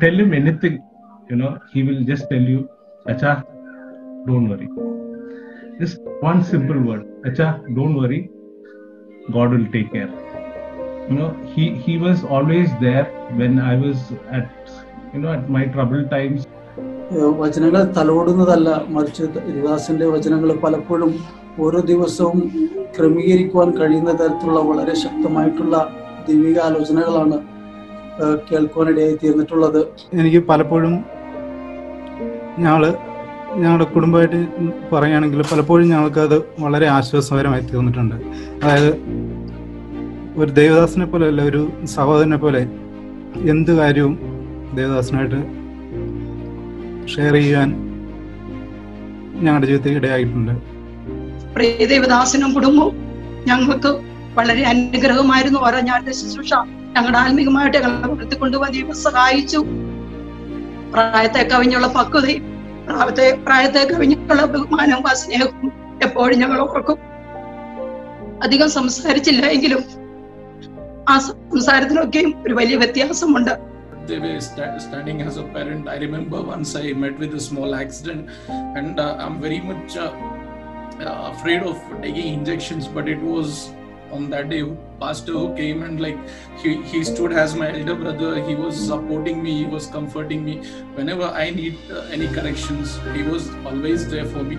tell him anything, he will just tell you, "Acha, don't worry." Just one simple word, "Acha, don't worry. God will take care." He was always there when I was at my troubled times. വചനങ്ങൾ തലോടുന്നതല്ല, മറിച്ച് ദേവദാസന്റെ വചനങ്ങൾ പലപ്പോഴും ഓരോ ദിവസവും ക്രമീകരിക്കുവാൻ കഴിയുന്ന തരത്തിലുള്ള വളരെ ശക്തമായിട്ടുള്ള ദൈവിക ആലോചനകളാണ് കേൾക്കുവാനിടയായി തീർന്നിട്ടുള്ളത്. എനിക്ക് പലപ്പോഴും ഞങ്ങളുടെ കുടുംബമായിട്ട് പറയുകയാണെങ്കിൽ പലപ്പോഴും ഞങ്ങൾക്കത് വളരെ ആശ്വാസകരമായി തീർന്നിട്ടുണ്ട്. അതായത് ഒരു ദേവദാസനെ പോലെ അല്ല, ഒരു സഹോദരനെ പോലെ എന്ത് കാര്യവും ദേവദാസനായിട്ട് ഷെയർ ചെയ്യാൻ ഞങ്ങളുടെ ജീവിതത്തിൽ ഇടയായിട്ടുണ്ട്. പ്രിയ ദേവദാസനും കുടുംബവും ഞങ്ങൾക്ക് വളരെ അനുഗ്രഹമായിരുന്നു. ഓരോ ഞാന്റെ ശുശ്രൂഷ ഞങ്ങളുടെ ആത്മീകമായിട്ട് ഞങ്ങളെ വളർത്തിക്കൊണ്ടുപോകാൻ ദൈവം സഹായിച്ചു. പ്രായത്തെ കവിഞ്ഞുള്ള പക്വതയും പ്രായത്തെ കവിഞ്ഞുള്ള ബഹുമാനവും സ്നേഹവും എപ്പോഴും ഞങ്ങൾ ഓർക്കും. അധികം സംസാരിച്ചില്ല എങ്കിലും ആ സംസാരത്തിനൊക്കെയും ഒരു വലിയ വ്യത്യാസമുണ്ട്. They were standing as a parent. I remember once I met with a small accident, and I'm very much afraid of taking injections, but it was on that day pastor who came and he stood as my elder brother. He was supporting me, he was comforting me whenever I need any corrections. He was always there for me.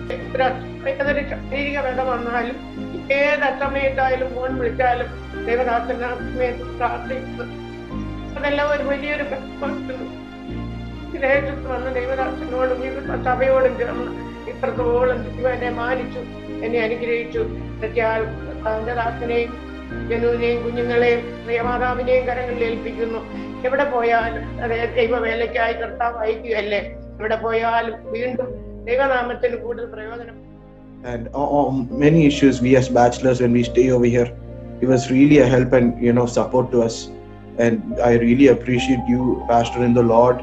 അതെല്ലാം ഒരു വലിയൊരു ദേശത്ത് വന്ന് ദൈവദാസനോടും സഭയോടും ചേർന്ന് ഇത്രത്തോളം എന്നെ മാനിച്ചു, എന്നെ അനുഗ്രഹിച്ചു. തന്റെ ദാസനെയും ജനുവിനെയും കുഞ്ഞുങ്ങളെയും പ്രിയമാതാവിനെയും കരങ്ങളിൽ ഏൽപ്പിക്കുന്നു. എവിടെ പോയാലും അതേ ദൈവവേലയ്ക്കായി കർത്താവ് അയക്കുകയല്ലേ, എവിടെ പോയാലും വീണ്ടും ദൈവനാമത്തിന് കൂടുതൽ പ്രയോജനം. And on many issues, we as bachelors, when we stay over here, it was really a help and support to us. And I really appreciate you, Pastor in the Lord,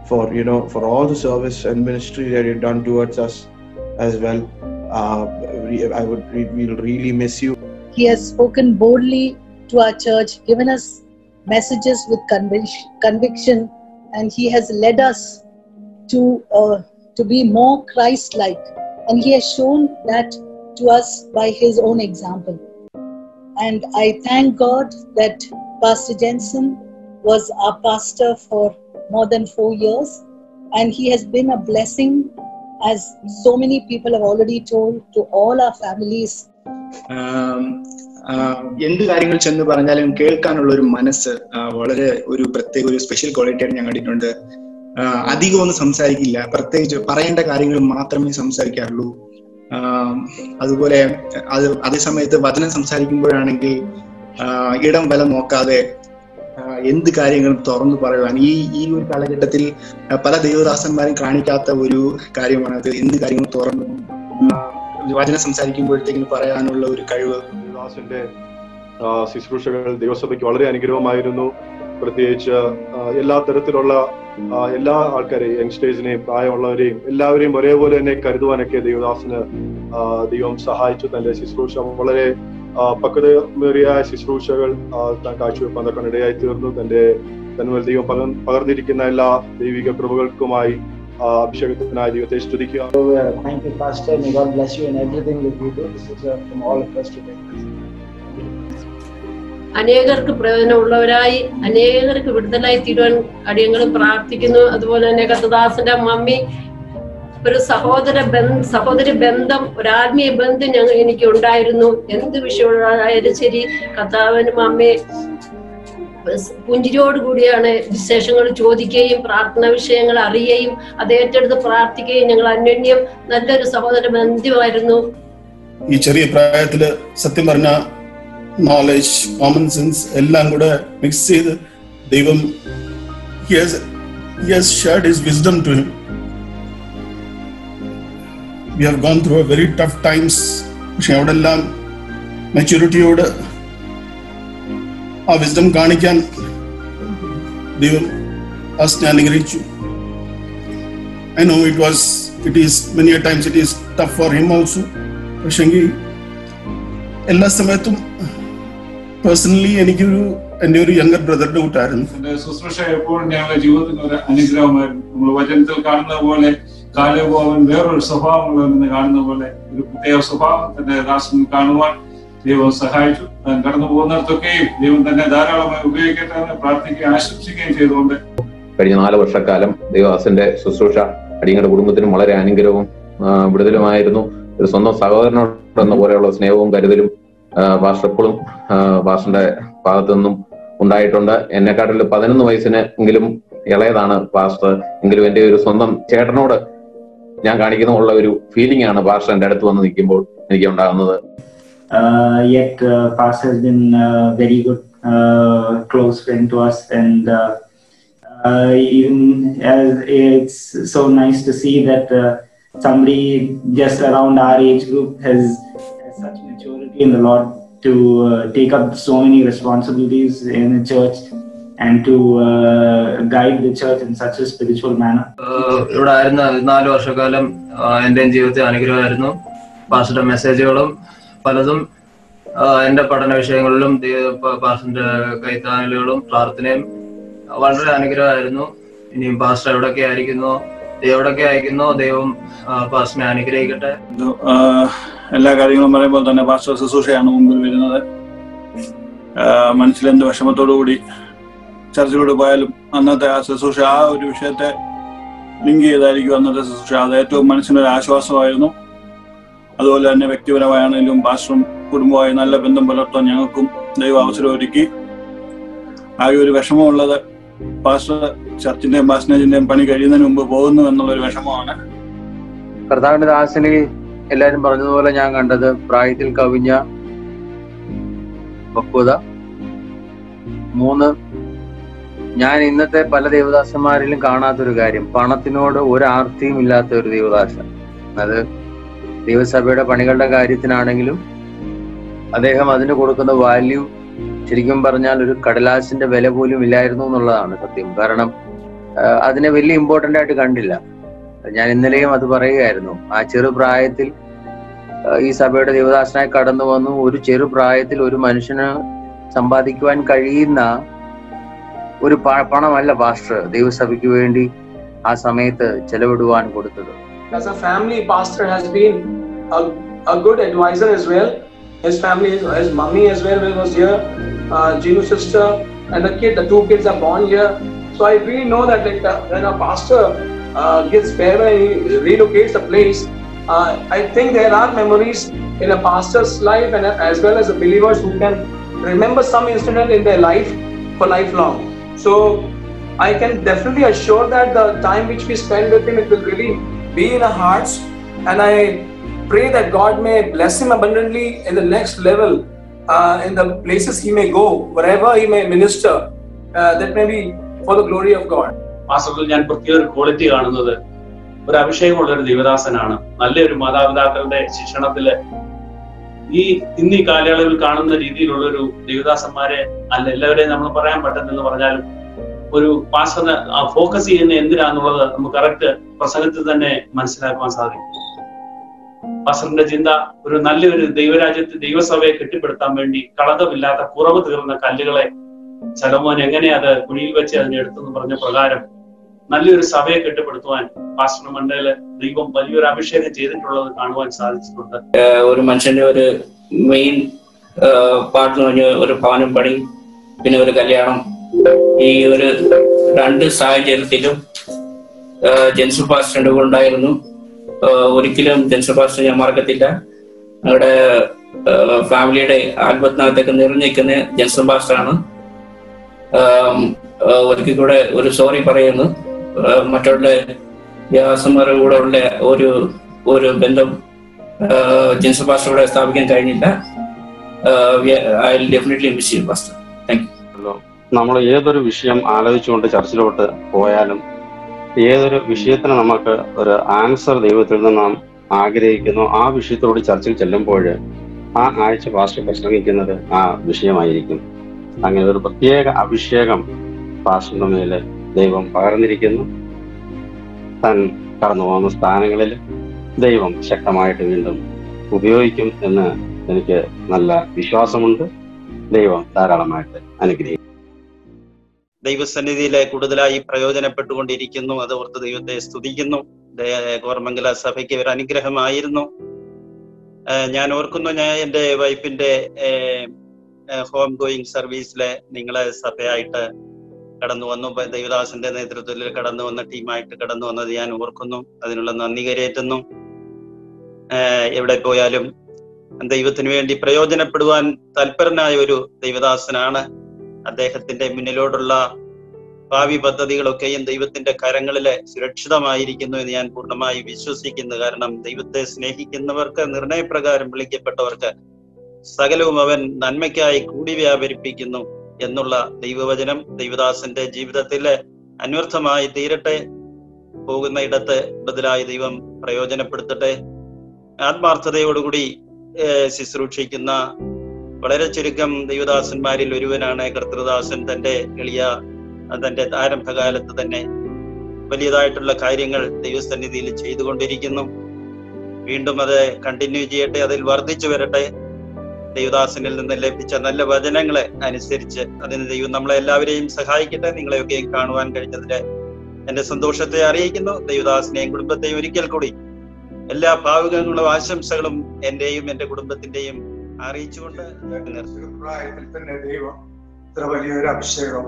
for all the service and ministry that you've done towards us as well. We'll really miss you. He has spoken boldly to our church, given us messages with conviction, and he has led us to be more Christ-like, and he has shown that to us by his own example. And I thank God that Pastor Jensen was our pastor for more than 4 years, and he has been a blessing, as so many people have already told, to all our families. എന്ത് കാര്യങ്ങൾ ചെന്ന് പറഞ്ഞാലും കേൾക്കാനുള്ള ഒരു മനസ്സ് വളരെ ഒരു പ്രത്യേക ഒരു സ്പെഷ്യൽ ക്വാളിറ്റിയാണ് ഞങ്ങളുടെ. അധികം ഒന്നും സംസാരിക്കില്ല, പ്രത്യേകിച്ച് പറയേണ്ട കാര്യങ്ങൾ മാത്രമേ സംസാരിക്കാറുള്ളൂ. അതുപോലെ അതേ സമയത്ത് വചനം സംസാരിക്കുമ്പോഴാണെങ്കിൽ ഇടം വില നോക്കാതെ എന്ത് കാര്യങ്ങളും തുറന്നു പറയുവാൻ ഈ ഒരു കാലഘട്ടത്തിൽ പല ദൈവദാസന്മാരും കാണിക്കാത്ത ഒരു കാര്യമാണത്. എന്ത് കാര്യങ്ങളും തുറന്നു വചനം സംസാരിക്കുമ്പോഴത്തേക്കും പറയാനുള്ള ഒരു കഴിവ്. ദാസന്റെ ശുശ്രൂഷകൾ ദൈവസഭയ്ക്ക് വളരെ അനുഗ്രഹമായിരുന്നു. പ്രത്യേകിച്ച് എല്ലാ തരത്തിലുള്ള എല്ലാ ആൾക്കാരെയും, യങ്സ്റ്റേഴ്സിനെയും പ്രായമുള്ളവരെയും എല്ലാവരെയും ഒരേപോലെ തന്നെ കരുതുവാനൊക്കെ ദൈവദാസന് ദൈവം സഹായിച്ചു. തന്റെ ശുശ്രൂഷ വളരെ പക്വതമേറിയ ശുശ്രൂഷകൾ കാഴ്ചവെപ്പാൻ അതൊക്കെ ഇടയായി തീർന്നു. തന്റെ ദൈവം പകർന്നിരിക്കുന്ന എല്ലാ ദൈവിക കൃപകൾക്കുമായി അഭിഷേകത്തിനായി ദൈവത്തെ സ്തുതിക്കുക. അനേകർക്ക് പ്രയോജനമുള്ളവരായി അനേകർക്ക് വിടുതലായി തീരുവാൻ അടിയങ്ങളും പ്രാർത്ഥിക്കുന്നു. അതുപോലെ തന്നെ കർത്തദാസന്റെ മമ്മി ഒരു സഹോദരി ബന്ധം, ഒരു ആത്മീയ ബന്ധം എനിക്ക് ഉണ്ടായിരുന്നു. എന്ത് വിഷയമായാലും ശരി, കർത്താവിനും അമ്മയെ പുഞ്ചിരിയോട് കൂടിയാണ് വിശേഷങ്ങൾ ചോദിക്കുകയും പ്രാർത്ഥനാ വിഷയങ്ങൾ അറിയുകയും അത് ഏറ്റെടുത്ത് പ്രാർത്ഥിക്കുകയും ഞങ്ങൾ അന്യോന്യം നല്ലൊരു സഹോദര ബന്ധമായിരുന്നു. ഈ ചെറിയ പ്രായത്തില് സത്യം പറഞ്ഞ നോളജ്, കോമൺ സെൻസ് എല്ലാം കൂടെ മിക്സ് ചെയ്ത് ദൈവം he has shared his wisdom to him. We have gone through a very tough times. പക്ഷെ അവിടെല്ലാം മെച്യൂരിറ്റിയോട് ആ വിസ്ഡം കാണിക്കാൻ ദൈവം അനുഗ്രഹിച്ചു. I know it is many a times it is tough for him also. പക്ഷെങ്കിൽ എല്ലാ സമയത്തും പേഴ്സണലി എനിക്കൊരു എൻ്റെ ഒരു യങ്കർ ബ്രദറിന്റെ കൂട്ടായിരുന്നു. എന്റെ ശുശ്രൂഷ എപ്പോഴും ഞങ്ങളുടെ ജീവിതത്തിന് ഒരു അനുഗ്രഹമായിരുന്നു. നമ്മൾ വചനത്തിൽ കാണുന്ന പോലെ കാലേബോവൻ വേറൊരു സ്വഭാവമുള്ളതെന്ന് കാണുന്ന പോലെ ഒരു പ്രത്യേക സ്വഭാവം തന്നെ ദാസൻ കാണുവാൻ ദൈവം സഹായിച്ചു. താൻ കടന്നു പോകുന്നിടത്തൊക്കെയും ദൈവം തന്നെ ധാരാളമായി ഉപയോഗിക്കട്ടെ എന്ന് പ്രാർത്ഥിക്കുകയും ആശംസിക്കുകയും ചെയ്തുകൊണ്ട് കഴിഞ്ഞ 4 വർഷക്കാലം ദൈവദാസന്റെ ശുശ്രൂഷ അടിയങ്ങളുടെ കുടുംബത്തിനും വളരെ അനുഗ്രഹവും വിടുതലുമായിരുന്നു. ഒരു സ്വന്തം സഹോദരനോട് എന്ന പോലെയുള്ള സ്നേഹവും കരുതലും പാസ്റ്റർ എപ്പോഴും പാസ്റ്ററിന്റെ ഭാഗത്തു നിന്നും ഉണ്ടായിട്ടുണ്ട്. എന്നെക്കാട്ടിൽ 11 വയസ്സിന് എങ്കിലും ഇളയതാണ് പാസ്റ്റർ. എങ്കിലും എന്റെ ഒരു സ്വന്തം ചേട്ടനോട് ഞാൻ കാണിക്കുന്ന ഒരു ഫീലിംഗ് ആണ് പാസ്റ്റർ എന്റെ അടുത്ത് വന്ന് നിൽക്കുമ്പോൾ എനിക്ക് ഉണ്ടാകുന്നത്. Yet Pastor has been very good close friend to us, and even as it's so nice to see that somebody just around our age group has such maturity in the Lord to take up so many responsibilities in the church and to guide the church in such a spiritual manner. ഇവിടെ ആയിരുന്ന 4 വർഷക്കാലം എന്റെ ജീവിതത്തിൽ അനുഗ്രഹമായിരുന്നു. പാസ്റ്ററുടെ മെസ്സേജുകളും പലതും എന്റെ പഠന വിഷയങ്ങളിലും പാസ്റ്ററിന്റെ കൈത്താങ്ങലുകളും പ്രാർത്ഥനയും വളരെ അനുഗ്രഹമായിരുന്നു. ഇനിയും പാസ്റ്റർ എവിടൊക്കെ അയക്കുന്നോ ദൈവം പാസ്റ്ററിനെ അനുഗ്രഹിക്കട്ടെ. എല്ലാ കാര്യങ്ങളും പറയുമ്പോൾ തന്നെ പാസ്റ്റർ ശുശ്രൂഷയാണ് മുമ്പിൽ വരുന്നത്. മനസ്സിലെന്ത് വിഷമത്തോടുകൂടി ചർച്ചിലൂടെ പോയാലും അന്നത്തെ ആ ശുശ്രൂഷ ആ ഒരു വിഷയത്തെ ലിങ്ക് ചെയ്തായിരിക്കും അന്നത്തെ ശുശ്രൂഷ. അത് ഏറ്റവും മനസ്സിനൊരു ആശ്വാസമായിരുന്നു. അതുപോലെ തന്നെ വ്യക്തിപരമായാണെങ്കിലും പാസ്റ്ററും കുടുംബമായി നല്ല ബന്ധം പുലർത്താൻ ഞങ്ങൾക്കും ദൈവം അവസരം ഒരുക്കി. ആകെ ഒരു വിഷമമുള്ളത് പാസ്റ്റർ ചർച്ചിന്റെയും പാസ്റ്റേജിന്റെയും പണി കഴിയുന്നതിന് മുമ്പ് പോകുന്നു എന്നുള്ളൊരു വിഷമമാണ്. കർത്താവിന്റെ ദാസനിൽ എല്ലാരും പറഞ്ഞതുപോലെ ഞാൻ കണ്ടത് പ്രായത്തിൽ കവിഞ്ഞ പക്വത. 3, ഞാൻ ഇന്നത്തെ പല ദേവദാസന്മാരിലും കാണാത്തൊരു കാര്യം, പണത്തിനോട് ഒരു ആർത്തിയും ഇല്ലാത്ത ഒരു ദേവദാസൻ. അത് ദൈവസഭയുടെ പണികളുടെ കാര്യത്തിനാണെങ്കിലും അദ്ദേഹം അതിന് കൊടുക്കുന്ന വാല്യൂ ശരിക്കും പറഞ്ഞാൽ ഒരു കടലാസിന്റെ വില പോലും ഇല്ലായിരുന്നു എന്നുള്ളതാണ് സത്യം. കാരണം അതിനെ വലിയ ഇമ്പോർട്ടന്റ് ആയിട്ട് കണ്ടില്ല. ഞാൻ ഇന്നലെയും അത് പറയുകയായിരുന്നു. ആ ചെറുപ്രായത്തിൽ ഈ സഭയുടെ ദേവദാസനായി കടന്നു വന്നു. ഒരു ചെറുപ്രായത്തിൽ ഒരു മനുഷ്യന് സമ്പാദിക്കുവാൻ കഴിയുന്ന ഒരു പണമല്ല പാസ്റ്റർ ദൈവസഭയ്ക്ക് വേണ്ടി ആ സമയത്ത് ചെലവിടുവാൻ കൊടുത്തത്. As a family, pastor has been a good advisor as well. His family, his mummy as well was here, Jinu's sister, and the 2 kids are born here. So I really know that when a pastor gets favor and he relocates a place, I think there are memories in a pastor's life and as well as the believers who can remember some incident in their life for lifelong. So I can definitely assure that the time which we spend with him, it will really be in our hearts, and I pray that God may bless him abundantly in the next level, in the places he may go, wherever he may minister, that may be for the glory of God. പാസ്റ്ററിൽ ഞാൻ പ്രത്യേക ഒരു quality കാണുന്നത് ഒരു അഭിഷേകമുള്ള ഒരു ദൈവദാസനാണ്. നല്ലൊരു മാതാപിതാക്കളുടെ ശിക്ഷണത്തില് ഇന്നീ കാലയളവിൽ കാണുന്ന രീതിയിലുള്ള ഒരു ദൈവദാസന്മാരെ അല്ല എല്ലാവരെയും നമ്മൾ പറയാൻ പറ്റുന്നെന്ന് പറഞ്ഞാലും ഒരു പാസ്റ്ററിന് ഫോക്കസ് ചെയ്യുന്ന എന്തിനാന്നുള്ളത് നമുക്ക് കറക്റ്റ് പ്രസംഗത്തിൽ തന്നെ മനസ്സിലാക്കുവാൻ സാധിക്കും. പാസ്റ്ററിന്റെ ചിന്ത ഒരു നല്ലൊരു ദൈവരാജ്യത്ത് ദൈവസഭയെ കെട്ടിപ്പടുത്താൻ വേണ്ടി കളങ്കമില്ലാത്ത കുറവ് തീർന്ന കല്ലുകളെ ശലോമോൻ എങ്ങനെ അത് കുഴിയിൽ വെച്ച് അതിനെ എടുത്തെന്ന് പറഞ്ഞ പ്രകാരം നല്ലൊരു സഭയെ കെട്ടിപ്പടുത്തുവാൻ പാസ്റ്റർ മണ്ഡലില് ദൈവം വലിയൊരു അഭിഷേകം ചെയ്തിട്ടുള്ളത് കാണുവാൻ സാധിച്ചിട്ടുണ്ട്. ഒരു മനുഷ്യന്റെ ഒരു മെയിൻ പാർട്ട് എന്ന് പറഞ്ഞ ഒരു ഭവനം പണി, പിന്നെ ഒരു കല്യാണം. ഈ ഒരു 2 സാഹചര്യത്തിലും ജെൻസു പാസ്റ്ററിന്റെ കൂടെ ഉണ്ടായിരുന്നു. ഒരിക്കലും ജെൻസു പാസ്റ്റർ ഞാൻ മറക്കത്തില്ല. ഞങ്ങളുടെ ഫാമിലിയുടെ ആൽബത്തിനകത്തൊക്കെ നിറഞ്ഞിരിക്കുന്ന ജെൻസു പാസ്റ്ററാണ്. ഒരിക്കൽ കൂടെ ഒരു സോറി പറയുന്നു. മറ്റുള്ള ദേവദാസന്മാരുടെ കൂടെ ഉള്ള ഒരു ബന്ധം ജെൻസു പാസ്റ്ററോടെ സ്ഥാപിക്കാൻ കഴിഞ്ഞില്ല. I will definitely miss you pastor. Thank you. നമ്മൾ ഏതൊരു വിഷയം ആലോചിച്ചുകൊണ്ട് ചർച്ചിലോട്ട് പോയാലും ഏതൊരു വിഷയത്തിന് നമുക്ക് ഒരു ആൻസർ ദൈവത്തിൽ നിന്ന് നാം ആഗ്രഹിക്കുന്നു. ആ വിഷയത്തോട് ചർച്ചയിൽ ചെല്ലുമ്പോൾ ആ ആഴ്ച പാസ്റ്റർ പ്രസംഗിക്കുന്നത് ആ വിഷയമായിരിക്കും. അങ്ങനെ ഒരു പ്രത്യേക അഭിഷേകം പാസ്റ്ററിന്റെ മേലെ ദൈവം പകർന്നിരിക്കുന്നു. താൻ കടന്നു പോകുന്ന സ്ഥാനങ്ങളിൽ ദൈവം ശക്തമായിട്ട് വീണ്ടും ഉപയോഗിക്കും എന്ന് എനിക്ക് നല്ല വിശ്വാസമുണ്ട്. ദൈവം ധാരാളമായിട്ട് അനുഗ്രഹിക്കും. ദൈവസന്നിധിയിലെ കൂടുതലായി പ്രയോജനപ്പെട്ടുകൊണ്ടിരിക്കുന്നു. അത് ഓർത്ത് ദൈവത്തെ സ്തുതിക്കുന്നു. കോർമംഗല സഭയ്ക്ക് ഒരു അനുഗ്രഹമായിരുന്നു. ഞാൻ ഓർക്കുന്നു, ഞാൻ എൻ്റെ വൈഫിന്റെ ഹോം ഗോയിങ് സർവീസിലെ നിങ്ങളെ സഭയായിട്ട് കടന്നു വന്നു, ദൈവദാസന്റെ നേതൃത്വത്തിൽ കടന്നു വന്ന ടീമായിട്ട് കടന്നു വന്നത് ഞാൻ ഓർക്കുന്നു. അതിനുള്ള നന്ദി കരയേറ്റുന്നു. എവിടെ പോയാലും ദൈവത്തിന് വേണ്ടി പ്രയോജനപ്പെടുവാൻ തൽപരനായ ഒരു ദൈവദാസനാണ്. അദ്ദേഹത്തിന്റെ മുന്നിലോടുള്ള ഭാവി പദ്ധതികളൊക്കെയും ദൈവത്തിന്റെ കരങ്ങളില് സുരക്ഷിതമായിരിക്കുന്നു എന്ന് ഞാൻ പൂർണ്ണമായി വിശ്വസിക്കുന്നു. കാരണം ദൈവത്തെ സ്നേഹിക്കുന്നവർക്ക്, നിർണയപ്രകാരം വിളിക്കപ്പെട്ടവർക്ക് സകലവും അവൻ നന്മയ്ക്കായി കൂടി വ്യാപരിപ്പിക്കുന്നു എന്നുള്ള ദൈവവചനം ദൈവദാസന്റെ ജീവിതത്തില് അന്വർത്ഥമായി തീരട്ടെ. പോകുന്ന ഇടത്ത് ബദലായി ദൈവം പ്രയോജനപ്പെടുത്തട്ടെ. ആത്മാർത്ഥതയോടുകൂടി ശുശ്രൂഷിക്കുന്ന വളരെ ചുരുക്കം ദൈവദാസന്മാരിൽ ഒരുവനാണ് കർത്തൃദാസൻ. തന്റെ ആരംഭകാലത്ത് തന്നെ വലിയതായിട്ടുള്ള കാര്യങ്ങൾ ദൈവസന്നിധിയിൽ ചെയ്തുകൊണ്ടിരിക്കുന്നു. വീണ്ടും അത് കണ്ടിന്യൂ ചെയ്യട്ടെ, അതിൽ വർദ്ധിച്ചു വരട്ടെ. ദൈവദാസനിൽ നിന്ന് ലഭിച്ച നല്ല വചനങ്ങളെ അനുസരിച്ച് അതിന് ദൈവം നമ്മളെ എല്ലാവരെയും സഹായിക്കട്ടെ. നിങ്ങളെയൊക്കെയും കാണുവാൻ കഴിഞ്ഞതില് എന്റെ സന്തോഷത്തെ അറിയിക്കുന്നു. ദൈവദാസനെയും കുടുംബത്തെയും ഒരിക്കൽ കൂടി എല്ലാ ഭാവുകങ്ങളും ആശംസകളും എന്റെയും എന്റെ കുടുംബത്തിന്റെയും അറിയിച്ചുകൊണ്ട് പ്രായത്തിൽ തന്നെ ദൈവം ഇത്ര വലിയൊരു അഭിഷേകം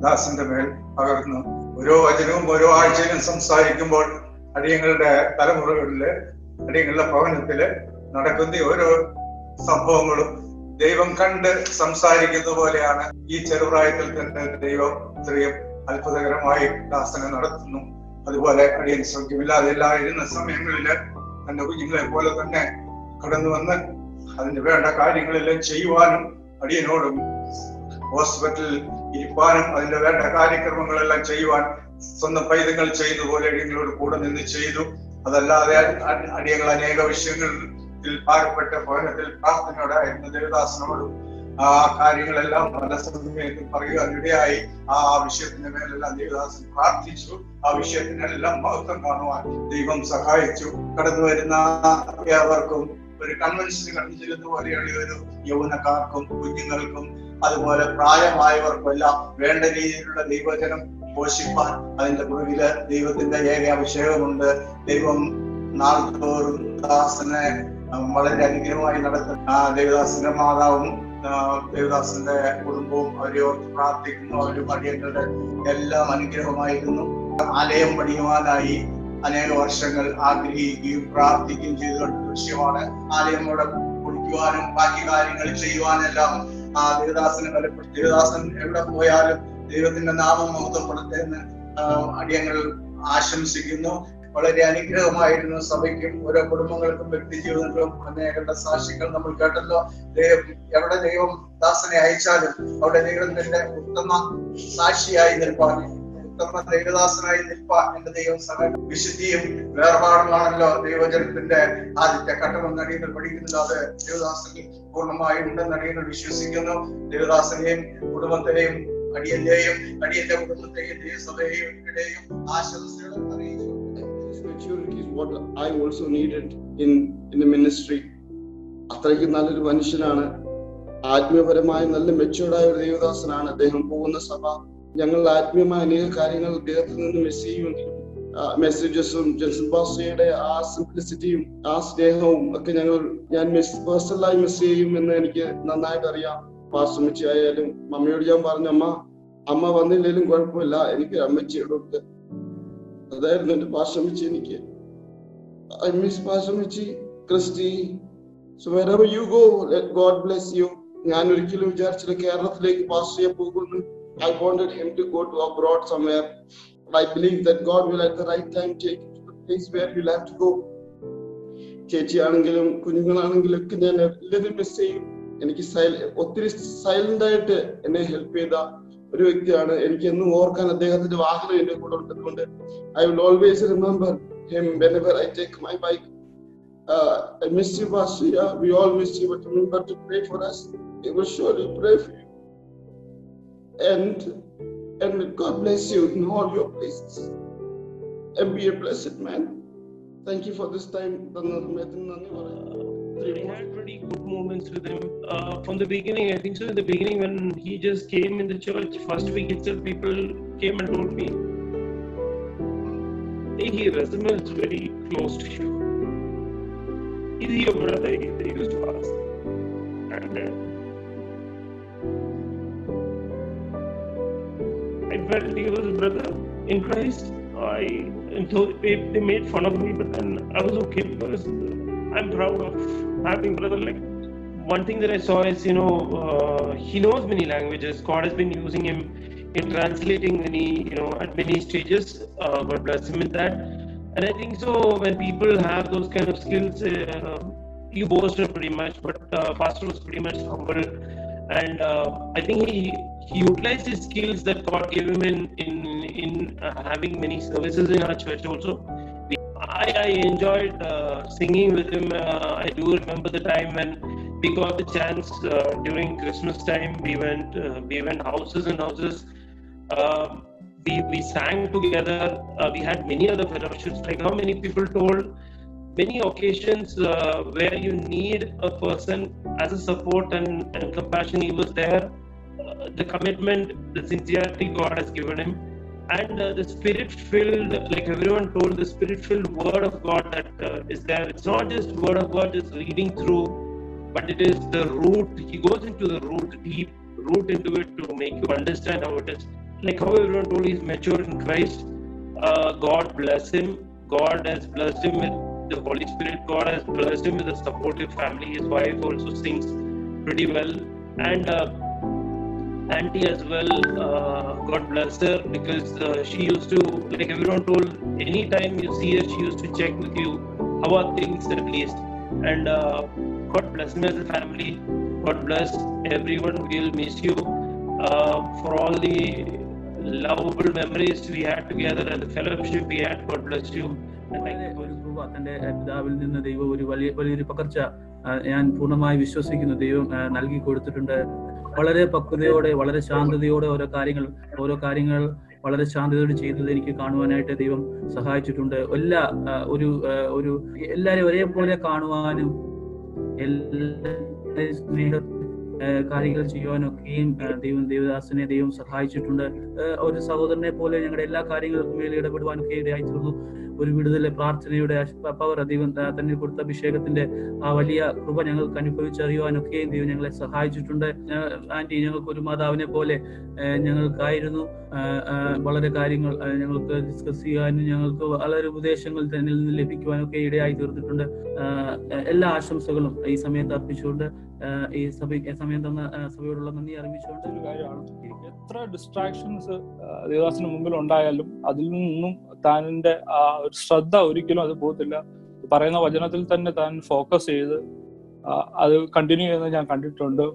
ദാസന്റെ മേൽ പകർന്നു. ഓരോ വചനവും ഓരോ ആഴ്ചയിലും സംസാരിക്കുമ്പോൾ അടിയങ്ങളുടെ തലമുറകളില്, അടിയങ്ങളുടെ ഭവനത്തില് നടക്കുന്ന ഓരോ സംഭവങ്ങളും ദൈവം കണ്ട് സംസാരിക്കുന്ന പോലെയാണ്. ഈ ചെറുപ്രായത്തിൽ തന്നെ ദൈവം ഇത്രയും അത്ഭുതകരമായി ദാസനെ നടത്തുന്നു. അതുപോലെ അടിയൻ സൗഖ്യമില്ലാതില്ലായിരുന്ന സമയങ്ങളില് തന്റെ കുഞ്ഞുങ്ങളെ പോലെ തന്നെ കടന്നു വന്ന് അതിന് വേണ്ട കാര്യങ്ങളെല്ലാം ചെയ്യുവാനും, അടിയനോടും ഹോസ്പിറ്റലിൽ ഇരിപ്പാനും അതിന്റെ വേണ്ട കാര്യക്രമങ്ങളെല്ലാം ചെയ്യുവാൻ സ്വന്തം പൈതങ്ങൾ ചെയ്യുന്ന പോലെ അടിയങ്ങളോട് കൂടെ നിന്ന് ചെയ്തു. അതല്ലാതെ അടിയങ്ങൾ അനേക വിഷയങ്ങളിൽ പാകപ്പെട്ട ഭവനത്തിൽ പ്രാർത്ഥനയോടായിരുന്നു ദേവദാസനോടും ആ കാര്യങ്ങളെല്ലാം പല സമയത്ത് പറയുവാനിടയായി. ആ വിഷയത്തിന്റെ മേലെല്ലാം ദേവദാസൻ പ്രാർത്ഥിച്ചു. ആ വിഷയത്തിനെല്ലാം മഹത്വം കാണുവാൻ ദൈവം സഹായിച്ചു. കടന്നു വരുന്ന ഏവർക്കും ഒരു കൺവെൻഷന് കടന്നു ചെല്ലുന്ന പോലെയുള്ള ഒരു യൗവനക്കാർക്കും കുഞ്ഞുങ്ങൾക്കും അതുപോലെ പ്രായമായവർക്കും എല്ലാം വേണ്ട രീതിയിലുള്ള ദൈവജനം പോഷിപ്പാൻ അതിന്റെ പുറകില് ദൈവത്തിന്റെ ഏക അഭിഷേകമുണ്ട്. ദൈവം നാൾതോറും ദാസനെ വളരെ അനുഗ്രഹമായി നടത്തുന്ന ദേവദാസന്റെ മാതാവും ദേവദാസന്റെ കുടുംബവും അവരെ ഓർത്ത് പ്രാർത്ഥിക്കുന്നു. അവരും അടിയങ്ങളുടെ എല്ലാം അനുഗ്രഹമായിരുന്നു. ആലയം പണിയുവാനായി അനേക വർഷങ്ങൾ ആഗ്രഹിക്കുകയും പ്രാർത്ഥിക്കുകയും ചെയ്തുകൊണ്ട വിഷയമാണ്. ആലയം അവിടെ പൊളിക്കുവാനും ബാക്കി കാര്യങ്ങൾ ചെയ്യുവാനെല്ലാം ദേവദാസനെ ബലപ്പെടുത്തി. ദേവദാസൻ എവിടെ പോയാലും ദൈവത്തിന്റെ നാമം മഹത്വപ്പെടട്ടെ എന്ന് അടിയങ്ങൾ ആശംസിക്കുന്നു. വളരെ അനുഗ്രഹമായിരുന്നു സഭയ്ക്കും ഓരോ കുടുംബങ്ങൾക്കും വ്യക്തി ജീവിതങ്ങളും അനേക സാക്ഷികൾ നമ്മൾ കേട്ടല്ലോ. എവിടെ ദൈവം ദാസനെ അയച്ചാലും അവിടെ ദൈവത്തിന്റെ ഉത്തമ സാക്ഷിയായി നിൽപ്പാൻ, ഉത്തമ ദൈവദാസനായി നിൽപ്പാൻ എന്റെ ദൈവം സഭ വിശുദ്ധിയും വേർപാടുമാണല്ലോ ദൈവജനത്തിന്റെ ആദ്യത്തെ ഘട്ടമെന്ന് അടിയങ്ങൾ പഠിക്കുന്നില്ല. അത് ദേവദാസനിൽ പൂർണ്ണമായും ഉണ്ടെന്ന് അടിയങ്ങൾ വിശ്വസിക്കുന്നു. ദേവദാസനെയും കുടുംബത്തെയും അടിയന്റെയും അടിയന്റെ കുടുംബത്തെയും ദൈവസഭയെയും ഇടയും ആശംസകൾ അറിയിച്ചു. Maturity is what I also needed in the ministry. അത്രയ്ക്ക് നല്ലൊരു മനുഷ്യനാണ്. ആത്മീയപരമായി നല്ല മെച്ചൂർഡായ ഒരു ദേവദാസനാണ് അദ്ദേഹം. പോകുന്ന സഭ ഞങ്ങൾ ആത്മീയമായ അനേക കാര്യങ്ങൾ അദ്ദേഹത്തിൽ നിന്ന് മിസ് ചെയ്യുമെങ്കിലും മെസ്സേജസും ജെൻസൺ പാസ്റ്ററുടെ ആ സിംപ്ലിസിറ്റിയും ആ സ്നേഹവും ഒക്കെ ഞാൻ പേഴ്സണലായി മിസ് ചെയ്യും എന്ന് എനിക്ക് നന്നായിട്ട് അറിയാം. പാസ്റ്റർമിച്ചി ആയാലും മമ്മിയോട് ഞാൻ പറഞ്ഞു, അമ്മ വന്നില്ലെങ്കിലും കുഴപ്പമില്ല, എനിക്ക് അമ്മച്ചിയോട്. അതായിരുന്നു എന്റെ പാസ്റ്റർമിച്ചി. എനിക്ക് ഐ മിസ് പാസ്റ്റർമിച്ചി, Christy. So wherever you go, let God bless you. ഞാൻ ഒരിക്കലും വിചാരിച്ചില്ല കേരളത്തിലേക്ക് പാസ്റ്റർ ചെയ്യാൻ പോകുന്നു. I wanted him to go to abroad somewhere. I believe that God will at the right time take him to the place where he'll have to go. ചേച്ചിയാണെങ്കിലും കുഞ്ഞുങ്ങളാണെങ്കിലും ഒക്കെ ഞാൻ എല്ലാവരും miss ചെയ്യും. എനിക്ക് ഒത്തിരി സൈലന്റ് ആയിട്ട് എന്നെ ഹെൽപ്പ് ചെയ്ത ഒരു വ്യക്തിയാണ്. എനിക്ക് എന്നും ഓർക്കാൻ അദ്ദേഹത്തിന്റെ വാഹനം എന്റെ കൂടെ ഉള്ളതുകൊണ്ട് I will always remember him whenever I take my bike. I miss you, Pastor. Yeah, we all miss you, but remember to pray for us. We will surely pray for you. And God bless you in all your places. And be a blessed man. Thank you for this time. We had pretty good moments with him from the beginning. I think so. In the beginning, when he just came in the church, first week itself, people came and told me, "Hey, he resembles very close to you. Is he your brother?" They used to ask, and I felt he was a brother in Christ. They made fun of me, but then I was okay because I'm proud of having brother. Like, one thing that I saw is, he knows many languages. God has been using him in translating many, at many stages. God bless him with that. And I think so when people have those kind of skills, you boast pretty much, but Pastor was pretty much humble. And I think he utilized his skills that God gave him in having many services in our church also. I enjoyed singing with him. I do remember the time when we got the chance during Christmas time. We went houses and houses. We sang together. We had many other fellowships. Like how many people told, many occasions where you need a person as a support and compassion, he was there. The commitment, the sincerity God has given him, and the spirit-filled, like everyone told, the spirit-filled word of God that is there. It's not just word of God just reading through, but it is the root. He goes into the root, deep root into it to make you understand how it is. Like how everyone told, he's mature in Christ. God bless him. God has blessed him with the Holy Spirit. God has blessed him with a supportive family. His wife also sings pretty well, and auntie as well. God bless her, because she used to, like everyone told, anytime you see her, she used to check with you how are things at least. And God bless me as a family. God bless everyone. We'll miss you for all the lovable memories we had together and the fellowship we had. God bless you. ഒരു കൃപ തന്റെ പിതാവിൽ നിന്ന് ദൈവം ഒരു വലിയൊരു പകർച്ച ഞാൻ പൂർണ്ണമായി വിശ്വസിക്കുന്നു ദൈവം നൽകി കൊടുത്തിട്ടുണ്ട്. വളരെ പക്വതയോടെ, വളരെ ശാന്തതയോടെ ഓരോ കാര്യങ്ങൾ വളരെ ശാന്തതയോടെ ചെയ്തത് എനിക്ക് കാണുവാനായിട്ട് ദൈവം സഹായിച്ചിട്ടുണ്ട്. എല്ലാവരെയും ഒരേപോലെ കാണുവാനും എല്ലാ കാര്യങ്ങൾ ചെയ്യുവാനൊക്കെയും ദേവദാസനെ ദൈവം സഹായിച്ചിട്ടുണ്ട്. ഒരു സഹോദരനെ പോലെ ഞങ്ങളുടെ എല്ലാ കാര്യങ്ങൾക്കും മേലെ ഇടപെടുവാനൊക്കെ ഇടയായി തീർന്നു. ഒരു വിടുതലെ പ്രാർത്ഥനയുടെ പവർ ദൈവം തന്നെ കൊടുത്ത അഭിഷേകത്തിന്റെ ആ വലിയ കൃപ ഞങ്ങൾക്ക് അനുഭവിച്ചറിയുവാനൊക്കെയും ദൈവം ഞങ്ങളെ സഹായിച്ചിട്ടുണ്ട്. ആന്റി ഞങ്ങൾക്കൊരു മാതാവിനെ പോലെ ഞങ്ങൾക്കായിരുന്നു. വളരെ കാര്യങ്ങൾ ഞങ്ങൾക്ക് ഡിസ്കസ് ചെയ്യാനും ഞങ്ങൾക്ക് വളരെ ഉപദേശങ്ങൾ തന്നെ ലഭിക്കുവാനൊക്കെ ഇടയായി തീർന്നിട്ടുണ്ട്. എല്ലാ ആശംസകളും ഈ സമയത്ത് അർപ്പിച്ചുകൊണ്ട് ഈ സമയം തന്ന സഭയോടുള്ള നന്ദി അറിയിച്ചുകൊണ്ട് ഒരു കാര്യമാണ്, എത്ര ഡിസ്ട്രാക്ഷൻസ് ദേവദാസിന് മുമ്പിൽ ഉണ്ടായാലും അതിൽ നിന്നും താൻ്റെ ആ ഒരു ശ്രദ്ധ ഒരിക്കലും അത് പോകത്തില്ല. പറയുന്ന വചനത്തിൽ തന്നെ താൻ ഫോക്കസ് ചെയ്ത് അത് കണ്ടിന്യൂ ചെയ്യുന്നത് ഞാൻ കണ്ടിട്ടുണ്ട്.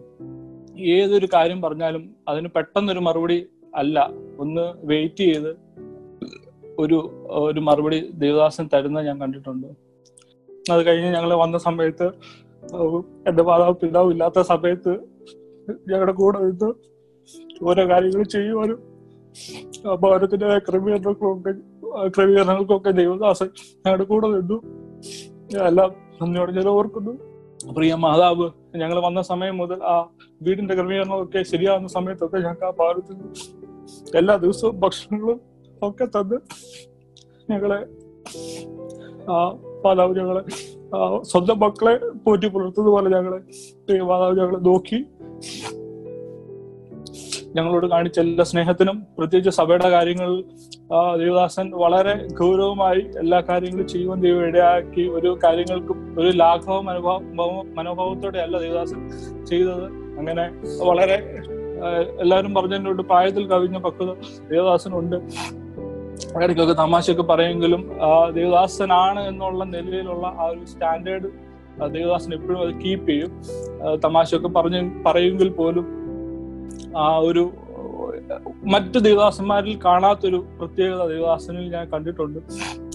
ഏതൊരു കാര്യം പറഞ്ഞാലും അതിന് പെട്ടെന്നൊരു മറുപടി അല്ല, ഒന്ന് വെയിറ്റ് ചെയ്ത് ഒരു മറുപടി ദേവദാസൻ തരുന്നത് ഞാൻ കണ്ടിട്ടുണ്ട്. അത് കഴിഞ്ഞ് ഞങ്ങൾ വന്ന സമയത്ത് എന്റെ പിതാവ് ഇല്ലാത്ത സമയത്ത് ഞങ്ങളുടെ കൂടെ നിന്ന് ഓരോ കാര്യങ്ങൾ ചെയ്യുവാനും ഭവനത്തിന്റെ ക്രമീകരണങ്ങൾക്കൊക്കെ ദൈവദാസൻ ഞങ്ങളുടെ കൂടെ നിന്നു. എല്ലാം നന്ദിയോടെ ഞാൻ ഓർക്കുന്നു. പ്രിയ മാതാവ് ഞങ്ങൾ വന്ന സമയം മുതൽ ആ വീടിന്റെ ക്രമീകരണമൊക്കെ ശരിയാവുന്ന സമയത്തൊക്കെ ഞങ്ങൾക്ക് ആ ഭവനത്തിൽ എല്ലാ ദിവസവും ഭക്ഷണങ്ങളും ഒക്കെ തന്ന് ഞങ്ങളെ മാതാവ് ഞങ്ങളെ സ്വന്തം മക്കളെ പോറ്റി പുലർത്തുന്നത് പോലെ ഞങ്ങളെ മാതാവ് ഞങ്ങളെ നോക്കി. ഞങ്ങളോട് കാണിച്ച എല്ലാ സ്നേഹത്തിനും, പ്രത്യേകിച്ച് സഭയുടെ കാര്യങ്ങളിൽ ദേവദാസൻ വളരെ ഗൗരവമായി എല്ലാ കാര്യങ്ങളും ചെയ്യുവാൻ ദൈവം ഇടയാക്കി. ഒരു കാര്യങ്ങൾക്കും ഒരു ലാഘവ മനോഭാവത്തോടെ അല്ല ദേവദാസൻ ചെയ്തത്. അങ്ങനെ വളരെ എല്ലാവരും പറഞ്ഞതിനോട് പ്രായത്തിൽ കവിഞ്ഞ പക്വത ദേവദാസനുണ്ട്. ഇടയ്ക്കൊക്കെ തമാശയൊക്കെ പറയുമെങ്കിലും ദേവദാസനാണ് എന്നുള്ള നിലയിലുള്ള ആ ഒരു സ്റ്റാൻഡേർഡ് ദേവദാസൻ എപ്പോഴും അത് കീപ്പ് ചെയ്യും. തമാശയൊക്കെ പറയുമെങ്കിൽ പോലും ആ ഒരു മറ്റ് ദേവദാസന്മാരിൽ കാണാത്തൊരു പ്രത്യേകത ദേവദാസനിൽ ഞാൻ കണ്ടിട്ടുണ്ട്.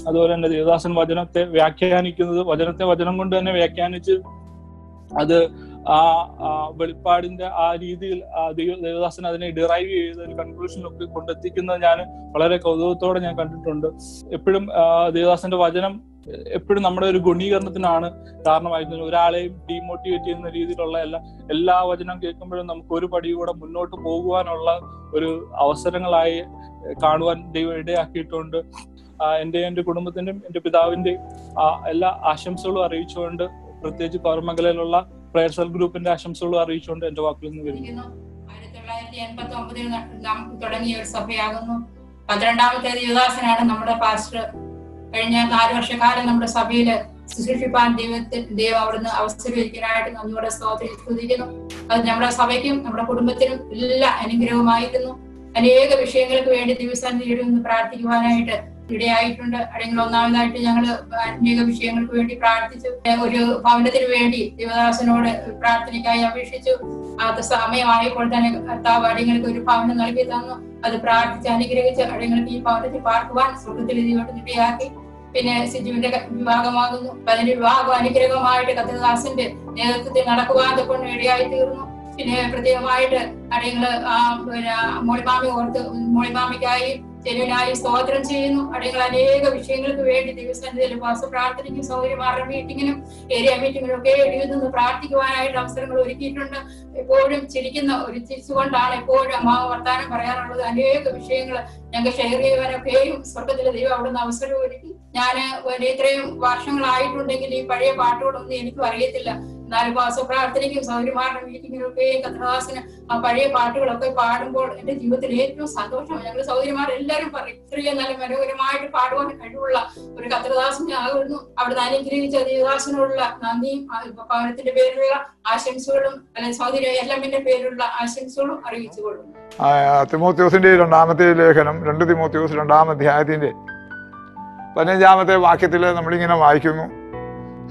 അതുപോലെ തന്നെ ദേവദാസൻ വചനത്തെ വ്യാഖ്യാനിക്കുന്നത് വചനം കൊണ്ട് തന്നെ വ്യാഖ്യാനിച്ച് അത് ആ വെളിപ്പാടിന്റെ ആ രീതിയിൽ ദേവദാസൻ അതിനെ ഡിറൈവ് ചെയ്ത് ഒരു കൺക്ലൂഷനിലൊക്കെ കൊണ്ടെത്തിക്കുന്നത് ഞാൻ വളരെ കൗതുകത്തോടെ ഞാൻ കണ്ടിട്ടുണ്ട്. എപ്പോഴും ദേവദാസന്റെ വചനം എപ്പോഴും നമ്മുടെ ഒരു ഗുണീകരണത്തിനാണ് കാരണമായിരുന്നത്. ഒരാളെയും ഡീമോട്ടിവേറ്റ് ചെയ്യുന്ന രീതിയിലുള്ള എല്ലാ വചനം കേൾക്കുമ്പോഴും നമുക്ക് ഒരു പടി കൂടെ മുന്നോട്ട് പോകുവാനുള്ള ഒരു അവസരങ്ങളായി കാണുവാൻ ദൈവം ഇടയാക്കിയിട്ടുണ്ട്. എൻ്റെ കുടുംബത്തിന്റെയും എൻ്റെ പിതാവിന്റെയും എല്ലാ ആശംസകളും അറിയിച്ചുകൊണ്ട്, പ്രത്യേകിച്ച് കോരമംഗലയിലുള്ള പ്രയർ സെൽ ഗ്രൂപ്പിന്റെ ആശംസകളും അറിയിച്ചുകൊണ്ട് എന്റെ വാക്കിൽ നിന്ന് വരുന്നു. 1989 തുടങ്ങിയ ഒരു സഭയാകുന്നു. 12ാമത്തെ ദേവദാസനാണ് നമ്മുടെ പാസ്റ്റർ. കഴിഞ്ഞ 4 വർഷക്കാലം നമ്മുടെ സഭയില് ശുശ്രൂഷിപ്പാൻ ദൈവം അവിടുന്ന് അവസരമൊരുക്കാനായിട്ട് നമ്മളുടെ സ്തുതിക്കുന്നു. അത് നമ്മുടെ സഭയ്ക്കും നമ്മുടെ കുടുംബത്തിനും എല്ലാ അനുഗ്രഹമായിരുന്നു. അനേക വിഷയങ്ങൾക്ക് വേണ്ടി ദിവസസന്നിധിയിൽ നിന്ന് പ്രാർത്ഥിക്കുവാനായിട്ട് ഇടയായിട്ടുണ്ട്. അല്ലെങ്കിൽ ഒന്നാമതായിട്ട് ഞങ്ങൾ അനേക വിഷയങ്ങൾക്ക് വേണ്ടി പ്രാർത്ഥിച്ചു. ഒരു ഭവനത്തിന് വേണ്ടി ദേവദാസനോട് പ്രാർത്ഥനയ്ക്കായി അപേക്ഷിച്ചു. അത് സമയമായപ്പോൾ തന്നെ കർത്താവ് അടിയങ്ങൾക്ക് ഒരു ഭവനം നൽകി തന്നു. അത് പ്രാർത്ഥിച്ച് അനുഗ്രഹിച്ച് അടിയങ്ങൾക്ക് ഈ ഭവനത്തിൽ പാർക്കുവാൻ സ്വർഗത്തിൽ ദൈവം ഇടയാക്കി. പിന്നെ സിജുവിന്റെ വിവാഹമാകുന്നു. അതിന്റെ വിവാഹം അനുഗ്രഹമായിട്ട് കർത്തദാസന്റെ നേതൃത്വത്തിൽ നടക്കുവാൻ കൊണ്ട് ഇടയായി തീർന്നു. പിന്നെ പ്രത്യേകമായിട്ട് അടിയങ്ങള് മോളിമാമിക്കായി ചെരുവിനായി സ്തോത്രം ചെയ്യുന്നു. അടിയങ്ങൾ അനേക വിഷയങ്ങൾക്ക് വേണ്ടി ദിവസസന്നിധിയിൽ ഉപവാസ പ്രാർത്ഥനയ്ക്കും സൗകര്യമാർന്ന മീറ്റിങ്ങിനും ഏരിയ മീറ്റിങ്ങിനും ഒക്കെ എഴുതുന്നു പ്രാർത്ഥിക്കുവാനായിട്ട് അവസരങ്ങൾ ഒരുക്കിയിട്ടുണ്ട്. എപ്പോഴും ചിരിച്ചുകൊണ്ടാണ് എപ്പോഴും അമ്മാവ് വർത്താനം പറയാനുള്ളത്. അനേക വിഷയങ്ങൾ ഞങ്ങൾക്ക് ഷെയർ ചെയ്യുവാനൊക്കെയും സ്വർഗത്തിലെ ദൈവം അവിടുന്ന് അവസരം ഒരുക്കി. ഞാൻ ഇത്രയും വർഷങ്ങളായിട്ടുണ്ടെങ്കിൽ ഈ പഴയ പാട്ടുകളൊന്നും എനിക്കും അറിയത്തില്ല. എന്നാലും ഉപവാസ പ്രാർത്ഥനയ്ക്കും സൗകര്യമാർന്ന മീറ്റിങ്ങിനൊക്കെയും കർത്തദാസന് ആ പഴയ പാട്ടുകളൊക്കെ പാടുമ്പോൾ എന്റെ ജീവിതത്തിൽ ഏറ്റവും സന്തോഷമാണ്. ഞങ്ങൾ സൗകര്യമാർ എല്ലാവരും പറയും ഇത്രയും നല്ല മനോഹരമായിട്ട് പാടുവാൻ കഴിവുള്ള ഒരു കർത്തദാസനെ ആകുന്നു. അവിടുന്ന് അനുഗ്രഹിച്ച ദേവദാസനോടുള്ള നന്ദിയും ഭവനത്തിന്റെ പേരിലുള്ള ആശംസകളും അല്ലെങ്കിൽ സൗകര്യ എല്ലാമിന്റെ പേരിലുള്ള ആശംസകളും അറിയിച്ചുകൊള്ളും. തിമോത്തിയോസിന്റെ 2ാമത്തെ ലേഖനം 2 തിമോത്തിയോസ് 2-ാം അധ്യായത്തിന്റെ 15-ാമത്തെ വാക്യത്തിൽ നമ്മളിങ്ങനെ വായിക്കുന്നു: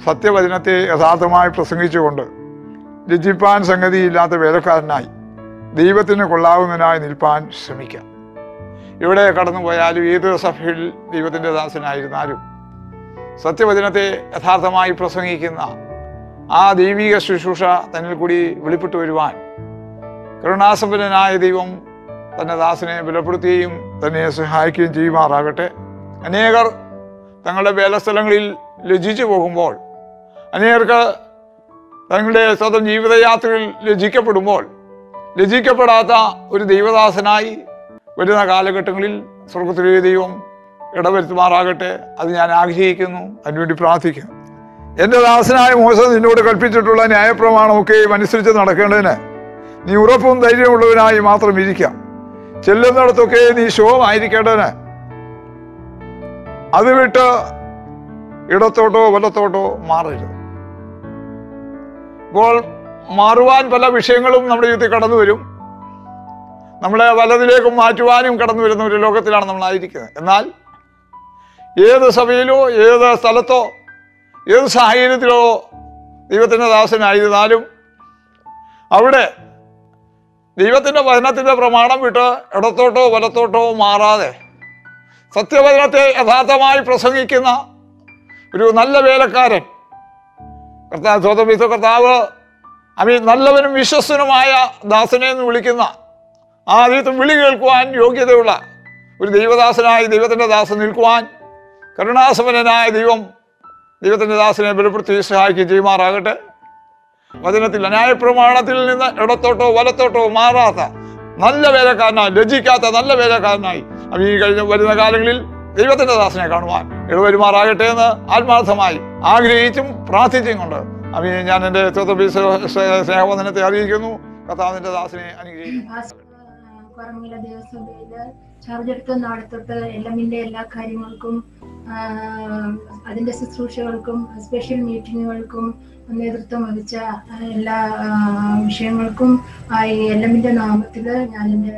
സത്യവചനത്തെ യഥാർത്ഥമായി പ്രസംഗിച്ചുകൊണ്ട് ലജ്ജിപ്പാൻ സംഗതിയില്ലാത്ത വേലക്കാരനായി ദൈവത്തിന് കൊള്ളാവുന്നതിനായി നിൽപ്പാൻ ശ്രമിക്കാം. ഇവിടെ കടന്നുപോയാലും ഏത് സഭയിൽ ദൈവത്തിൻ്റെ ദാസനായിരുന്നാലും സത്യവചനത്തെ യഥാർത്ഥമായി പ്രസംഗിക്കുന്ന ആ ദൈവിക ശുശ്രൂഷ തന്നിൽ കൂടി വെളിപ്പെട്ടു വരുവാൻ കരുണാസമ്പന്നനായ ദൈവം തന്റെ ദാസനെ ബലപ്പെടുത്തുകയും തന്നെ സഹായിക്കുകയും ചെയ്യുമാറാകട്ടെ. അനേകർ തങ്ങളുടെ വേലസ്ഥലങ്ങളിൽ ലജ്ജിച്ചു പോകുമ്പോൾ, അനേകർക്ക് തങ്ങളുടെ സ്വന്തം ജീവിതയാത്രയിൽ ലജ്ജിക്കപ്പെടുമ്പോൾ, ലജ്ജിക്കപ്പെടാത്ത ഒരു ദൈവദാസനായി വരുന്ന കാലഘട്ടങ്ങളിൽ സ്വർഗത്തിലെ ദൈവം ഇടവരുത്തുമാറാകട്ടെ. അത് ഞാൻ ആഗ്രഹിക്കുന്നു, അതിനുവേണ്ടി പ്രാർത്ഥിക്കുന്നു. എൻ്റെ ദാസനായ മോശ നിന്നോട് കൽപ്പിച്ചിട്ടുള്ള ന്യായപ്രമാണമൊക്കെ അനുസരിച്ച് നടക്കേണ്ടതിന് നീ ഉറപ്പും ധൈര്യമുള്ളവനായി മാത്രം ഇരിക്കാം. ചെല്ലുന്നിടത്തൊക്കെ നീ ശുഭമായിരിക്കേണ്ടതിന് അത് വിട്ട് ഇടത്തോട്ടോ വലത്തോട്ടോ മാറരുത്. ഇപ്പോൾ മാറുവാൻ പല വിഷയങ്ങളും നമ്മുടെ ജീവിതത്തിൽ കടന്നു വരും. നമ്മളെ വലതിലേക്കും മാറ്റുവാനും കടന്നു വരുന്ന ഒരു ലോകത്തിലാണ് നമ്മളായിരിക്കുന്നത്. എന്നാൽ ഏത് സഭയിലോ ഏത് സ്ഥലത്തോ ഏത് സാഹചര്യത്തിലോ ദൈവത്തിൻ്റെ ദാസനായിരുന്നാലും അവിടെ ദൈവത്തിൻ്റെ വചനത്തിൻ്റെ പ്രമാണം വിട്ട് ഇടത്തോട്ടോ വലത്തോട്ടോ മാറാതെ സത്യവചനത്തെ യഥാർത്ഥമായി പ്രസംഗിക്കുന്ന ഒരു നല്ല വേലക്കാരൻ കർത്താവ് നല്ലവനും വിശ്വസ്തനുമായ ദാസനെ എന്ന് വിളിക്കുന്ന ആ ദൈവത്തിന് വിളി കേൾക്കുവാൻ യോഗ്യതയുള്ള ഒരു ദൈവദാസനായി ദൈവത്തിൻ്റെ ദാസൻ നിൽക്കുവാൻ കരുണാസമ്പന്നനായ ദൈവത്തിൻ്റെ ദാസനെ ബലപ്പെടുത്തി സഹായിക്കുകയും ചെയ്യുമാറാകട്ടെ. വചനത്തിൽ ന്യായപ്രമാണത്തിൽ നിന്ന് ഇടത്തോട്ടോ വലത്തോട്ടോ മാറാത്ത നല്ല വേലക്കാരനായി, ലജ്ജിക്കാത്ത നല്ല വേലക്കാരനായി ഈ വരുന്ന കാലങ്ങളിൽ ദൈവത്തിൻ്റെ ദാസനെ കാണുവാൻ ഇടവരുമാറാകട്ടെ എന്ന് ആത്മാർത്ഥമായി ആഗ്രഹിച്ചും പ്രാർത്ഥിച്ചും കൊണ്ട് ഞാൻ എൻ്റെ സ്നേഹവന്ദനത്തെ അറിയിക്കുന്നു. കർത്താവിന്റെ ദാസനെ അനുഗ്രഹിക്കുന്നു. കോരമംഗല ദേവസഭയില് ചാർജ് എടുത്ത നാളെ തൊട്ട് എല്ലമിന്റെ എല്ലാ കാര്യങ്ങൾക്കും അതിന്റെ ശുശ്രൂഷകൾക്കും സ്പെഷ്യൽ മീറ്റിങ്ങുകൾക്കും നേതൃത്വം വഹിച്ച എല്ലാ വിഷയങ്ങൾക്കും എല്ലമിന്റെ നാമത്തില് ഞാൻ എൻ്റെ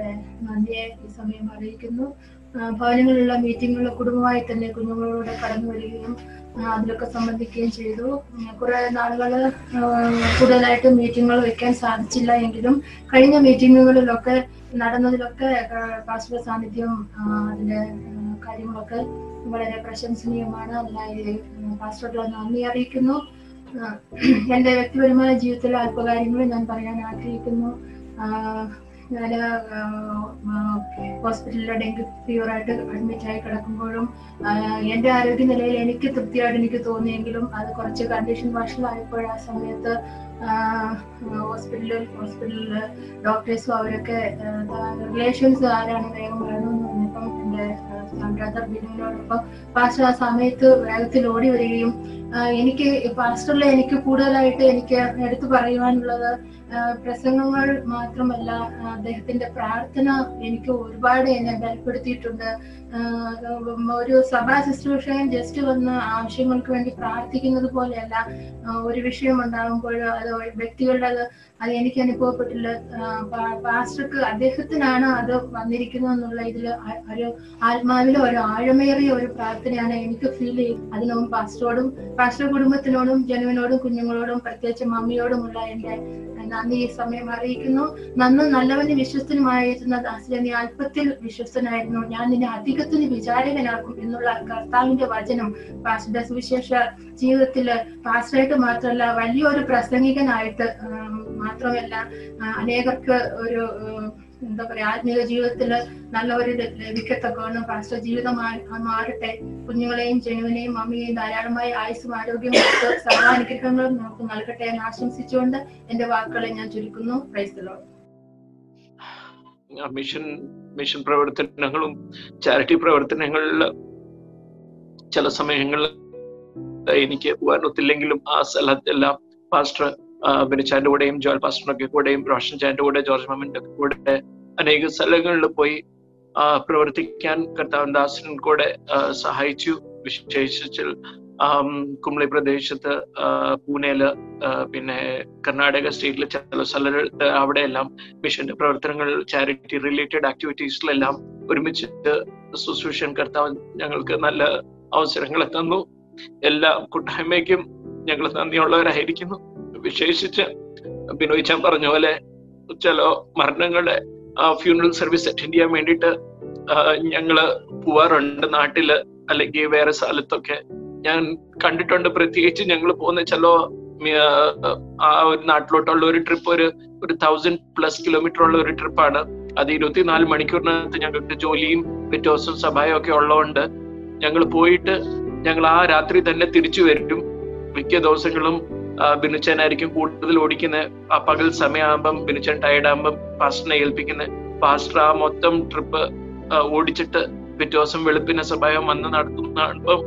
നന്ദിയെ ഈ സമയം അറിയിക്കുന്നു. ഭവനങ്ങളിലുള്ള മീറ്റിങ്ങുകൾ കുടുംബമായി തന്നെ കുഞ്ഞുങ്ങളോട് കടന്നു വരികയും അതിലൊക്കെ സംബന്ധിക്കുകയും ചെയ്തു. കുറെ നാളുകൾ കൂടുതലായിട്ട് മീറ്റിങ്ങുകൾ വെക്കാൻ സാധിച്ചില്ല എങ്കിലും കഴിഞ്ഞ മീറ്റിങ്ങുകളിലൊക്കെ നടന്നതിലൊക്കെ പാസ്റ്റർ സാന്നിധ്യം അതിന്റെ കാര്യങ്ങളൊക്കെ വളരെ പ്രശംസനീയമാണ്. അതിനായി പാസ്റ്ററുടെ നന്ദി അറിയിക്കുന്നു. എൻ്റെ വ്യക്തിപരമായ ജീവിതത്തിലെ അല്പകാര്യങ്ങൾ ഞാൻ പറയാൻ ആഗ്രഹിക്കുന്നു. ഞാൻ ഹോസ്പിറ്റലിലെ ഡെങ്കി ഫീവറായിട്ട് അഡ്മിറ്റായി കിടക്കുമ്പോഴും എൻ്റെ ആരോഗ്യനിലയിൽ എനിക്ക് തൃപ്തിയായിട്ട് എനിക്ക് തോന്നിയെങ്കിലും അത് കുറച്ച് കണ്ടീഷൻ വഷളായപ്പോൾ ആ സമയത്ത് ഹോസ്പിറ്റലിൽ ഡോക്ടേഴ്സും അവരൊക്കെ റിലേഷൻസ് ആരാണ് വേഗം വരണമെന്ന് പറഞ്ഞപ്പം എൻ്റെ ബ്രദർ ബിനുവിനോടൊപ്പം പാസ്റ്റർ ആ സമയത്ത് വേഗത്തിൽ ഓടി വരികയും എനിക്ക് പാസ്റ്ററിൽ എനിക്ക് കൂടുതലായിട്ട് എനിക്ക് എടുത്തു പറയുവാനുള്ളത് പ്രസംഗങ്ങൾ മാത്രമല്ല, അദ്ദേഹത്തിന്റെ പ്രാർത്ഥന എനിക്ക് ഒരുപാട് എന്നെ ബലപ്പെടുത്തിയിട്ടുണ്ട്. ഒരു സഭാ ശുശ്രൂഷകൻ ജസ്റ്റ് വന്ന് ആവശ്യങ്ങൾക്ക് വേണ്ടി പ്രാർത്ഥിക്കുന്നത് പോലെയല്ല, ഒരു വിഷയം ഉണ്ടാകുമ്പോൾ അത് വ്യക്തികളുടെ അത് എനിക്ക് അനുഭവപ്പെട്ടില്ല. പാസ്റ്റർക്ക് അദ്ദേഹത്തിനാണ് അത് വന്നിരിക്കുന്നത് എന്നുള്ള ഇതിൽ ഒരു ആത്മാവിലെ ഒരു ആഴമേറിയ ഒരു പ്രാർത്ഥനയാണ് എനിക്ക് ഫീൽ ചെയ്യും. അതിനും പാസ്റ്റർ കുടുംബത്തിനോടും ജനുവിനോടും കുഞ്ഞുങ്ങളോടും പ്രത്യേകിച്ച് മമ്മിയോടുമുള്ള എൻ്റെ നന്ദി ഈ സമയം അറിയിക്കുന്നു. നല്ലവന് വിശ്വസ്തനുമായിരുന്ന ദാസനെ, നീ അല്പത്തിൽ വിശ്വസ്തനായിരുന്നു, ഞാൻ നിന്നെ അധികത്തിന് വിചാരകനാക്കും എന്നുള്ള കർത്താവിന്റെ വചനം പാസ്റ്ററുടെ സുവിശേഷ ജീവിതത്തില് പാസ്റ്ററായിട്ട് മാത്രമല്ല വലിയൊരു പ്രസംഗികനായിട്ട് മാത്രമല്ല അനേകർക്ക് ഒരു എന്താ പറയാ ആത്മീയ ജീവിതത്തില് നല്ലൊരു ലഭിക്കത്തക്കവണ്ണം പാസ്റ്റർ ജീവിതം മാറട്ടെ. കുഞ്ഞുങ്ങളെയും ജനുവിനെയും മമ്മിയെയും ധാരാളമായ ആയുസ്സും ആരോഗ്യം സർവാനുഗ്രഹങ്ങളും നമുക്ക് നൽകട്ടെ എന്ന് ആശംസിച്ചുകൊണ്ട് എന്റെ വാക്കുകളെ ഞാൻ ചുരുക്കുന്നു. Praise the Lord. മിഷൻ പ്രവർത്തനങ്ങളും ചാരിറ്റി പ്രവർത്തനങ്ങളിൽ ചില സമയങ്ങളിൽ എനിക്ക് പോകാൻ ഒത്തില്ലെങ്കിലും ആ സ്ഥലത്തെല്ലാം പാസ്റ്റർ ബിനിച്ചാന്റെ കൂടെയും ജോൽ പാസ്റ്ററിനൊക്കെ കൂടെയും റോഷൻ ചാന്റെ കൂടെ ജോർജ് മാമിന്റെ കൂടെ അനേക സ്ഥലങ്ങളിൽ പോയി പ്രവർത്തിക്കാൻ കർത്താവൻ ദാസൻ കൂടെ സഹായിച്ചു. വിശേഷിച്ച് കുമളി പ്രദേശത്ത്, പൂനെയില്, പിന്നെ കർണാടക സ്റ്റേറ്റിലെ ചില സ്ഥലത്ത് അവിടെയെല്ലാം മിഷന്റെ പ്രവർത്തനങ്ങൾ ചാരിറ്റി റിലേറ്റഡ് ആക്ടിവിറ്റീസിലെല്ലാം ഒരുമിച്ച് ശുശ്രൂഷൻ കർത്താവൻ ഞങ്ങൾക്ക് നല്ല അവസരങ്ങൾ തന്നു. എല്ലാ കൂട്ടായ്മയ്ക്കും ഞങ്ങൾ നന്ദിയുള്ളവരായിരിക്കുന്നു. വിശേഷിച്ച് ബിനോയ് ചാൻ പറഞ്ഞ പോലെ ചില മരണങ്ങളുടെ ഫ്യൂണറൽ സർവീസ് അറ്റൻഡ് ചെയ്യാൻ വേണ്ടിയിട്ട് ഞങ്ങള് പോവാറുണ്ട് നാട്ടില് അല്ലെങ്കിൽ വേറെ സ്ഥലത്തൊക്കെ. ഞാൻ കണ്ടിട്ടുണ്ട്. പ്രത്യേകിച്ച് ഞങ്ങൾ പോകുന്ന ചില ആ ഒരു നാട്ടിലോട്ടുള്ള ഒരു ട്രിപ്പ് ഒരു 1000+ കിലോമീറ്റർ ഉള്ള ഒരു ട്രിപ്പാണ്. അത് 24 മണിക്കൂറിനകത്ത് ഞങ്ങൾക്ക് ജോലിയും പിറ്റേ ദിവസം സഭയും ഒക്കെ ഉള്ളതുകൊണ്ട് ഞങ്ങൾ പോയിട്ട് ഞങ്ങൾ ആ രാത്രി തന്നെ തിരിച്ചു വരും. മിക്ക ദിവസങ്ങളും ബിനുച്ചനായിരിക്കും കൂടുതൽ ഓടിക്കുന്നത്. ആ പകൽ സമയമാകുമ്പം ബിനുച്ചൻ ടയർഡാകുമ്പം പാസ്റ്ററിനെ ഏൽപ്പിക്കുന്നത്. പാസ്റ്റർ ആ മൊത്തം ട്രിപ്പ് ഓടിച്ചിട്ട് പിറ്റേ ദിവസം വെളുപ്പിനെ സഭയം വന്ന് നടത്തുന്നതാകുമ്പം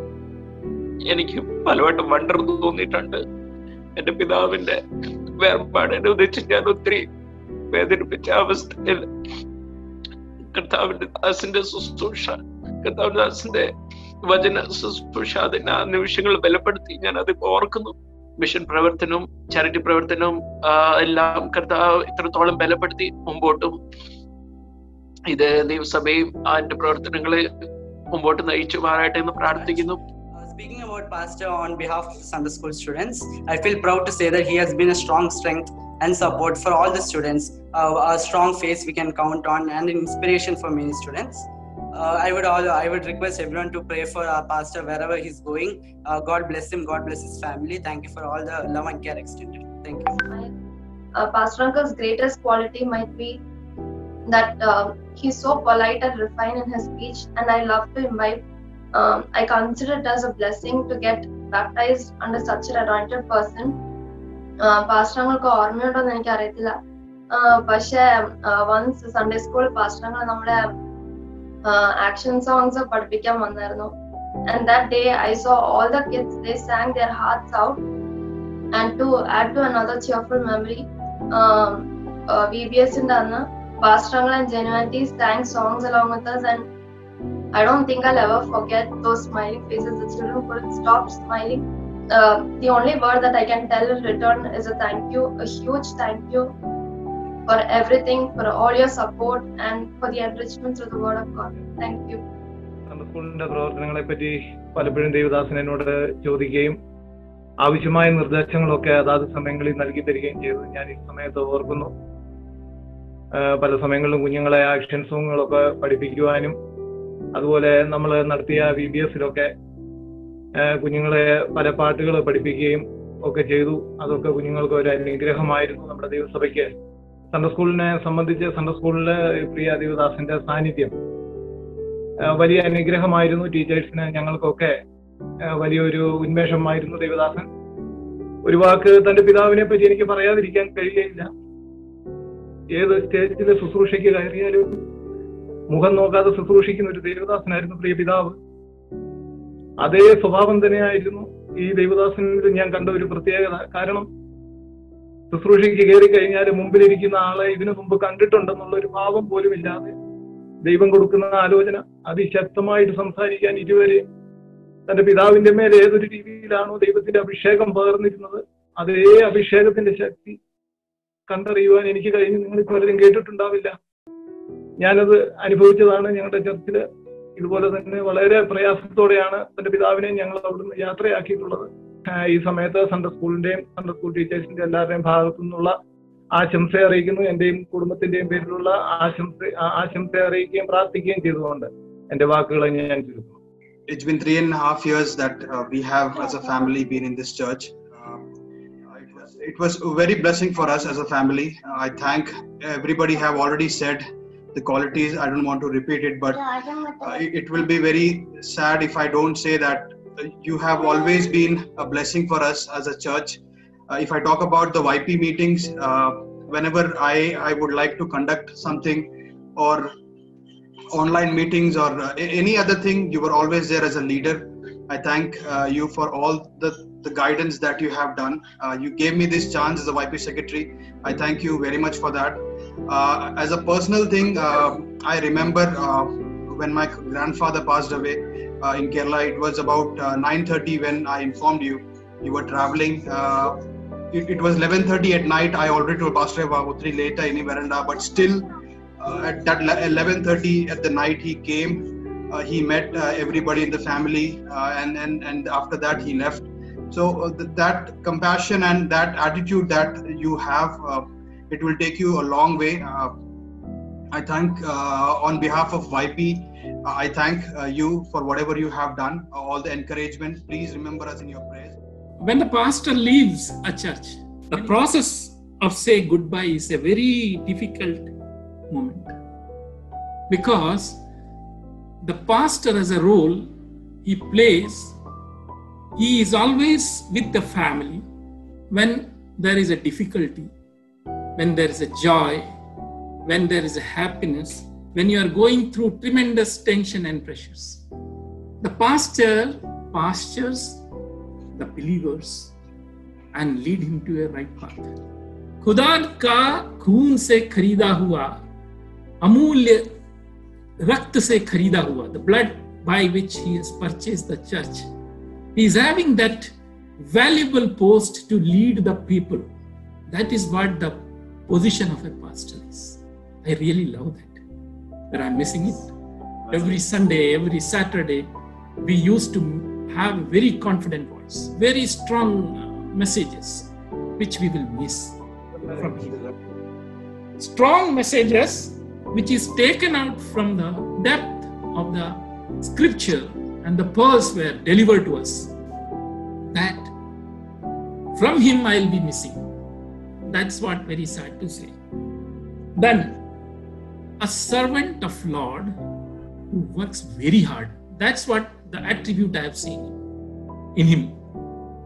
എനിക്ക് പലവട്ടം വണ്ടർ തോന്നിയിട്ടുണ്ട്. എന്റെ പിതാവിന്റെ വേർപാടിനെ ഉദ്ദേശിച്ച് ഞാൻ ഒത്തിരി വേദനിപ്പിച്ച അവസ്ഥയിൽ കർത്താവിന്റെ ദാസിന്റെ ശുശ്രൂഷ, കർത്താവിന്റെ ദാസിന്റെ വചന ശുശ്രൂഷ, അതിന് ആ നിമിഷങ്ങൾ ബലപ്പെടുത്തി ഞാൻ അത് ഓർക്കുന്നു. മിഷൻ പ്രവർത്തനവും ചാരിറ്റി പ്രവർത്തനവും എല്ലാം കർത്താവ് ഇത്രത്തോളം ബലപ്പെടുത്തി മുമ്പോട്ടും ഇത് ദൈവസഭയും അതിന്റെ പ്രവർത്തനങ്ങളെ മുമ്പോട്ട് നയിച്ചു മാറട്ടെ എന്ന് പ്രാർത്ഥിക്കുന്നു. Speaking about Pastor on behalf of the Sunday school students, I feel proud to say that he has been a strong strength and support for all the students, a strong face we can count on and an inspiration for many students. I would request everyone to pray for our pastor wherever he's going. God bless him, God bless his family. Thank you for all the love and care extended. Thank you. Pastor Uncle's greatest quality might be that he's so polite and refined in his speech, and I love to imbibe. I consider it as a blessing to get baptized under such an anointed person. Pastor Uncle ഓർമ്മയുണ്ടോന്ന് എനിക്ക് അറിയത്തില്ല. പക്ഷേ once Sunday school pastor uncle നമ്മുടെ action songs പഠിപ്പിക്കാൻ വന്നായിരുന്നു. And that day I saw all the kids, they sang their hearts out. And to add to another cheerful memory, VBS in the Pastor Uncle and Genuinity sang songs along with us, and I don't think I'll ever forget those smiling faces. The children couldn't stop smiling. The only word that I can tell in return is a thank you, a huge thank you for everything, for all your support and for the enrichment through the word of God. Thank you. സ്കൂളിന്റെ പ്രവർത്തനങ്ങളെ പറ്റി പലപ്പോഴും ദേവദാസൻ എന്നോട് ചോദിക്കുകയും ആവശ്യമായ നിർദ്ദേശങ്ങളൊക്കെ അതാത് സമയങ്ങളിൽ നൽകി തരികയും ചെയ്തു ഞാൻ ഈ സമയത്ത് ഓർക്കുന്നു. പല സമയങ്ങളിലും കുഞ്ഞുങ്ങളെ ആക്ഷൻ സോങ്ങുകളൊക്കെ പഠിപ്പിക്കുവാനും അതുപോലെ നമ്മൾ നടത്തിയ VBSലൊക്കെ കുഞ്ഞുങ്ങളെ പല പാട്ടുകൾ പഠിപ്പിക്കുകയും ഒക്കെ ചെയ്തു. അതൊക്കെ കുഞ്ഞുങ്ങൾക്ക് ഒരു അനുഗ്രഹമായിരുന്നു. നമ്മുടെ ദൈവസഭയ്ക്ക് സൺഡേ സ്കൂളിനെ സംബന്ധിച്ച് സൺഡേ സ്കൂളിലെ പ്രിയ ദേവദാസന്റെ സാന്നിധ്യം വലിയ അനുഗ്രഹമായിരുന്നു. ടീച്ചേഴ്സിന് ഞങ്ങൾക്കൊക്കെ വലിയൊരു ഉന്മേഷമായിരുന്നു ദേവദാസൻ. ഒരു വാക്ക് തന്റെ പിതാവിനെ പറ്റി എനിക്ക് പറയാതിരിക്കാൻ കഴിയുകയില്ല. ഏത് സ്റ്റേജിൽ ശുശ്രൂഷയ്ക്ക് കയറിയാലും മുഖം നോക്കാതെ ശുശ്രൂഷിക്കുന്ന ഒരു ദേവദാസനായിരുന്നു പ്രിയ പിതാവ്. അതേ സ്വഭാവം തന്നെയായിരുന്നു ഈ ദേവദാസനിൽ ഞാൻ കണ്ട ഒരു പ്രത്യേകത. കാരണം ശുശ്രൂഷയ്ക്ക് കയറി കഴിഞ്ഞാൽ മുമ്പിലിരിക്കുന്ന ആളെ ഇതിനു മുമ്പ് കണ്ടിട്ടുണ്ടെന്നുള്ള ഒരു ഭാവം പോലും ഇല്ലാതെ ദൈവം കൊടുക്കുന്ന ആലോചന അതിശക്തമായിട്ട് സംസാരിക്കാൻ ഇതുവരെ തന്റെ പിതാവിന്റെ മേൽ ഏതൊരു രീതിയിലാണോ ദൈവത്തിന്റെ അഭിഷേകം പകർന്നിരുന്നത് അതേ അഭിഷേകത്തിന്റെ ശക്തി കണ്ടറിയുവാൻ എനിക്ക് കഴിഞ്ഞ് നിങ്ങൾ പലരും കേട്ടിട്ടുണ്ടാവില്ല. ഞാനത് അനുഭവിച്ചതാണ്. ഞങ്ങളുടെ ചർച്ചില് ഇതുപോലെ തന്നെ വളരെ പ്രയാസത്തോടെയാണ് തന്റെ പിതാവിനെ ഞങ്ങൾ അവിടുന്ന് യാത്രയാക്കിയിട്ടുള്ളത്. ഈ സമയത്ത് സൺഡേ സ്കൂളിന്റെയും സൺഡേ സ്കൂൾ ടീച്ചേഴ്സിന്റെ എല്ലാവരുടെയും ഭാഗത്തു നിന്നുള്ള ആശംസ അറിയിക്കുന്നു. എന്റെയും കുടുംബത്തിന്റെയും പേരിലുള്ള ആശംസ അറിയിക്കുകയും പ്രാർത്ഥിക്കുകയും ചെയ്തുകൊണ്ട് എന്റെ വാക്കുകളെ ഞാൻ ചുരുക്കുന്നു. It's been 3.5 years that we have as a family been in this church. It was a very blessing for us as a family. I thank everybody have already said the qualities. I don't want to repeat it, but it will be very sad if I don't say that you have always been a blessing for us as a church. If I talk about the YP meetings, whenever I would like to conduct something or online meetings or any other thing, you were always there as a leader. I thank you for all the guidance that you have done. You gave me this chance as a YP secretary. I thank you very much for that. As a personal thing, I remember when my grandfather passed away in Kerala. It was about 9:30 when I informed you. You were traveling. It was 11:30 at night. I already told Pastor Vavutri later in veranda, but still at that 11:30 at the night he came. He met everybody in the family, and after that he left. So that compassion and that attitude that you have, it will take you a long way. I thank on behalf of YP, I thank you for whatever you have done, all the encouragement. Please remember us in your prayers. When the pastor leaves a church, the process of say goodbye is a very difficult moment, because the pastor as a role he plays, he is always with the family when there is a difficulty, when there is a joy, when there is a happiness, when you are going through tremendous tension and pressures. The pastor pastures the believers and lead him to a right path. खुदा का खून से खरीदा हुआ, अमूल्य रक्त से खरीदा हुआ, the blood by which he has purchased the church. He is having that valuable post to lead the people. That is what the position of a pastor is. I really love that. But I'm missing it. Every Sunday, every Saturday, we used to have a very confident voice, very strong messages, which we will miss from here. Strong messages which is taken out from the depth of the scripture and the pearls were delivered to us. That from him I'll be missing. That's what very sad to say. Then a servant of Lord who works very hard. That's what the attribute I have seen in him.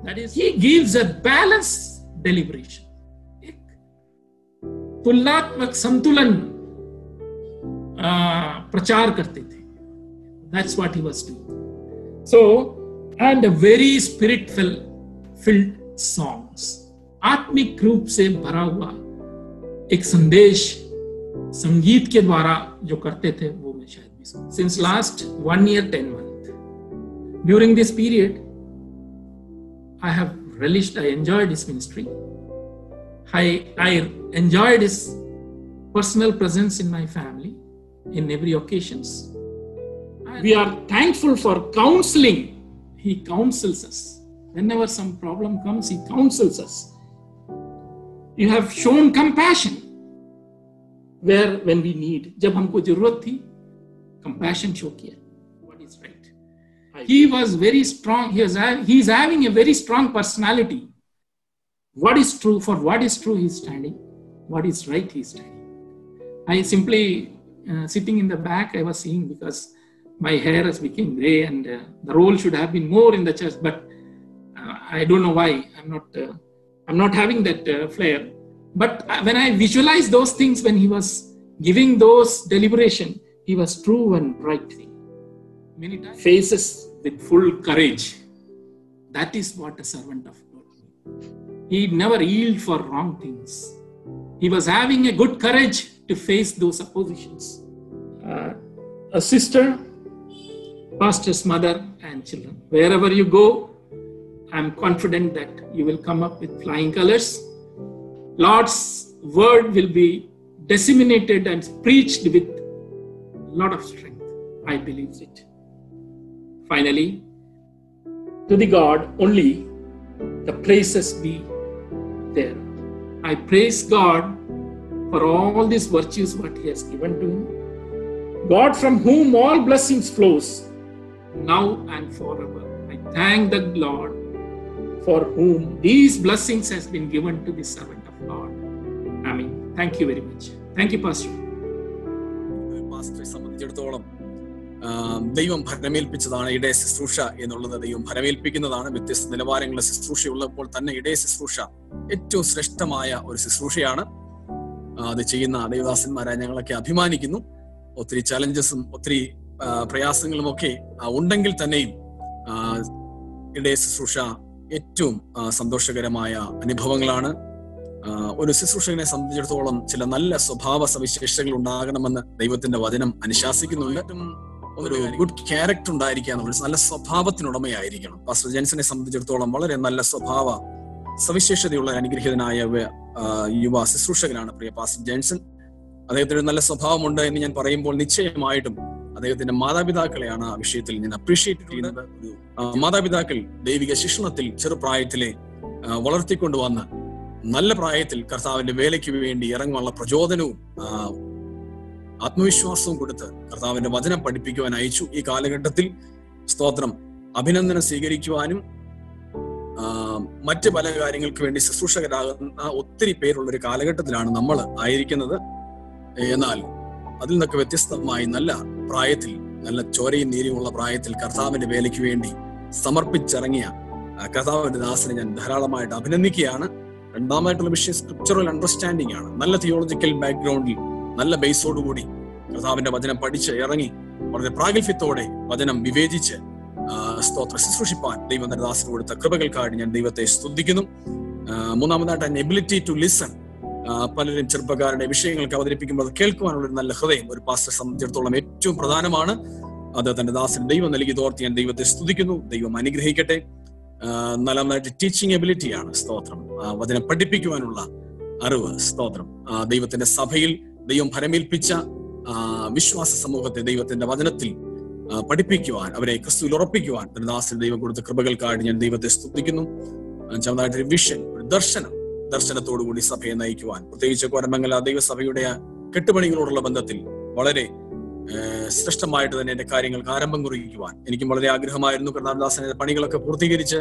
That is, he gives a balanced deliberation. तुलनात्मक संतुलन प्रचार करते थे. That's what he was doing. So, and a very spirit-filled songs. आत्मिक रूप से भरा हुआ एक संदेश संगीत के द्वारा जो करते थे वो मैं शायद मिस कर. Since last 1 year 10 months, during this period, I have relished, I enjoyed his ministry. I enjoyed his personal presence in my family in every occasions. We are thankful for counseling. He counsels us. Whenever some problem comes, he counsels us. You have shown compassion when we need. जब हमको जरूरत थी, compassion show किया. What is right? He was very strong. He is having a very strong personality. What is true, for what is true, he is standing. what is right he is telling. I simply sitting in the back, I was seeing, because my hair has become gray and the role should have been more in the church, but I don't know why I'm not having that flair. But when I visualize those things, when he was giving those deliberation, he was true and right thing. Many times faces with full courage. That is what a servant of God means. He never yield for wrong things. He was having a good courage to face those oppositions. A sister, pastor's mother and children. Wherever you go, I'm confident that you will come up with flying colors. Lord's word will be disseminated and preached with a lot of strength. I believe it. Finally, to the God only the praises be there. I praise God for all these virtues what he has given to him. God from whom all blessings flows, now and forever. I thank the Lord for whom these blessings has been given to the servant of God. Amen. Thank you very much. Thank you, Pastor. പാസ്റ്ററെ സംബന്ധിച്ചിടത്തോളം ദൈവം ഭരമേൽപ്പിച്ചതാണ് ഇടയ ശുശ്രൂഷ എന്നുള്ളത്. ദൈവം ഭരമേൽപ്പിക്കുന്നതാണ്. വ്യത്യസ്ത നിലവാരങ്ങളുടെ ശുശ്രൂഷ ഉള്ളപ്പോൾ തന്നെ ഇടയ ശുശ്രൂഷ ഏറ്റവും ശ്രേഷ്ഠമായ ഒരു ശുശ്രൂഷയാണ്. അത് ചെയ്യുന്ന ദൈവദാസന്മാരായ ഞങ്ങളൊക്കെ അഭിമാനിക്കുന്നു. ഒത്തിരി ചലഞ്ചസും ഒത്തിരി പ്രയാസങ്ങളും ഒക്കെ ഉണ്ടെങ്കിൽ തന്നെയും ഇടയ ശുശ്രൂഷ ഏറ്റവും സന്തോഷകരമായ അനുഭവങ്ങളാണ്. ഒരു ശുശ്രൂഷകനെ സംബന്ധിച്ചിടത്തോളം ചില നല്ല സ്വഭാവ സവിശേഷതകൾ ഉണ്ടാകണമെന്ന് ദൈവത്തിന്റെ വചനം അനുശാസിക്കുന്നുണ്ട്. ഒരു ഗുഡ് ക്യാരക്ടർ ഉണ്ടായിരിക്കുക എന്നുള്ളത്, നല്ല സ്വഭാവത്തിനുടമയായിരിക്കണം. പാസ്റ്റർ ജെൻസനെ സംബന്ധിച്ചിടത്തോളം വളരെ നല്ല സ്വഭാവ സവിശേഷതയുള്ള അനുഗ്രഹീതനായ യുവ ശുശ്രൂഷകനാണ് പ്രിയ പാസ്റ്റർ ജെൻസൺ. അദ്ദേഹത്തിന് നല്ല സ്വഭാവമുണ്ട് എന്ന് ഞാൻ പറയുമ്പോൾ നിശ്ചയമായിട്ടും അദ്ദേഹത്തിന്റെ മാതാപിതാക്കളെയാണ് ആ വിഷയത്തിൽ ഞാൻ അപ്രീഷിയേറ്റ് ചെയ്യുന്നത്. മാതാപിതാക്കൾ ദൈവിക ശിക്ഷണത്തിൽ ചെറുപ്രായത്തിലെ വളർത്തിക്കൊണ്ടുവന്ന് നല്ല പ്രായത്തിൽ കർത്താവിന്റെ വേലയ്ക്ക് വേണ്ടി ഇറങ്ങാനുള്ള പ്രചോദനവും ആത്മവിശ്വാസവും കൊടുത്ത് കർത്താവിന്റെ വചനം പഠിപ്പിക്കുവാൻ അയച്ചു. ഈ കാലഘട്ടത്തിൽ സ്തോത്രം അഭിനന്ദനം സ്വീകരിക്കുവാനും മറ്റ് പല കാര്യങ്ങൾക്ക് വേണ്ടി ശുശ്രൂഷകരാകുന്ന ഒത്തിരി പേരുള്ള ഒരു കാലഘട്ടത്തിലാണ് നമ്മൾ ആയിരിക്കുന്നത്. എന്നാൽ അതിൽ നിന്നൊക്കെ വ്യത്യസ്തമായി നല്ല പ്രായത്തിൽ, നല്ല ചോരയും നീരിയുമുള്ള പ്രായത്തിൽ കർത്താവിന്റെ വേലയ്ക്ക് വേണ്ടി സമർപ്പിച്ചിറങ്ങിയ കർത്താവിന്റെ ദാസനെ ഞാൻ ധാരാളമായിട്ട് അഭിനന്ദിക്കുകയാണ്. രണ്ടാമതായിട്ടുള്ള വിഷയം സ്ക്രിപ്ചറൽ അണ്ടർസ്റ്റാൻഡിംഗ് ആണ്. നല്ല തിയോളജിക്കൽ ബാക്ക്ഗ്രൗണ്ടിൽ നല്ല ബേസോടുകൂടി കർത്താവിന്റെ വചനം പഠിച്ച് ഇറങ്ങി വളരെ പ്രാഗൽഭ്യത്തോടെ വചനം വിവേചിച്ച് സ്തോത്ര ശുശ്രൂഷിപ്പാൻ ദൈവം തന്റെ ദാസന് കൊടുത്ത കൃപകൾക്കായിട്ട് ഞാൻ ദൈവത്തെ സ്തുതിക്കുന്നു. മൂന്നാമതായിട്ട് എബിലിറ്റി ടു ലിസൺ. പലരും ചെറുപ്പക്കാരുടെ വിഷയങ്ങൾക്ക് അവതരിപ്പിക്കുമ്പോൾ അത് കേൾക്കുവാനുള്ള ഒരു നല്ല ഹൃദയം ഒരു പാസ്റ്ററെ സംബന്ധിച്ചിടത്തോളം ഏറ്റവും പ്രധാനമാണ്. അത് തന്റെ ദാസന് ദൈവം നൽകി തോർത്തി ഞാൻ ദൈവത്തെ സ്തുതിക്കുന്നു. ദൈവം അനുഗ്രഹിക്കട്ടെ. നാലാമതായിട്ട് ടീച്ചിങ് എബിലിറ്റിയാണ്. സ്തോത്രം. വചനം പഠിപ്പിക്കുവാനുള്ള അറിവ്. സ്തോത്രം. ദൈവത്തിന്റെ സഭയിൽ ദൈവം ഫലമേൽപ്പിച്ച വിശ്വാസ സമൂഹത്തെ ദൈവത്തിന്റെ വചനത്തിൽ പഠിപ്പിക്കുവാൻ, അവരെ ക്രിസ്തുവിൽ ഉറപ്പിക്കുവാൻ തന്റെ ദാസന് ദൈവം കൊടുത്ത കൃപകൾക്കായിട്ട് ഞാൻ ദൈവത്തെ സ്തുതിക്കുന്നു. അഞ്ചാമതായിട്ട് വിഷൻ, ഒരു ദർശനത്തോടുകൂടി സഭയെ നയിക്കുവാൻ, പ്രത്യേകിച്ച് കോരമംഗല ദൈവസഭയുടെ കെട്ടുപണികളോടുള്ള ബന്ധത്തിൽ വളരെ ശ്രേഷ്ഠമായിട്ട് തന്നെ എന്റെ കാര്യങ്ങൾക്ക് ആരംഭം കുറിക്കുവാൻ എനിക്കും വളരെ ആഗ്രഹമായിരുന്നു. കർത്താവിന്റെ പണികളൊക്കെ പൂർത്തീകരിച്ച്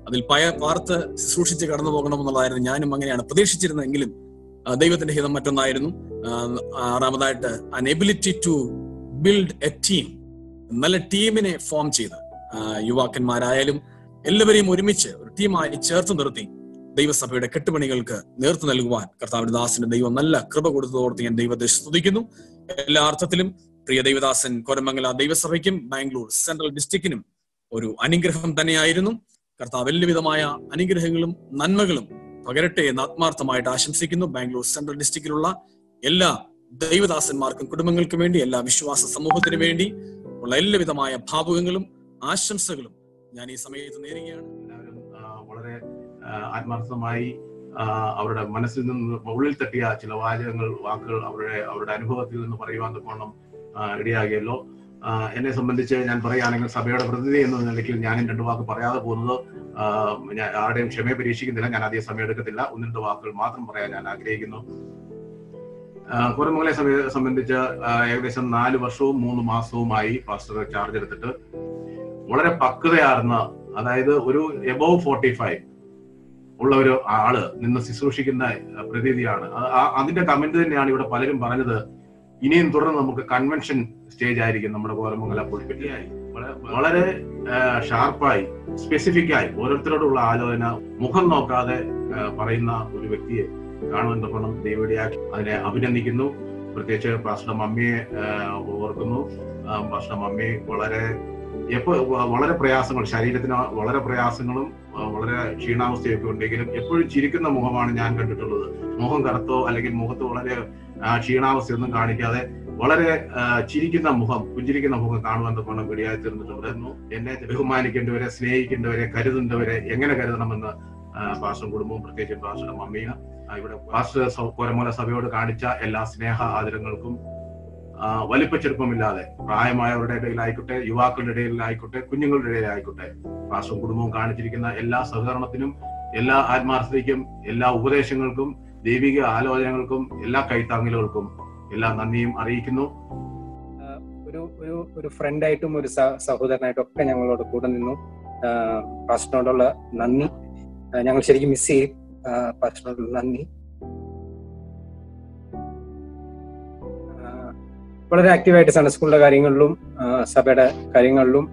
അതിൽ പാർത്ത് ശുശ്രൂഷിച്ച് കടന്നു പോകണമെന്നുള്ളതായിരുന്നു. ഞാനും അങ്ങനെയാണ് പ്രതീക്ഷിച്ചിരുന്നെങ്കിലും ദൈവത്തിന്റെ ഹിതം മറ്റൊന്നായിരുന്നു. ആറാമതായിട്ട് an ability to build a team. നല്ല ടീമിനെ ഫോം ചെയ്ത് യുവാക്കന്മാരായാലും എല്ലാവരെയും ഒരുമിച്ച് ഒരു ടീമായി ചേർത്ത് നിർത്തി ദൈവസഭയുടെ കെട്ടുപണികൾക്ക് നേർത്തു നൽകുവാൻ കർത്താവിന്റെ ദാസന് ദൈവം നല്ല കൃപ കൊടുത്തതോർത്ത് ഞാൻ ദൈവത്തെ സ്തുതിക്കുന്നു. എല്ലാ അർത്ഥത്തിലും പ്രിയ ദൈവദാസൻ കോരമംഗല ദൈവസഭയ്ക്കും ബാംഗ്ലൂർ സെൻട്രൽ ഡിസ്ട്രിക്റ്റിനും ഒരു അനുഗ്രഹം തന്നെയായിരുന്നു. കർത്താവ് എല്ലാവിധമായ അനുഗ്രഹങ്ങളും നന്മകളും പകരട്ടെ എന്ന് ആത്മാർത്ഥമായിട്ട് ആശംസിക്കുന്നു. ബാംഗ്ലൂർ സെൻട്രൽ ഡിസ്ട്രിക്റ്റിലുള്ള എല്ലാ ദൈവദാസന്മാർക്കും കുടുംബങ്ങൾക്കും വേണ്ടി, എല്ലാ വിശ്വാസ സമൂഹത്തിനു വേണ്ടി ഉള്ള എല്ലാവിധമായ ഭാവുകങ്ങളും ആശംസകളും ഞാൻ ഈ സമയത്ത് നേരുകയാണ്. എല്ലാവരും വളരെ ആത്മാർത്ഥമായി അവരുടെ മനസ്സിൽ നിന്ന് ഉള്ളിൽ തട്ടിയ ചില വാക്കുകൾ അവരുടെ അനുഭവത്തിൽ നിന്ന് പറയുവാൻ തക്കോണം ഇടയാകിയല്ലോ. എന്നെ സംബന്ധിച്ച് ഞാൻ പറയുകയാണെങ്കിൽ സഭയുടെ പ്രതിനിധി എന്ന നിലയ്ക്ക് ഞാനും രണ്ടു വാക്ക് പറയാതെ പോകുന്നത് ഞാൻ ആരുടെയും ക്ഷമയെ പരീക്ഷിക്കുന്നില്ല. ഞാൻ അധികം സമയം എടുക്കത്തില്ല. ഒന്ന് രണ്ട് വാക്കുകൾ മാത്രം പറയാൻ ഞാൻ ആഗ്രഹിക്കുന്നു. കോരമംഗലെ സഭയെ സംബന്ധിച്ച് ഏകദേശം 4 വർഷവും 3 മാസവുമായി പാസ്റ്റർ ചാർജ് എടുത്തിട്ട് വളരെ പക്വതയാർന്ന, അതായത് ഒരു എബോവ് 45 ഉള്ള ഒരു ആള് നിന്ന് ശുശ്രൂഷിക്കുന്ന പ്രതീതിയാണ്. അതിന്റെ കമന്റ് തന്നെയാണ് ഇവിടെ പലരും പറഞ്ഞത്. ഇനിയും തുടർന്ന് നമുക്ക് കൺവെൻഷൻ സ്റ്റേജ് ആയിരിക്കും നമ്മുടെ കോരമംഗല പുൽപ്പറ്റിയായി. വളരെ ഷാർപ്പായി സ്പെസിഫിക് ആയി ഓരോരുത്തരോടുള്ള ആലോചന മുഖം നോക്കാതെ പറയുന്ന ഒരു വ്യക്തിയെ കാണുവാൻ തക്കണം ദൈവവിളിയാക്കി അതിനെ അഭിനന്ദിക്കുന്നു. പ്രത്യേകിച്ച് പാസ്റ്റർ മമ്മിയെ ഓർക്കുന്നു. പാസ്റ്റർ മമ്മി വളരെ പ്രയാസങ്ങൾ, ശരീരത്തിന് വളരെ പ്രയാസങ്ങളും വളരെ ക്ഷീണാവസ്ഥയൊക്കെ ഉണ്ടെങ്കിലും എപ്പോഴും ചിരിക്കുന്ന മുഖമാണ് ഞാൻ കണ്ടിട്ടുള്ളത്. മുഖം കറുത്തോ അല്ലെങ്കിൽ മുഖത്ത് വളരെ ക്ഷീണാവസ്ഥയൊന്നും കാണിക്കാതെ വളരെ ചിരിക്കുന്ന മുഖം, പുഞ്ചിരിക്കുന്ന മുഖം കാണുവാൻ തക്കണം ഇടയായി തീർന്നിട്ടുണ്ടായിരുന്നു. എന്നെ ബഹുമാനിക്കേണ്ടവരെ, സ്നേഹിക്കേണ്ടവരെ, കരുതേണ്ടവരെ എങ്ങനെ കരുതണമെന്ന് പാസ്റ്റർ കുടുംബവും പ്രത്യേകിച്ച് പാസ്റ്ററുടെ മമ്മിയും ഇവിടെ പാസ്റ്റർ കോരമംഗല സഭയോട് കാണിച്ച എല്ലാ സ്നേഹ ആദരങ്ങൾക്കും വലിപ്പച്ചെറുപ്പമില്ലാതെ പ്രായമായവരുടെ ഇടയിലായിക്കോട്ടെ, യുവാക്കളുടെ ഇടയിലായിക്കോട്ടെ, കുഞ്ഞുങ്ങളുടെ ഇടയിലായിക്കോട്ടെ, പാസ്റ്റർ കുടുംബവും കാണിച്ചിരിക്കുന്ന എല്ലാ സഹകരണത്തിനും, എല്ലാ ആത്മാർത്ഥതയ്ക്കും, എല്ലാ ഉപദേശങ്ങൾക്കും, ദൈവിക ആലോചനകൾക്കും, എല്ലാ കൈത്താങ്ങലുകൾക്കും എല്ലാ നന്ദിയും അറിയിക്കുന്നു. ഒരു ഫ്രണ്ടായിട്ടും ഒരു സഹോദരനായിട്ടും ഒക്കെ ഞങ്ങളോട് കൂടെ നിന്നു. പാസ്റ്ററിനോടുള്ള നന്ദി ഞങ്ങൾ ശരിക്കും മിസ് ചെയ്യും. പാസ്റ്ററിനോടുള്ള നന്ദി. വളരെ ആക്റ്റീവായിട്ട് സൺഡേ സ്കൂളിലെ കാര്യങ്ങളിലും സഭയുടെ കാര്യങ്ങളിലും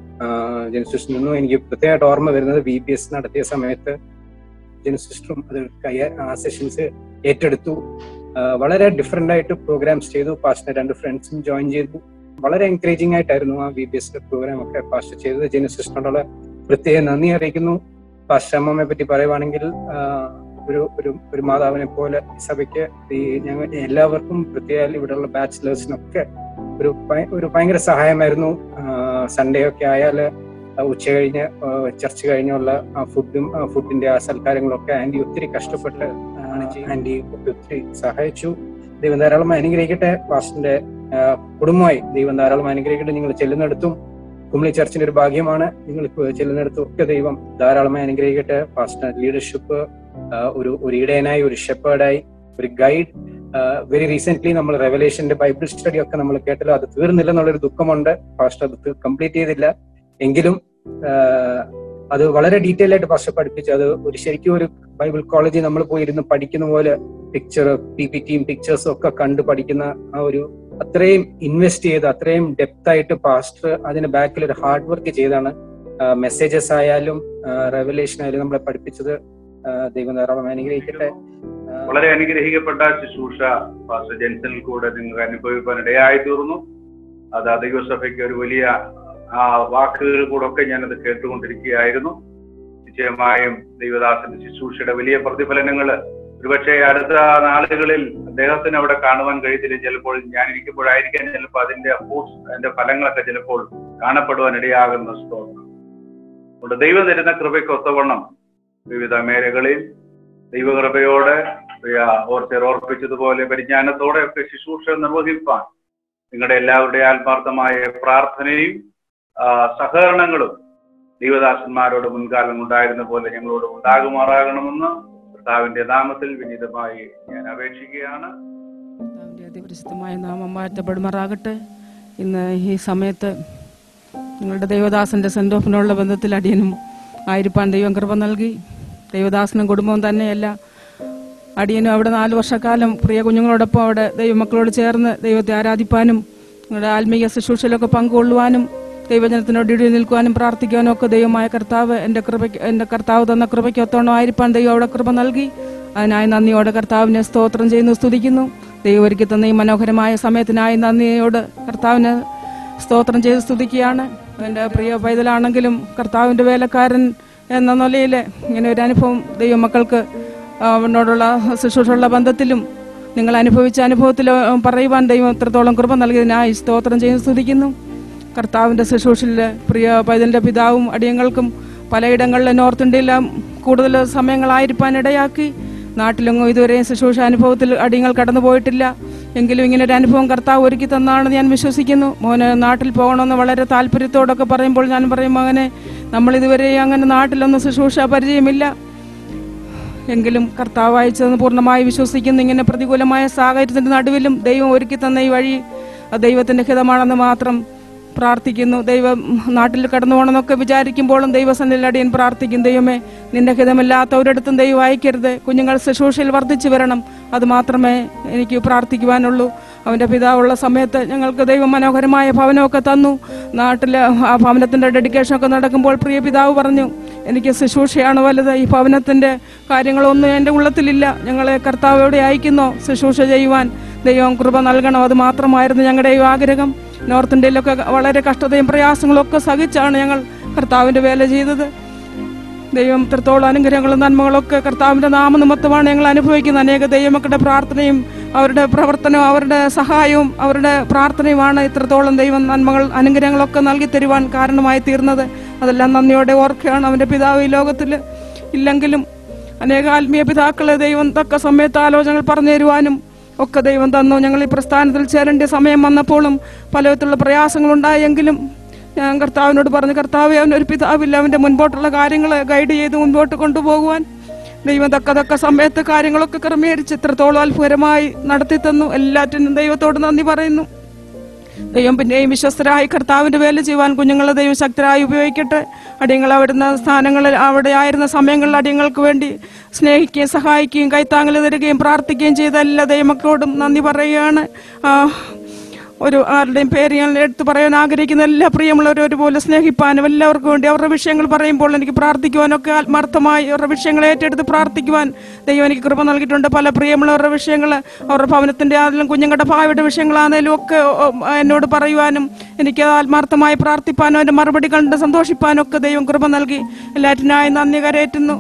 ജെൻസിസ്റ്റർ നിന്നു. എനിക്ക് പ്രത്യേകമായിട്ട് ഓർമ്മ വരുന്നത് VBS നടത്തിയ സമയത്ത് ജെൻസിസ്റ്ററും അത് സെഷൻസ് ഏറ്റെടുത്തു. വളരെ ഡിഫറെന്റ് ആയിട്ട് പ്രോഗ്രാംസ് ചെയ്തു. പാസ്റ്റർ 2 ഫ്രണ്ട്സും ജോയിൻ ചെയ്തു. വളരെ എൻകറേജിംഗ് ആയിട്ടായിരുന്നു ആ VBS പ്രോഗ്രാം ഒക്കെ പാസ്റ്റർ ചെയ്തത്. ജെൻസിസ്റ്ററിനോടുള്ള പ്രത്യേക നന്ദി അറിയിക്കുന്നു. പാസ്റ്റർ അമ്മമ്മയെ പറ്റി പറയുവാണെങ്കിൽ ഒരു മാതാവിനെ പോലെ സഭയ്ക്ക് ഞങ്ങൾ എല്ലാവർക്കും, പ്രത്യേകം ഇവിടെയുള്ള ബാച്ചിലേഴ്സിനൊക്കെ ഒരു ഭയങ്കര സഹായമായിരുന്നു. സൺഡേ ഒക്കെ ആയാല് ഉച്ച കഴിഞ്ഞ് ചർച്ച കഴിഞ്ഞുള്ള ഫുഡിന്റെ ആ സൽക്കാരങ്ങളൊക്കെ ആന്റി ഒത്തിരി കഷ്ടപ്പെട്ട് ആന്റി ഒത്തിരി സഹായിച്ചു. ദൈവം ധാരാളം അനുഗ്രഹിക്കട്ടെ. പാസ്റ്ററിന്റെ കുടുംബമായി ദൈവം ധാരാളം അനുഗ്രഹിക്കട്ടെ. നിങ്ങൾ ചെല്ലുന്നിടത്തും കുമളി ചർച്ചിന്റെ ഒരു ഭാഗ്യമാണ്. നിങ്ങൾ ചെല്ലുന്നിടത്തും ഒക്കെ ദൈവം ധാരാളമായി അനുഗ്രഹിക്കട്ടെ. പാസ്റ്റർ ലീഡർഷിപ്പ്, ഒരു ഇടയനായി, ഒരു ഷെപ്പേർഡായി, ഒരു ഗൈഡ്. വെരി റീസെന്റ് നമ്മൾ റെവലേഷന്റെ ബൈബിൾ സ്റ്റഡി ഒക്കെ നമ്മൾ കേട്ടല്ലോ. അത് തീർന്നില്ലെന്നുള്ളൊരു ദുഃഖമുണ്ട്. പാസ്റ്റർ അത് കംപ്ലീറ്റ് ചെയ്തില്ല. എങ്കിലും അത് വളരെ ഡീറ്റെയിൽ ആയിട്ട് പാസ്റ്റർ പഠിപ്പിച്ചു. അത് ശരിക്കും ഒരു ബൈബിൾ കോളേജിൽ നമ്മൾ പോയി ഇരുന്ന് പഠിക്കുന്ന പോലെ PPTയും പിക്ചേഴ്സും ഒക്കെ കണ്ട് പഠിക്കുന്ന ആ ഒരു അത്രയും ഇൻവെസ്റ്റ് ചെയ്ത് അത്രയും ഡെപ്ത് ആയിട്ട് പാസ്റ്റർ അതിന് ബാക്കിൽ ഒരു ഹാർഡ് വർക്ക് ചെയ്താണ് മെസ്സേജസ് ആയാലും റെവലേഷൻ ആയാലും നമ്മളെ പഠിപ്പിച്ചത്. ദൈവം ധാരാളം അനുഗ്രഹിക്കട്ടെ. വളരെ അനുഗ്രഹിക്കപ്പെട്ട ശുശ്രൂഷ പാസ്റ്റർ ജെൻസനിൽ കൂടെ നിങ്ങൾക്ക് അനുഭവിക്കാൻ ഇടയായി തീർന്നു. അത് ദൈവസഭയ്ക്ക് ഒരു വലിയ വാക്കുകൾ കൂടെ ഒക്കെ ഞാനത് കേട്ടുകൊണ്ടിരിക്കുകയായിരുന്നു. നിശ്ചയമായും ദൈവദാസന്റെ ശുശ്രൂഷയുടെ വലിയ പ്രതിഫലനങ്ങൾ ഒരുപക്ഷെ അടുത്ത നാളുകളിൽ അദ്ദേഹത്തിന് അവിടെ കാണുവാൻ കഴിയത്തില്ല. ചിലപ്പോൾ ഞാനിരിക്കുമ്പോഴായിരിക്കാൻ ചിലപ്പോൾ അതിന്റെ ഫലങ്ങളൊക്കെ ചിലപ്പോൾ കാണപ്പെടുവാൻ ഇടയാകുന്ന സ്തോത്രം. അതുകൊണ്ട് ദൈവം തരുന്ന കൃപയ്ക്ക് ഒത്തവണ്ണം വിവിധ മേഖലകളിൽ ദൈവകൃപയോടെ ഓർപ്പിച്ചതുപോലെ പരിജ്ഞാനത്തോടെ ഒക്കെ ശുശ്രൂഷ നിർവഹിപ്പാൻ നിങ്ങളുടെ എല്ലാവരുടെയും ആത്മാർത്ഥമായ പ്രാർത്ഥനയും സഹകരണങ്ങളും ദൈവദാസന്മാരോട് മുൻകാലം ഉണ്ടായിരുന്ന പോലെ ഞങ്ങളോട് ഉണ്ടാകുമാറാകണമെന്ന് കർത്താവിന്റെ നാമത്തിൽ വിനീതമായി ഞാൻ അപേക്ഷിക്കുകയാണ്. അതിപരിശുദ്ധമായ നാമം വാഴ്ത്തപ്പെടുമാറാകട്ടെ. ഇന്ന് ഈ സമയത്ത് നിങ്ങളുടെ ദൈവദാസന്റെ സെന്റ് ഓഫിനുള്ള ബന്ധത്തിൽ അടിയനും ആയിരിക്കാൻ ദൈവം കൃപ നൽകി. ദൈവദാസനും കുടുംബവും തന്നെയല്ല, അടിയനും അവിടെ 4 വർഷക്കാലം പ്രിയ കുഞ്ഞുങ്ങളോടൊപ്പം അവിടെ ദൈവമക്കളോട് ചേർന്ന് ദൈവത്തെ ആരാധിപ്പാനും നിങ്ങളുടെ ആത്മീയ ശുശ്രൂഷയിലൊക്കെ പങ്കുകൊള്ളുവാനും ദൈവജനത്തിനോട് ഇടി നിൽക്കുവാനും പ്രാർത്ഥിക്കുവാനും ഒക്കെ ദൈവമായ കർത്താവ് എൻ്റെ കർത്താവ് തന്ന കൃപയ്ക്കൊത്തോണം ആയിരിക്കാൻ ദൈവം അവിടെ കൃപ നൽകി. അതിനായി നന്ദിയോടെ കർത്താവിനെ സ്തോത്രം ചെയ്യുന്നു, സ്തുതിക്കുന്നു. ദൈവം ഒരുക്കി തന്ന ഈ മനോഹരമായ സമയത്തിനായി നന്ദിയോട് കർത്താവിനെ സ്തോത്രം ചെയ്ത് സ്തുതിക്കുകയാണ്. എൻ്റെ പ്രിയ പൈതലാണെങ്കിലും കർത്താവിൻ്റെ വേലക്കാരൻ എന്ന നിലയിൽ ഇങ്ങനെ ഒരു അനുഭവം ദൈവമക്കൾക്ക് അവനോടുള്ള ശുശ്രൂഷയുള്ള ബന്ധത്തിലും നിങ്ങൾ അനുഭവിച്ച അനുഭവത്തിൽ പറയുവാൻ ദൈവം എത്രത്തോളം കൃപ നൽകിയതിനായി സ്തോത്രം ചെയ്ത് സ്തുതിക്കുന്നു. കർത്താവിൻ്റെ ശുശ്രൂഷയിൽ പ്രിയ പൈതലിൻ്റെ പിതാവും അടിയങ്ങൾക്കും പലയിടങ്ങളിലെ നോർത്ത് ഇന്ത്യയിലും കൂടുതൽ സമയങ്ങളായിരിക്കാൻ ഇടയാക്കി. നാട്ടിലെങ്ങും ഇതുവരെയും ശുശ്രൂഷ അനുഭവത്തിൽ അടിയങ്ങൾ കടന്നു പോയിട്ടില്ല. എങ്കിലും ഇങ്ങനെ ഒരു അനുഭവം കർത്താവ് ഒരുക്കി തന്നാണെന്ന് ഞാൻ വിശ്വസിക്കുന്നു. മോന് നാട്ടിൽ പോകണമെന്ന് വളരെ താല്പര്യത്തോടൊക്കെ പറയുമ്പോൾ ഞാൻ പറയും, അങ്ങനെ നമ്മളിതുവരെ അങ്ങനെ നാട്ടിലൊന്നും ശുശ്രൂഷ പരിചയമില്ല. എങ്കിലും കർത്താവ് അയച്ചതെന്ന് പൂർണ്ണമായി വിശ്വസിക്കുന്നു. ഇങ്ങനെ പ്രതികൂലമായ സാഹചര്യത്തിന്റെ നടുവിലും ദൈവം ഒരുക്കി തന്ന ഈ വഴി ദൈവത്തിന്റെ ഹിതമാണെന്ന് മാത്രം പ്രാർത്ഥിക്കുന്നു. ദൈവം നാട്ടിൽ കടന്നു പോകണമെന്നൊക്കെ വിചാരിക്കുമ്പോഴും ദൈവസന്നിധിയിൽ അടിയൻ പ്രാർത്ഥിക്കും. ദൈവമേ, നിന്റെ ഹിതമില്ലാത്ത ഒരിടത്തും ദൈവം അയക്കരുത്. കുഞ്ഞുങ്ങൾ ശുശ്രൂഷയിൽ വർദ്ധിച്ചു വരണം. അത് മാത്രമേ എനിക്ക് പ്രാർത്ഥിക്കുവാനുള്ളൂ. അവൻ്റെ പിതാവുള്ള സമയത്ത് ഞങ്ങൾക്ക് ദൈവം മനോഹരമായ ഭവനമൊക്കെ തന്നു. നാട്ടിൽ ആ ഭവനത്തിൻ്റെ ഡെഡിക്കേഷനൊക്കെ നടക്കുമ്പോൾ പ്രിയ പിതാവ് പറഞ്ഞു, എനിക്ക് ശുശ്രൂഷയാണ് വലുത്, ഈ ഭവനത്തിൻ്റെ കാര്യങ്ങളൊന്നും എൻ്റെ ഉള്ളത്തിലില്ല. ഞങ്ങളെ കർത്താവോടെ അയക്കുന്നോ ശുശ്രൂഷ ചെയ്യുവാൻ, ദൈവം കൃപ നൽകണം. അത് മാത്രമായിരുന്നു ഞങ്ങളുടെ ഈ ആഗ്രഹം. നോർത്ത് ഇന്ത്യയിലൊക്കെ വളരെ കഷ്ടതയും പ്രയാസങ്ങളും ഒക്കെ സഹിച്ചാണ് ഞങ്ങൾ കർത്താവിൻ്റെ വേല ചെയ്തത്. ദൈവം ഇത്രത്തോളം അനുഗ്രഹങ്ങളും നന്മകളൊക്കെ കർത്താവിൻ്റെ നാമനിമിത്തമാണ് ഞങ്ങൾ അനുഭവിക്കുന്നത്. അനേക ദൈവമക്കളുടെ പ്രാർത്ഥനയും അവരുടെ പ്രവർത്തനവും അവരുടെ സഹായവും അവരുടെ പ്രാർത്ഥനയുമാണ് ഇത്രത്തോളം ദൈവം നന്മകൾ അനുഗ്രഹങ്ങളൊക്കെ നൽകി തരുവാൻ കാരണമായി തീർന്നത്. അതെല്ലാം നന്ദിയോടെ ഓർക്കുകയാണ്. അവൻ്റെ പിതാവ് ഈ ലോകത്തിൽ ഇല്ലെങ്കിലും അനേക ആത്മീയ പിതാക്കളെ ദൈവം തക്ക സമയത്ത് ആലോചനകൾ പറഞ്ഞു തരുവാനും ഒക്കെ ദൈവം തന്നു. ഞങ്ങൾ ഈ പ്രസ്ഥാനത്തിൽ ചേരേണ്ട സമയം വന്നപ്പോഴും പലവിധത്തിലുള്ള പ്രയാസങ്ങളുണ്ടായെങ്കിലും ഞാൻ കർത്താവിനോട് പറഞ്ഞു, കർത്താവേ, അവനൊരു പിതാവില്ല, അവൻ്റെ മുൻപോട്ടുള്ള കാര്യങ്ങൾ ഗൈഡ് ചെയ്ത് മുൻപോട്ട് കൊണ്ടുപോകുവാൻ ദൈവം തക്ക സമയത്ത് കാര്യങ്ങളൊക്കെ ക്രമീകരിച്ച് ഇത്രത്തോളം അത്ഭുതകരമായി നടത്തി തന്നു. എല്ലാറ്റിനും ദൈവത്തോട് നന്ദി പറയുന്നു. ദൈവം പിന്നെയും വിശ്വസ്തരായി കർത്താവിൻ്റെ വേല ചെയ്യുവാൻ കുഞ്ഞുങ്ങളെ ദൈവം ശക്തരായി ഉപയോഗിക്കട്ടെ. അടിയങ്ങൾ അവിടുന്ന് സ്ഥാനങ്ങളിൽ അവിടെ ആയിരുന്ന സമയങ്ങളിൽ അടിയങ്ങൾക്ക് വേണ്ടി സ്നേഹിക്കുകയും സഹായിക്കുകയും കൈത്താങ്ങൽ തരികയും പ്രാർത്ഥിക്കുകയും ചെയ്ത എല്ലാ ദൈവമക്കളോടും നന്ദി പറയുകയാണ്. ആരുടെയും പേര് ഞാൻ എടുത്തു പറയാൻ ആഗ്രഹിക്കുന്ന എല്ലാ പ്രിയമുള്ളവരും ഒരുപോലെ സ്നേഹിപ്പാനും എല്ലാവർക്കും വേണ്ടി അവരുടെ വിഷയങ്ങൾ പറയുമ്പോൾ എനിക്ക് പ്രാർത്ഥിക്കുവാനൊക്കെ ആത്മാർത്ഥമായി അവരുടെ വിഷയങ്ങൾ ഏറ്റെടുത്ത് പ്രാർത്ഥിക്കുവാൻ ദൈവം എനിക്ക് കൃപ നൽകിയിട്ടുണ്ട്. പല പ്രിയമുള്ളവരുടെ വിഷയങ്ങൾ, അവരുടെ ഭവനത്തിൻ്റെ ആണെങ്കിലും കുഞ്ഞുങ്ങളുടെ ഭാവിയുടെ വിഷയങ്ങളാണെങ്കിലും ഒക്കെ എന്നോട് പറയുവാനും എനിക്ക് ആത്മാർത്ഥമായി പ്രാർത്ഥിപ്പാനും അതിൻ്റെ മറുപടി കണ്ട് സന്തോഷിപ്പാനും ഒക്കെ ദൈവം കൃപ നൽകി. എല്ലാറ്റിനായി നന്ദി കരയേറ്റുന്നു.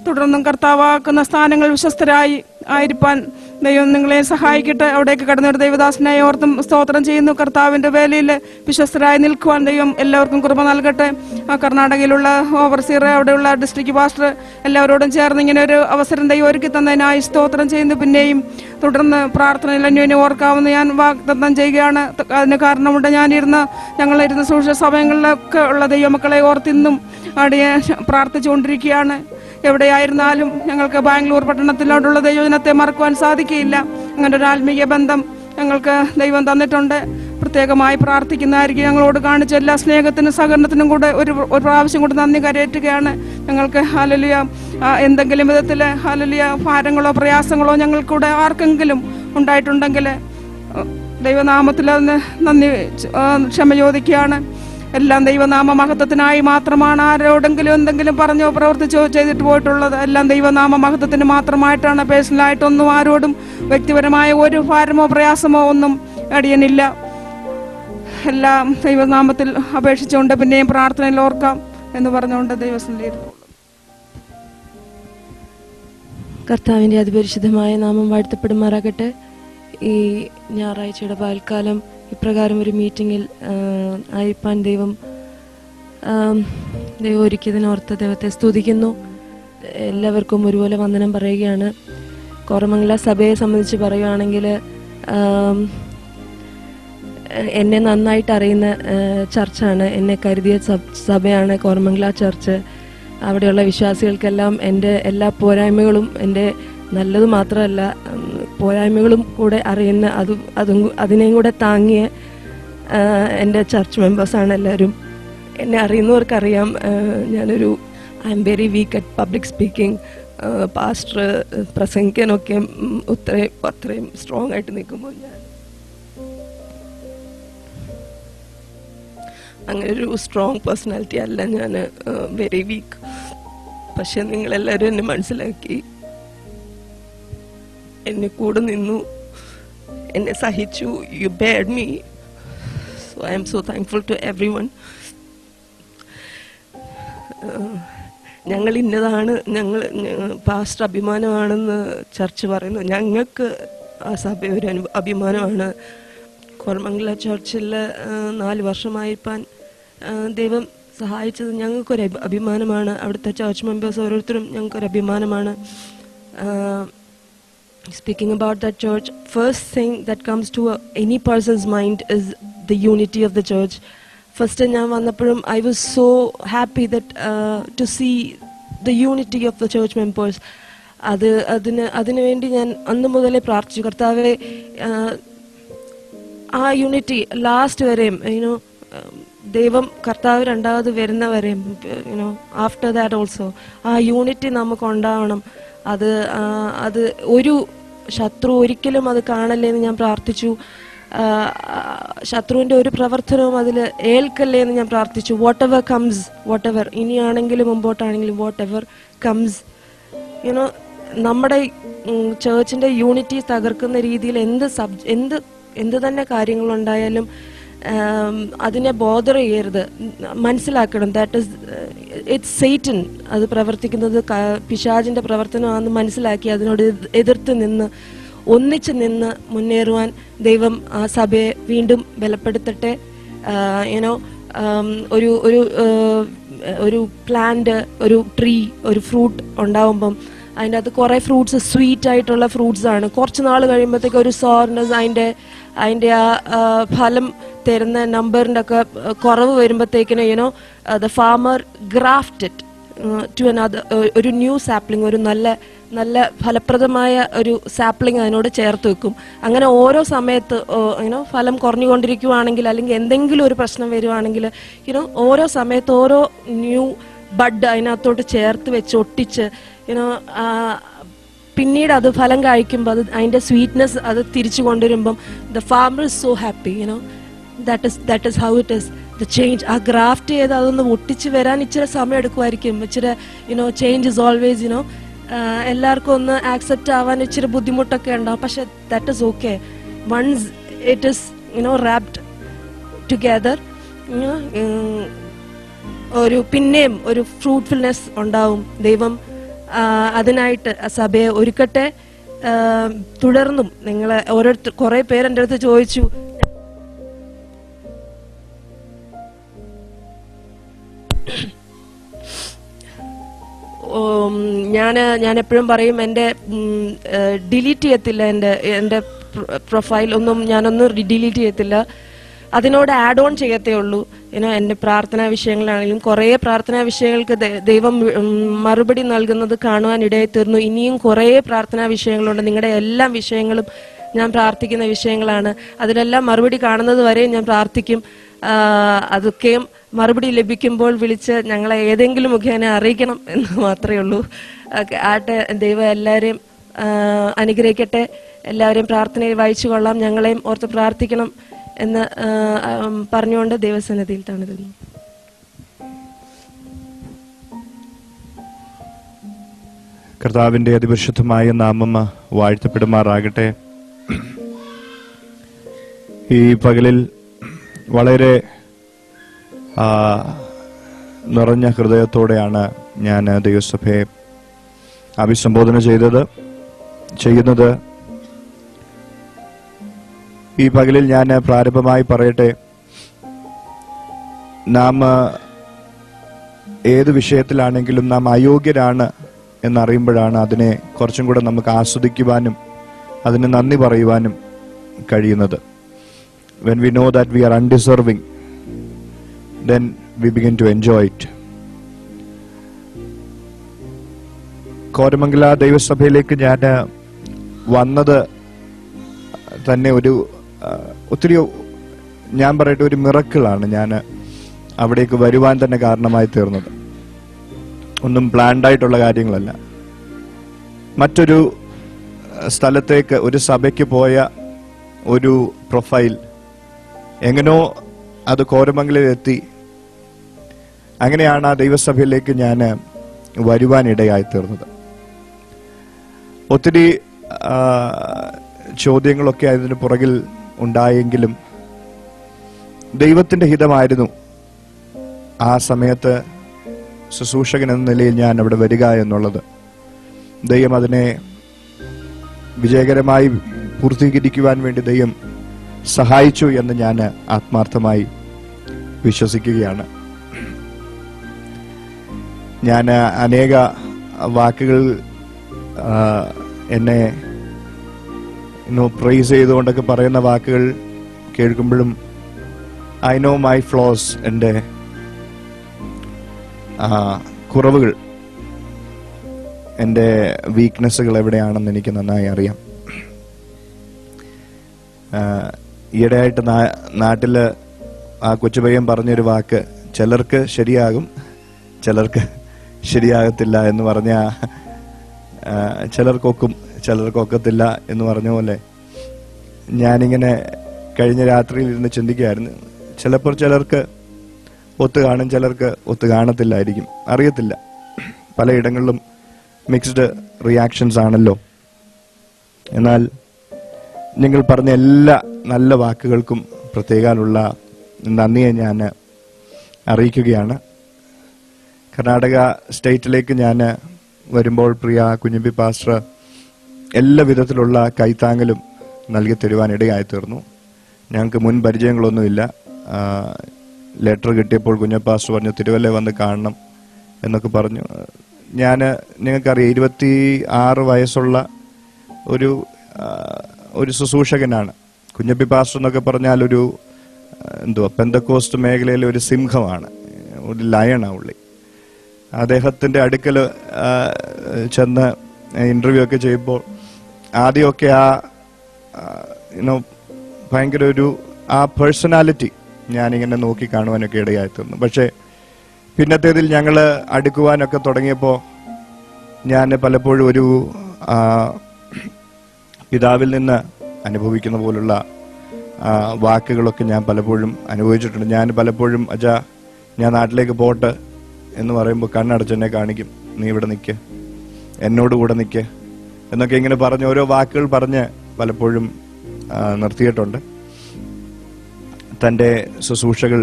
തുടർന്നും കർത്താവാക്കുന്ന സ്ഥാനങ്ങൾ വിശ്വസ്തരായി ആയിരിക്കാൻ ദൈവം നിങ്ങളെ സഹായിക്കട്ടെ. അവിടേക്ക് കടന്നൊരു ദൈവദാസനായി ഓർത്തും സ്തോത്രം ചെയ്യുന്നു. കർത്താവിൻ്റെ വേലയിൽ വിശ്വസ്തരായി നിൽക്കുവാൻ ദൈവം എല്ലാവർക്കും കൃപ നൽകട്ടെ. കർണാടകയിലുള്ള ഓവർസിയർ, അവിടെയുള്ള ഡിസ്ട്രിക്ട് പാസ്റ്റർ എല്ലാവരോടും ചേർന്ന് ഇങ്ങനെ ഒരു അവസരം ദൈവം ഒരുക്കി തന്നതിനായി സ്തോത്രം ചെയ്യുന്നു. പിന്നെയും തുടർന്ന് പ്രാർത്ഥനയിൽ അന്യോന്യം ഓർക്കാവുന്ന ഞാൻ വാഗ്ദത്തം ചെയ്യുകയാണ്. അതിന് കാരണമുണ്ട്, ഞങ്ങളിരുന്ന സൂക്ഷ്മ സമയങ്ങളിലൊക്കെ ഉള്ള ദൈവമക്കളെ ഓർത്തിന്നും അവിടെ പ്രാർത്ഥിച്ചുകൊണ്ടിരിക്കുകയാണ്. എവിടെയായിരുന്നാലും ഞങ്ങൾക്ക് ബാംഗ്ലൂർ പട്ടണത്തിലോട്ടുള്ള ദൈവജനത്തെ മറക്കുവാൻ സാധിക്കുകയില്ല. അങ്ങനെ ഒരു ആത്മീയ ബന്ധം ഞങ്ങൾക്ക് ദൈവം തന്നിട്ടുണ്ട്. പ്രത്യേകമായി പ്രാർത്ഥിക്കുന്നതായിരിക്കും. ഞങ്ങളോട് കാണിച്ച എല്ലാ സ്നേഹത്തിനും സഹകരണത്തിനും കൂടെ ഒരു പ്രാവശ്യം കൂടെ നന്ദി കരയേറ്റുകയാണ്. ഞങ്ങൾക്ക് ഹല്ലേലൂയ എന്തെങ്കിലും വിധത്തിൽ ഹല്ലേലൂയ ഭാരങ്ങളോ പ്രയാസങ്ങളോ ഞങ്ങൾക്കൂടെ ആർക്കെങ്കിലും ഉണ്ടായിട്ടുണ്ടെങ്കിൽ ദൈവനാമത്തിൽ അതിന് നന്ദി ക്ഷമ ചോദിക്കുകയാണ്. എല്ലാം ദൈവനാമ മഹത്വത്തിനായി മാത്രമാണ്. ആരോടെങ്കിലും എന്തെങ്കിലും പറഞ്ഞോ പ്രവർത്തിച്ചോ ചെയ്തിട്ട് പോയിട്ടുള്ളത് എല്ലാം ദൈവനാമ മഹത്വത്തിന് മാത്രമായിട്ടാണ്. പേഴ്സണലായിട്ടൊന്നും ആരോടും വ്യക്തിപരമായ ഒരു ഭാരമോ പ്രയാസമോ ഒന്നും അടിയനില്ല. എല്ലാം ദൈവനാമത്തിൽ അപേക്ഷിച്ചുകൊണ്ട് പിന്നെയും പ്രാർത്ഥനയിൽ ഓർക്കാം എന്ന് പറഞ്ഞുകൊണ്ട് ദൈവസന്നിധിയിൽ കർത്താവിൻ്റെ അതിപരിശുദ്ധമായ നാമം വാഴ്ത്തപ്പെടുമാറാകട്ടെ. ഈ ഞായറാഴ്ചയുടെ പകൽക്കാലം ഇപ്രകാരം ഒരു മീറ്റിങ്ങിൽ ആയിരിക്കാൻ ദൈവം ഒരുക്കിയതിനോർത്ത് ദൈവത്തെ സ്തുതിക്കുന്നു. എല്ലാവർക്കും ഒരുപോലെ വന്ദനം പറയുകയാണ്. കോറമംഗല സഭയെ സംബന്ധിച്ച് പറയുകയാണെങ്കിൽ എന്നെ നന്നായിട്ട് അറിയുന്ന ചർച്ചാണ്, എന്നെ കരുതിയ സഭയാണ് കോറമംഗല ചർച്ച്. അവിടെയുള്ള വിശ്വാസികൾക്കെല്ലാം എൻ്റെ എല്ലാ പോരായ്മകളും, എൻ്റെ നല്ലത് മാത്രമല്ല പോരായ്മകളും കൂടെ അറിയുന്ന അതിനെയും കൂടെ താങ്ങിയ എൻ്റെ ചർച്ച് മെമ്പേഴ്സാണ് എല്ലാവരും. എന്നെ അറിയുന്നവർക്കറിയാം, ഞാനൊരു I am very weak at public speaking. Pastor പ്രസംഗിക്കാനൊക്കെ അത്രയും സ്ട്രോങ് ആയിട്ട് നിൽക്കുമ്പോൾ ഞാൻ അങ്ങനൊരു സ്ട്രോങ് പേഴ്സണാലിറ്റി അല്ല, ഞാൻ വെരി വീക്ക്. പക്ഷെ നിങ്ങളെല്ലാവരും എന്നെ മനസ്സിലാക്കി, എന്നെ കൂടെ നിന്നു, എന്നെ സഹിച്ചു. You beared me. So I am so thankful to everyone. ഞങ്ങൾ ഇന്നതാണ്, ഞങ്ങൾ പാസ്റ്റർ അഭിമാനമാണെന്ന് ചർച്ച് പറയുന്നു. ഞങ്ങൾക്ക് ആ സഭ ഒരു അഭിമാനമാണ്. കോറമംഗല ചർച്ചിൽ 4 വർഷമായിപ്പാൻ ദൈവം സഹായിച്ചത് ഞങ്ങൾക്കൊരു അഭിമാനമാണ്. അവിടുത്തെ ചർച്ച് മെമ്പേഴ്സ് ഓരോരുത്തരും ഞങ്ങൾക്കൊരു അഭിമാനമാണ്. Speaking about that church, first thing that comes to any person's mind is the unity of the church. First ഞാൻ വന്നപ്പോഴും I was so happy that to see the unity of the church members. അതിനു വേണ്ടി ഞാൻ അന്ന് മുതലേ പ്രാർത്ഥിച്ചു, കർത്താവേ ആ യൂണിറ്റി ലാസ്റ്റ് വരെയും ദൈവം കർത്താവ് രണ്ടാമത് വരുന്നവരെ യുനോ ആഫ്റ്റർ ദാറ്റ് ഓൾസോ ആ യൂണിറ്റി നമുക്ക് ഉണ്ടാവണം. അത് ഒരു ശത്രു ഒരിക്കലും അത് കാണല്ലേ എന്ന് ഞാൻ പ്രാർത്ഥിച്ചു. ശത്രുവിൻ്റെ ഒരു പ്രവർത്തനവും അതിൽ ഏൽക്കല്ലേ എന്ന് ഞാൻ പ്രാർത്ഥിച്ചു. Whatever comes, whatever ഇനിയാണെങ്കിലും മുമ്പോട്ടാണെങ്കിലും വാട്ട് എവർ കംസ് യുനോ നമ്മുടെ ചേർച്ചിൻ്റെ യൂണിറ്റി തകർക്കുന്ന രീതിയിൽ എന്ത് തന്നെ കാര്യങ്ങളുണ്ടായാലും അതിനെ ബോദർ ചെയ്യരുത്. മനസ്സിലാക്കണം ദാറ്റ് ഇസ് ഇറ്റ്സ് സൈറ്റൻ. അത് പ്രവർത്തിക്കുന്നത് പിശാചിൻ്റെ പ്രവർത്തനമാണെന്ന് മനസ്സിലാക്കി അതിനോട് എതിർത്ത് നിന്ന് ഒന്നിച്ച് നിന്ന് മുന്നേറുവാൻ ദൈവം ആ സഭയെ വീണ്ടും ബലപ്പെടുത്തട്ടെ. യുനോ ഒരു പ്ലാന്റ്, ഒരു ട്രീ, ഒരു ഫ്രൂട്ട് ഉണ്ടാവുമ്പം അതിൻ്റെ അകത്ത് കുറേ ഫ്രൂട്ട്സ് സ്വീറ്റ് ആയിട്ടുള്ള ഫ്രൂട്ട്സ് ആണ്. കുറച്ച് നാൾ കഴിയുമ്പോഴത്തേക്ക് ഒരു സോർനെസ്, അതിൻ്റെ ആ ഫലം തരുന്ന നമ്പറിൻ്റെ ഒക്കെ കുറവ് വരുമ്പോഴത്തേക്കിന് you know the farmer grafted to another ഒരു ന്യൂ സാപ്ലിംഗ്, ഒരു നല്ല ഫലപ്രദമായ ഒരു സാപ്ലിംഗ് അതിനോട് ചേർത്ത് വെക്കും. അങ്ങനെ ഓരോ സമയത്ത് യുനോ ഫലം കുറഞ്ഞുകൊണ്ടിരിക്കുവാണെങ്കിൽ അല്ലെങ്കിൽ എന്തെങ്കിലും ഒരു പ്രശ്നം വരുവാണെങ്കിൽ യുനോ ഓരോ സമയത്ത് ഓരോ ന്യൂ ബഡ് അതിനകത്തോട്ട് ചേർത്ത് വെച്ച് ഒട്ടിച്ച് യുനോ പിന്നീട് അത് ഫലം കഴിക്കുമ്പോൾ അതിൻ്റെ സ്വീറ്റ്നെസ് അത് തിരിച്ചു കൊണ്ടുവരുമ്പം the farmer is so happy. You know that is how it is the change. ആ ഗ്രാഫ്റ്റ് ചെയ്ത് അതൊന്ന് ഒട്ടിച്ച് വരാൻ ഇച്ചിരി സമയം എടുക്കുമായിരിക്കും. ഇച്ചിരി you know change is always you know എല്ലാവർക്കും ഒന്ന് ആക്സെപ്റ്റ് ആവാൻ ഇച്ചിരി ബുദ്ധിമുട്ടൊക്കെ ഉണ്ടാവും. പക്ഷെ that is okay. Once it is you know wrapped together പിന്നെയും ഒരു ഫ്രൂട്ട്ഫുൾനെസ് ഉണ്ടാവും. ദൈവം അതിനായിട്ട് സഭയെ ഒരുക്കട്ടെ. തുടർന്നും നിങ്ങളെ കുറെ പേര് എൻ്റെ അടുത്ത് ചോദിച്ചു, ഞാൻ എപ്പോഴും പറയും എൻ്റെ ഡിലീറ്റ് ചെയ്യത്തില്ല, എൻ്റെ പ്രൊഫൈൽ ഒന്നും ഞാനൊന്നും ഡിലീറ്റ് ചെയ്യത്തില്ല. അതിനോട് ആഡ് ഓൺ ചെയ്യത്തേ ഉള്ളൂ. എൻ്റെ പ്രാർത്ഥനാ വിഷയങ്ങളാണെങ്കിലും കുറേ പ്രാർത്ഥനാ വിഷയങ്ങൾക്ക് ദൈവം മറുപടി നൽകുന്നത് കാണുവാൻ ഇടയായി തീർന്നു. ഇനിയും കുറേ പ്രാർത്ഥനാ വിഷയങ്ങളുണ്ട്. നിങ്ങളുടെ എല്ലാ വിഷയങ്ങളും ഞാൻ പ്രാർത്ഥിക്കുന്ന വിഷയങ്ങളാണ്. അതിനെല്ലാം മറുപടി കാണുന്നത് വരെ ഞാൻ പ്രാർത്ഥിക്കും. അതൊക്കെയും മറുപടി ലഭിക്കുമ്പോൾ വിളിച്ച് ഞങ്ങളെ ഏതെങ്കിലും മുഖേന അറിയിക്കണം എന്ന് മാത്രമേ ഉള്ളൂ. ആട്ടെ, ദൈവം എല്ലാവരെയും അനുഗ്രഹിക്കട്ടെ. എല്ലാവരെയും പ്രാർത്ഥനയിൽ വായിച്ചു കൊള്ളാം. ഞങ്ങളെയും ഓർത്ത് പ്രാർത്ഥിക്കണം എന്ന് പറഞ്ഞുകൊണ്ട് ദൈവസന്നിധിയിൽ തണിതുന്നു. കർത്താവിന്റെ അതിപരിശുദ്ധമായ നാമം വാഴ്ത്തപ്പെടുമാറാകട്ടെ. ഈ പകലിൽ വളരെ നിറഞ്ഞ ഹൃദയത്തോടെയാണ് ഞാൻ ദൈവസഭയെ അഭിസംബോധന ചെയ്യുന്നത്. ഈ പകലിൽ ഞാൻ പ്രാരംഭമായി പറയട്ടെ, നാം ഏത് വിഷയത്തിലാണെങ്കിലും നാം അയോഗ്യരാണ് എന്നറിയുമ്പോഴാണ് അതിനെ കുറച്ചും കൂടെ നമുക്ക് ആസ്വദിക്കുവാനും അതിന് നന്ദി പറയുവാനും കഴിയുന്നത്. When we know that we are undeserving, then we begin to enjoy it. കോരമംഗല ദൈവസഭയിലേക്ക് ഞാൻ വന്നത് തന്നെ ഒത്തിരി ഞാൻ പറയട്ടെ ഒരു മിറക്കിളാണ്. ഞാൻ അവിടേക്ക് വരുവാൻ തന്നെ കാരണമായി തീർന്നത് ഒന്നും പ്ലാൻഡ് ആയിട്ടുള്ള കാര്യങ്ങളല്ല. മറ്റൊരു സ്ഥലത്തേക്ക് ഒരു സഭയ്ക്ക് പോയ ഒരു പ്രൊഫൈൽ എങ്ങനോ അത് കോരമംഗലിലെത്തി. അങ്ങനെയാണ് ആ ദൈവസഭയിലേക്ക് ഞാൻ വരുവാനിടയായി തീർന്നത്. ഒത്തിരി ചോദ്യങ്ങളൊക്കെ അതിന് പുറകിൽ ഉണ്ടായെങ്കിലും ദൈവത്തിന്റെ ഹിതമായിരുന്നു ആ സമയത്ത് ശുശ്രൂഷകൻ എന്ന നിലയിൽ ഞാൻ അവിടെ വരിക എന്നുള്ളത്. ദൈവം അതിനെ വിജയകരമായി പൂർത്തീകരിക്കുവാൻ വേണ്ടി ദൈവം സഹായിച്ചു എന്ന് ഞാൻ ആത്മാർത്ഥമായി വിശ്വസിക്കുകയാണ്. ഞാൻ അനേക വാക്കുകൾ എന്നെ പ്രൈസ് ചെയ്തുകൊണ്ടൊക്കെ പറയുന്ന വാക്കുകൾ കേൾക്കുമ്പോഴും ഐ നോ മൈ ഫ്ലോസ്, എൻ്റെ കുറവുകൾ, എൻ്റെ വീക്ക്നെസ്സുകൾ എവിടെയാണെന്ന് എനിക്ക് നന്നായി അറിയാം. ഈയിടെയായിട്ട് നാട്ടില് ആ കൊച്ചുപയ്യൻ പറഞ്ഞൊരു വാക്ക്, ചിലർക്ക് ശരിയാകും ചിലർക്ക് ശരിയാകത്തില്ല എന്ന് പറഞ്ഞ, ചിലർക്കൊക്കും ചിലർക്കൊക്കത്തില്ല എന്ന് പറഞ്ഞ പോലെ ഞാനിങ്ങനെ കഴിഞ്ഞ രാത്രിയിൽ ഇരുന്ന് ചിന്തിക്കുകയായിരുന്നു. ചിലപ്പോൾ ചിലർക്ക് ഒത്തു കാണും, ചിലർക്ക് ഒത്തു കാണത്തില്ലായിരിക്കും, അറിയത്തില്ല. പലയിടങ്ങളിലും മിക്സ്ഡ് റിയാക്ഷൻസ് ആണല്ലോ. എന്നാൽ നിങ്ങൾ പറഞ്ഞ എല്ലാ നല്ല വാക്കുകൾക്കും പ്രത്യേകമുള്ള നന്ദിയെ ഞാൻ അറിയിക്കുകയാണ്. കർണാടക സ്റ്റേറ്റിലേക്ക് ഞാൻ വരുമ്പോൾ പ്രിയ കുഞ്ഞുമ്പി പാസ്റ്റർ എല്ലാ വിധത്തിലുള്ള കൈത്താങ്ങലും നൽകി തരുവാൻ ഇടയായി തീർന്നു. ഞങ്ങൾക്ക് മുൻ പരിചയങ്ങളൊന്നുമില്ല. ലെറ്റർ കിട്ടിയപ്പോൾ കുഞ്ഞപ്പാസ്റ്റർ പറഞ്ഞു തിരുവല്ല വന്ന് കാണണം എന്നൊക്കെ പറഞ്ഞു. ഞാൻ നിങ്ങൾക്കറിയാം 26 വയസ്സുള്ള ഒരു ശുശ്രൂഷകനാണ്. കുഞ്ഞപ്പി പാസ്റ്റർ എന്നൊക്കെ പറഞ്ഞാൽ ഒരു പെന്തക്കോസ്റ്റ് മേഖലയിലെ ഒരു സിംഹമാണ്, ഒരു ലയണാണ് ഉള്ളി. അദ്ദേഹത്തിൻ്റെ അടുക്കൽ ചെന്ന് ഇൻ്റർവ്യൂ ഒക്കെ ചെയ്യുമ്പോൾ ആദ്യമൊക്കെ ഭയങ്കര ആ പേഴ്സണാലിറ്റി ഞാനിങ്ങനെ നോക്കി കാണുവാനൊക്കെ ഇടയായി തീർന്നു. പക്ഷേ പിന്നത്തേതിൽ ഞങ്ങൾ അടുക്കുവാനൊക്കെ തുടങ്ങിയപ്പോൾ ഞാൻ പലപ്പോഴും ഒരു പിതാവിൽ നിന്ന് അനുഭവിക്കുന്ന പോലുള്ള വാക്കുകളൊക്കെ ഞാൻ പലപ്പോഴും അനുഭവിച്ചിട്ടുണ്ട്. ഞാൻ പലപ്പോഴും അച്ഛാ ഞാൻ നാട്ടിലേക്ക് പോട്ടെ എന്ന് പറയുമ്പോൾ കണ്ണടച്ചെന്നെ കാണിക്കും, നീ ഇവിടെ നിൽക്ക്, എന്നോട് കൂടെ നിൽക്ക് എന്നൊക്കെ ഇങ്ങനെ പറഞ്ഞ് ഓരോ വാക്കുകൾ പറഞ്ഞ് പലപ്പോഴും നിർത്തിയിട്ടുണ്ട്. തൻ്റെ ശുശ്രൂഷകൾ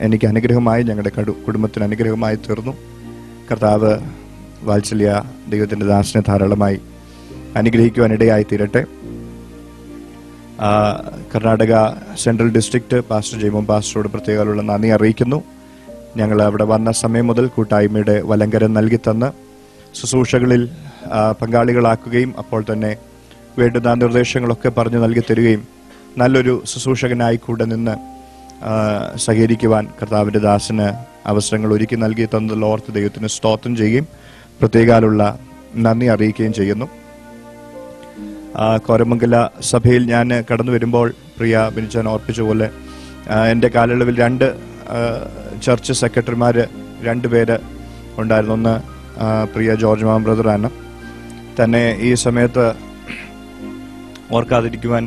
എനിക്ക് അനുഗ്രഹമായി, ഞങ്ങളുടെ കുടുംബത്തിന് അനുഗ്രഹമായി തീർന്നു. കർത്താവ് വാത്സല്യ ദൈവത്തിൻ്റെ ദാസനെ ധാരാളമായി അനുഗ്രഹിക്കുവാനിടയായി തീരട്ടെ. Karnataka central district pastor Jaimon പാസ്റ്ററോട് പ്രത്യേകമുള്ള നന്ദി അറിയിക്കുന്നു. ഞങ്ങൾ അവിടെ വന്ന സമയം മുതൽ കൂട്ടായ്മയുടെ വലങ്കരം നൽകി തന്ന് ശുശ്രൂഷകളിൽ പങ്കാളികളാക്കുകയും അപ്പോൾ തന്നെ വേണ്ടുന്ന നിർദ്ദേശങ്ങളൊക്കെ പറഞ്ഞു നൽകി തരികയും നല്ലൊരു ശുശ്രൂഷകനായി കൂടെ നിന്ന് സഹകരിക്കുവാൻ കർത്താവിൻ്റെ ദാസന് അവസരങ്ങൾ ഒരുക്കി നൽകി തന്നതിൽ ഓർത്ത് ദൈവത്തിന് സ്തോത്രം ചെയ്യുകയും പ്രത്യേകമുള്ള നന്ദി അറിയിക്കുകയും ചെയ്യുന്നു. കോരമംഗല സഭയിൽ ഞാൻ കടന്നു വരുമ്പോൾ പ്രിയ ബിനിച്ചാൻ ഓർപ്പിച്ച പോലെ എൻ്റെ കാലയളവിൽ 2 ചർച്ച് സെക്രട്ടറിമാർ 2 പേര് ഉണ്ടായിരുന്നു. ഒന്ന് പ്രിയ ജോർജ് മാം ബ്രദറാണ്. തന്നെ ഈ സമയത്ത് ഓർക്കാതിരിക്കുവാൻ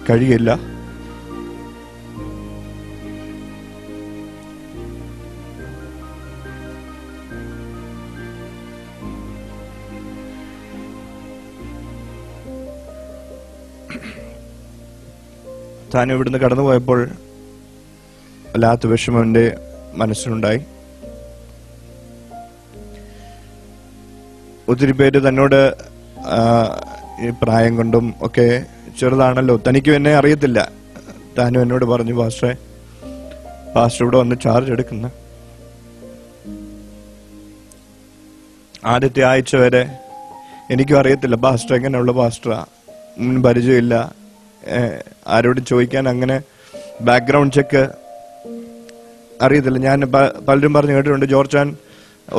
കഴിയില്ല. താൻ ഇവിടുന്ന് കടന്നുപോയപ്പോൾ വല്ലാത്ത വിഷമം എൻ്റെ മനസ്സിലുണ്ടായി. ഒത്തിരി പേര് തന്നോട് ഈ പ്രായം കൊണ്ടും ഒക്കെ ചെറുതാണല്ലോ, തനിക്കും എന്നെ അറിയത്തില്ല. താനും എന്നോട് പറഞ്ഞു, പാസ്റ്റർ ഇവിടെ വന്ന് ചാർജ് എടുക്കുന്ന ആദ്യത്തെ ആഴ്ച വരെ എനിക്കും അറിയത്തില്ല പാസ്റ്റർ എങ്ങനെയുള്ള പാസ്റ്ററാ, മുൻ പരിചയമില്ല, ആരോടും ചോദിക്കാൻ അങ്ങനെ ബാക്ക്ഗ്രൗണ്ട് ചെക്ക് അറിയത്തില്ല. ഞാൻ പലരും പറഞ്ഞു കേട്ടിട്ടുണ്ട്, ജോർജാൻ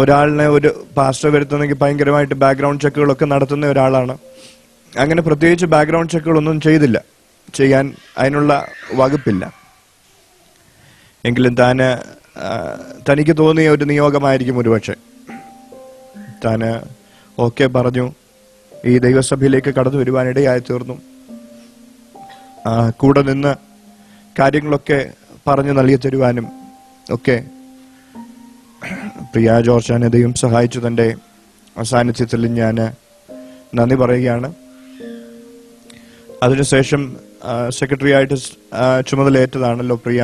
ഒരാളിനെ ഒരു പാസ്റ്റർ വരുത്തുന്നെങ്കിൽ ഭയങ്കരമായിട്ട് ബാക്ക്ഗ്രൗണ്ട് ചെക്കുകളൊക്കെ നടത്തുന്ന ഒരാളാണ്. അങ്ങനെ പ്രത്യേകിച്ച് ബാക്ക്ഗ്രൗണ്ട് ചെക്കുകളൊന്നും ചെയ്യാൻ അതിനുള്ള വകുപ്പില്ല. എങ്കിലും തനിക്ക് തോന്നിയ ഒരു നിയോഗമായിരിക്കും ഒരുപക്ഷെ. താന് ഓക്കെ പറഞ്ഞു ഈ ദൈവസഭയിലേക്ക് കടന്നു വരുവാനിടയായി തീർന്നു. കൂടെ നിന്ന് കാര്യങ്ങളൊക്കെ പറഞ്ഞു നൽകി തരുവാനും ഒക്കെ പ്രിയ ജോർജാനെ ദൈവം സഹായിച്ചു. തൻ്റെ സാന്നിധ്യത്തിൽ ഞാൻ നന്ദി പറയുകയാണ്. അതിനുശേഷം സെക്രട്ടറി ആയിട്ട് ചുമതലയേറ്റതാണല്ലോ പ്രിയ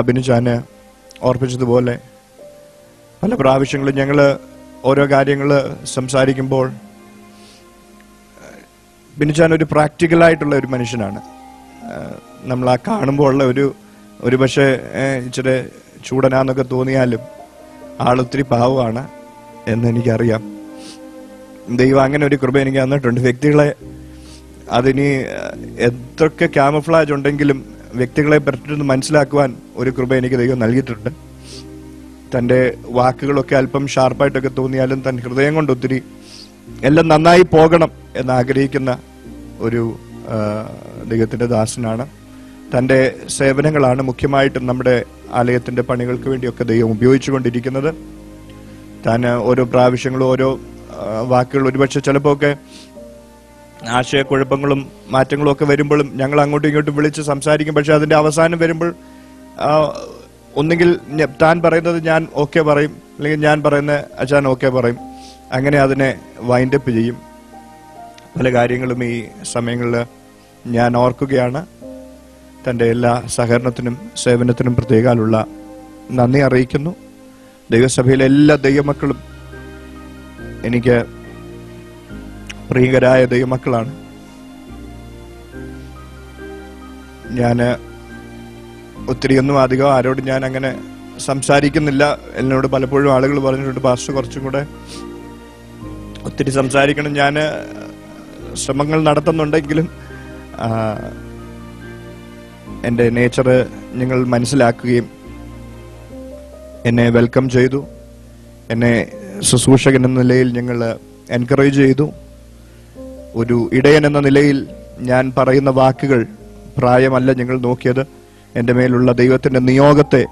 അഭിനുചാന് ഓർപ്പിച്ചതുപോലെ പല പ്രാവശ്യങ്ങളും ഞങ്ങൾ ഓരോ കാര്യങ്ങൾ സംസാരിക്കുമ്പോൾ ബിനുചാൻ ഒരു പ്രാക്ടിക്കലായിട്ടുള്ള ഒരു മനുഷ്യനാണ്. നമ്മൾ ആ കാണുമ്പോൾ ഉള്ള ഒരു പക്ഷേ ഇച്ചിരി ചൂടനാന്നൊക്കെ തോന്നിയാലും ആളൊത്തിരി പാവമാണ് എന്ന് എനിക്കറിയാം. ദൈവം അങ്ങനെ ഒരു കൃപ എനിക്ക് തന്നിട്ടുണ്ട്. വ്യക്തികളെ അതിന് എത്രയൊക്കെ ക്യാമഫ്ലാജ് ഉണ്ടെങ്കിലും വ്യക്തികളെ പെട്ടെന്ന് മനസ്സിലാക്കുവാൻ ഒരു കൃപ എനിക്ക് ദൈവം നൽകിയിട്ടുണ്ട്. തൻ്റെ വാക്കുകളൊക്കെ അല്പം ഷാർപ്പായിട്ടൊക്കെ തോന്നിയാലും തൻ ഹൃദയം കൊണ്ട് ഒത്തിരി എല്ലാം നന്നായി പോകണം എന്നാഗ്രഹിക്കുന്ന ഒരു ദൈവത്തിൻ്റെ ദാസനാണ്. തൻ്റെ സേവനങ്ങളാണ് മുഖ്യമായിട്ടും നമ്മുടെ ആലയത്തിൻ്റെ പണികൾക്ക് വേണ്ടിയൊക്കെ ദൈവം ഉപയോഗിച്ചുകൊണ്ടിരിക്കുന്നത്. താൻ ഓരോ പ്രാവശ്യങ്ങളും ഓരോ വാക്കുകൾ ഒരുപക്ഷെ ചിലപ്പോൾ ഒക്കെ ആശയക്കുഴപ്പങ്ങളും മാറ്റങ്ങളും ഒക്കെ വരുമ്പോഴും ഞങ്ങൾ അങ്ങോട്ടും ഇങ്ങോട്ടും വിളിച്ച് സംസാരിക്കും. പക്ഷെ അതിൻ്റെ അവസാനം വരുമ്പോൾ ഒന്നുകിൽ താൻ പറയുന്നത് ഞാൻ ഓക്കെ പറയും, അല്ലെങ്കിൽ ഞാൻ പറയുന്നത് അച്ഛൻ ഓക്കെ പറയും. അങ്ങനെ അതിനെ വൈൻഡപ്പ് ചെയ്യും. പല കാര്യങ്ങളും ഈ സമയങ്ങളിൽ ഞാൻ ഓർക്കുകയാണ്. തൻ്റെ എല്ലാ സഹകരണത്തിനും സേവനത്തിനും പ്രത്യേകാലുള്ള നന്ദി അറിയിക്കുന്നു. ദൈവസഭയിലെ എല്ലാ ദൈവമക്കളും എനിക്ക് പ്രിയങ്കരായ ദൈവമക്കളാണ്. ഞാൻ ഒത്തിരിയൊന്നും അധികം ആരോട് ഞാൻ അങ്ങനെ സംസാരിക്കുന്നില്ല. എന്നോട് പലപ്പോഴും ആളുകൾ പറഞ്ഞിട്ടുണ്ട്, പാസ്റ്റർ കുറച്ചും കൂടെ ഒത്തിരി സംസാരിക്കണം. ഞാൻ ശ്രമങ്ങൾ നടത്തുന്നുണ്ടെങ്കിലും എൻ്റെ നേച്ചർ നിങ്ങൾ മനസ്സിലാക്കുകയും എന്നെ വെൽക്കം ചെയ്തു. എന്നെ ശുശ്രൂഷകൻ എന്ന നിലയിൽ നിങ്ങൾ എൻകറേജ് ചെയ്തു. ഒരു ഇടയൻ എന്ന നിലയിൽ ഞാൻ പറയുന്ന വാക്കുകൾ പ്രായമല്ല നിങ്ങൾ നോക്കിയത്. എൻ്റെ മേലുള്ള ദൈവത്തിൻ്റെ നിയോഗത്തെ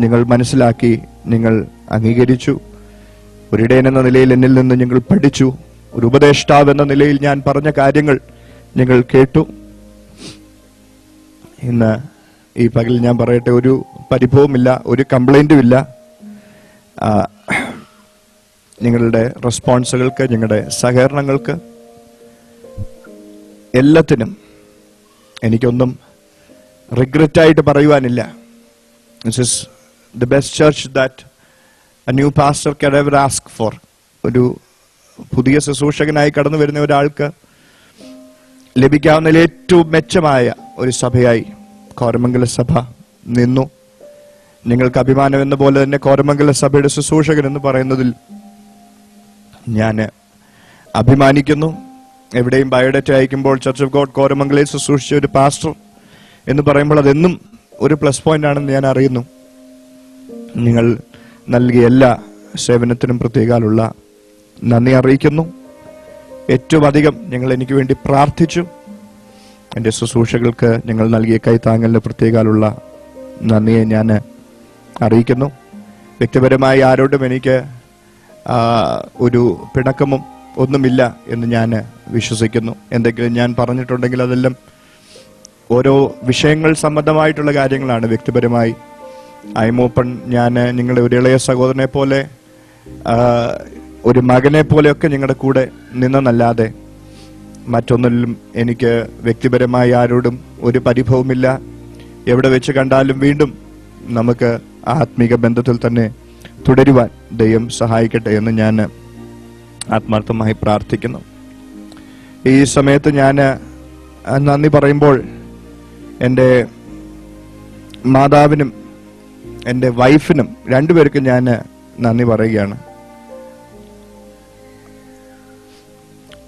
നിങ്ങൾ മനസ്സിലാക്കി, നിങ്ങൾ അംഗീകരിച്ചു. ഒരിടയൻ എന്ന നിലയിൽ എന്നിൽ നിന്ന് നിങ്ങൾ പഠിച്ചു. ഒരു ഉപദേഷ്ടാവ് എന്ന നിലയിൽ ഞാൻ പറഞ്ഞ കാര്യങ്ങൾ നിങ്ങൾ കേട്ടു. ഇന്ന് ഈ പകൽ ഞാൻ പറയട്ടെ, ഒരു പരിഭവമില്ല, ഒരു കംപ്ലൈന്റും ഇല്ല. നിങ്ങളുടെ റെസ്പോൺസുകൾക്ക്, നിങ്ങളുടെ സഹകരണങ്ങൾക്ക്, എല്ലാത്തിനും എനിക്കൊന്നും റിഗ്രറ്റായിട്ട് പറയുവാനില്ല. This is the best church that a new pastor can ever ask for. ഒരു പുതിയ ശുശ്രൂഷകനായി കടന്നു വരുന്ന ഒരാൾക്ക് ലഭിക്കാവുന്നതിൽ ഏറ്റവും മെച്ചമായ ഒരു സഭയായി കോരമംഗല സഭ നിന്നു. നിങ്ങൾക്ക് അഭിമാനം എന്ന പോലെ തന്നെ കോരമംഗല സഭയുടെ ശുശ്രൂഷകൻ എന്ന് പറയുന്നതിൽ ഞാൻ അഭിമാനിക്കുന്നു. എവിടെയും ബയോഡേറ്റ അയക്കുമ്പോൾ ചർച്ച് ഓഫ് ഗോഡ് കോരമംഗലയിൽ ശുശ്രൂഷിച്ച ഒരു പാസ്റ്റർ എന്ന് പറയുമ്പോൾ അതെന്നും ഒരു പ്ലസ് പോയിന്റ് ആണെന്ന് ഞാൻ അറിയുന്നു. നിങ്ങൾ നൽകിയ എല്ലാ സേവനത്തിനും പ്രത്യേകാലുള്ള നന്ദി അറിയിക്കുന്നു. ഏറ്റവും അധികം നിങ്ങൾ എനിക്ക് വേണ്ടി പ്രാർത്ഥിച്ചു. എൻ്റെ ശുശ്രൂഷകൾക്ക് നിങ്ങൾ നൽകിയ കൈത്താങ്ങലിന് പ്രത്യേകാലുള്ള നന്ദിയെ ഞാൻ അറിയിക്കുന്നു. വ്യക്തിപരമായി ആരോടും എനിക്ക് ഒരു പിണക്കമും ഒന്നുമില്ല എന്ന് ഞാൻ വിശ്വസിക്കുന്നു. എന്തെങ്കിലും ഞാൻ പറഞ്ഞിട്ടുണ്ടെങ്കിൽ അതെല്ലാം ഓരോ വിഷയങ്ങൾ സംബന്ധമായിട്ടുള്ള കാര്യങ്ങളാണ്. വ്യക്തിപരമായി ഐ എം ഓപ്പൺ. ഞാൻ നിങ്ങളുടെ ഒരു ഇളയ സഹോദരനെ പോലെ, ഒരു മകനെ പോലെയൊക്കെ നിങ്ങളുടെ കൂടെ നിന്നല്ലാതെ മറ്റൊന്നിലും എനിക്ക് വ്യക്തിപരമായി ആരോടും ഒരു പരിഭവമില്ല. എവിടെ വെച്ച് കണ്ടാലും വീണ്ടും നമുക്ക് ആത്മീക ബന്ധത്തിൽ തന്നെ തുടരുവാൻ ദൈവം സഹായിക്കട്ടെ എന്ന് ഞാൻ ആത്മാർത്ഥമായി പ്രാർത്ഥിക്കുന്നു. ഈ സമയത്ത് ഞാൻ നന്ദി പറയുമ്പോൾ എൻ്റെ മാതാവിനും എൻ്റെ വൈഫിനും രണ്ടുപേർക്കും ഞാൻ നന്ദി പറയുകയാണ്.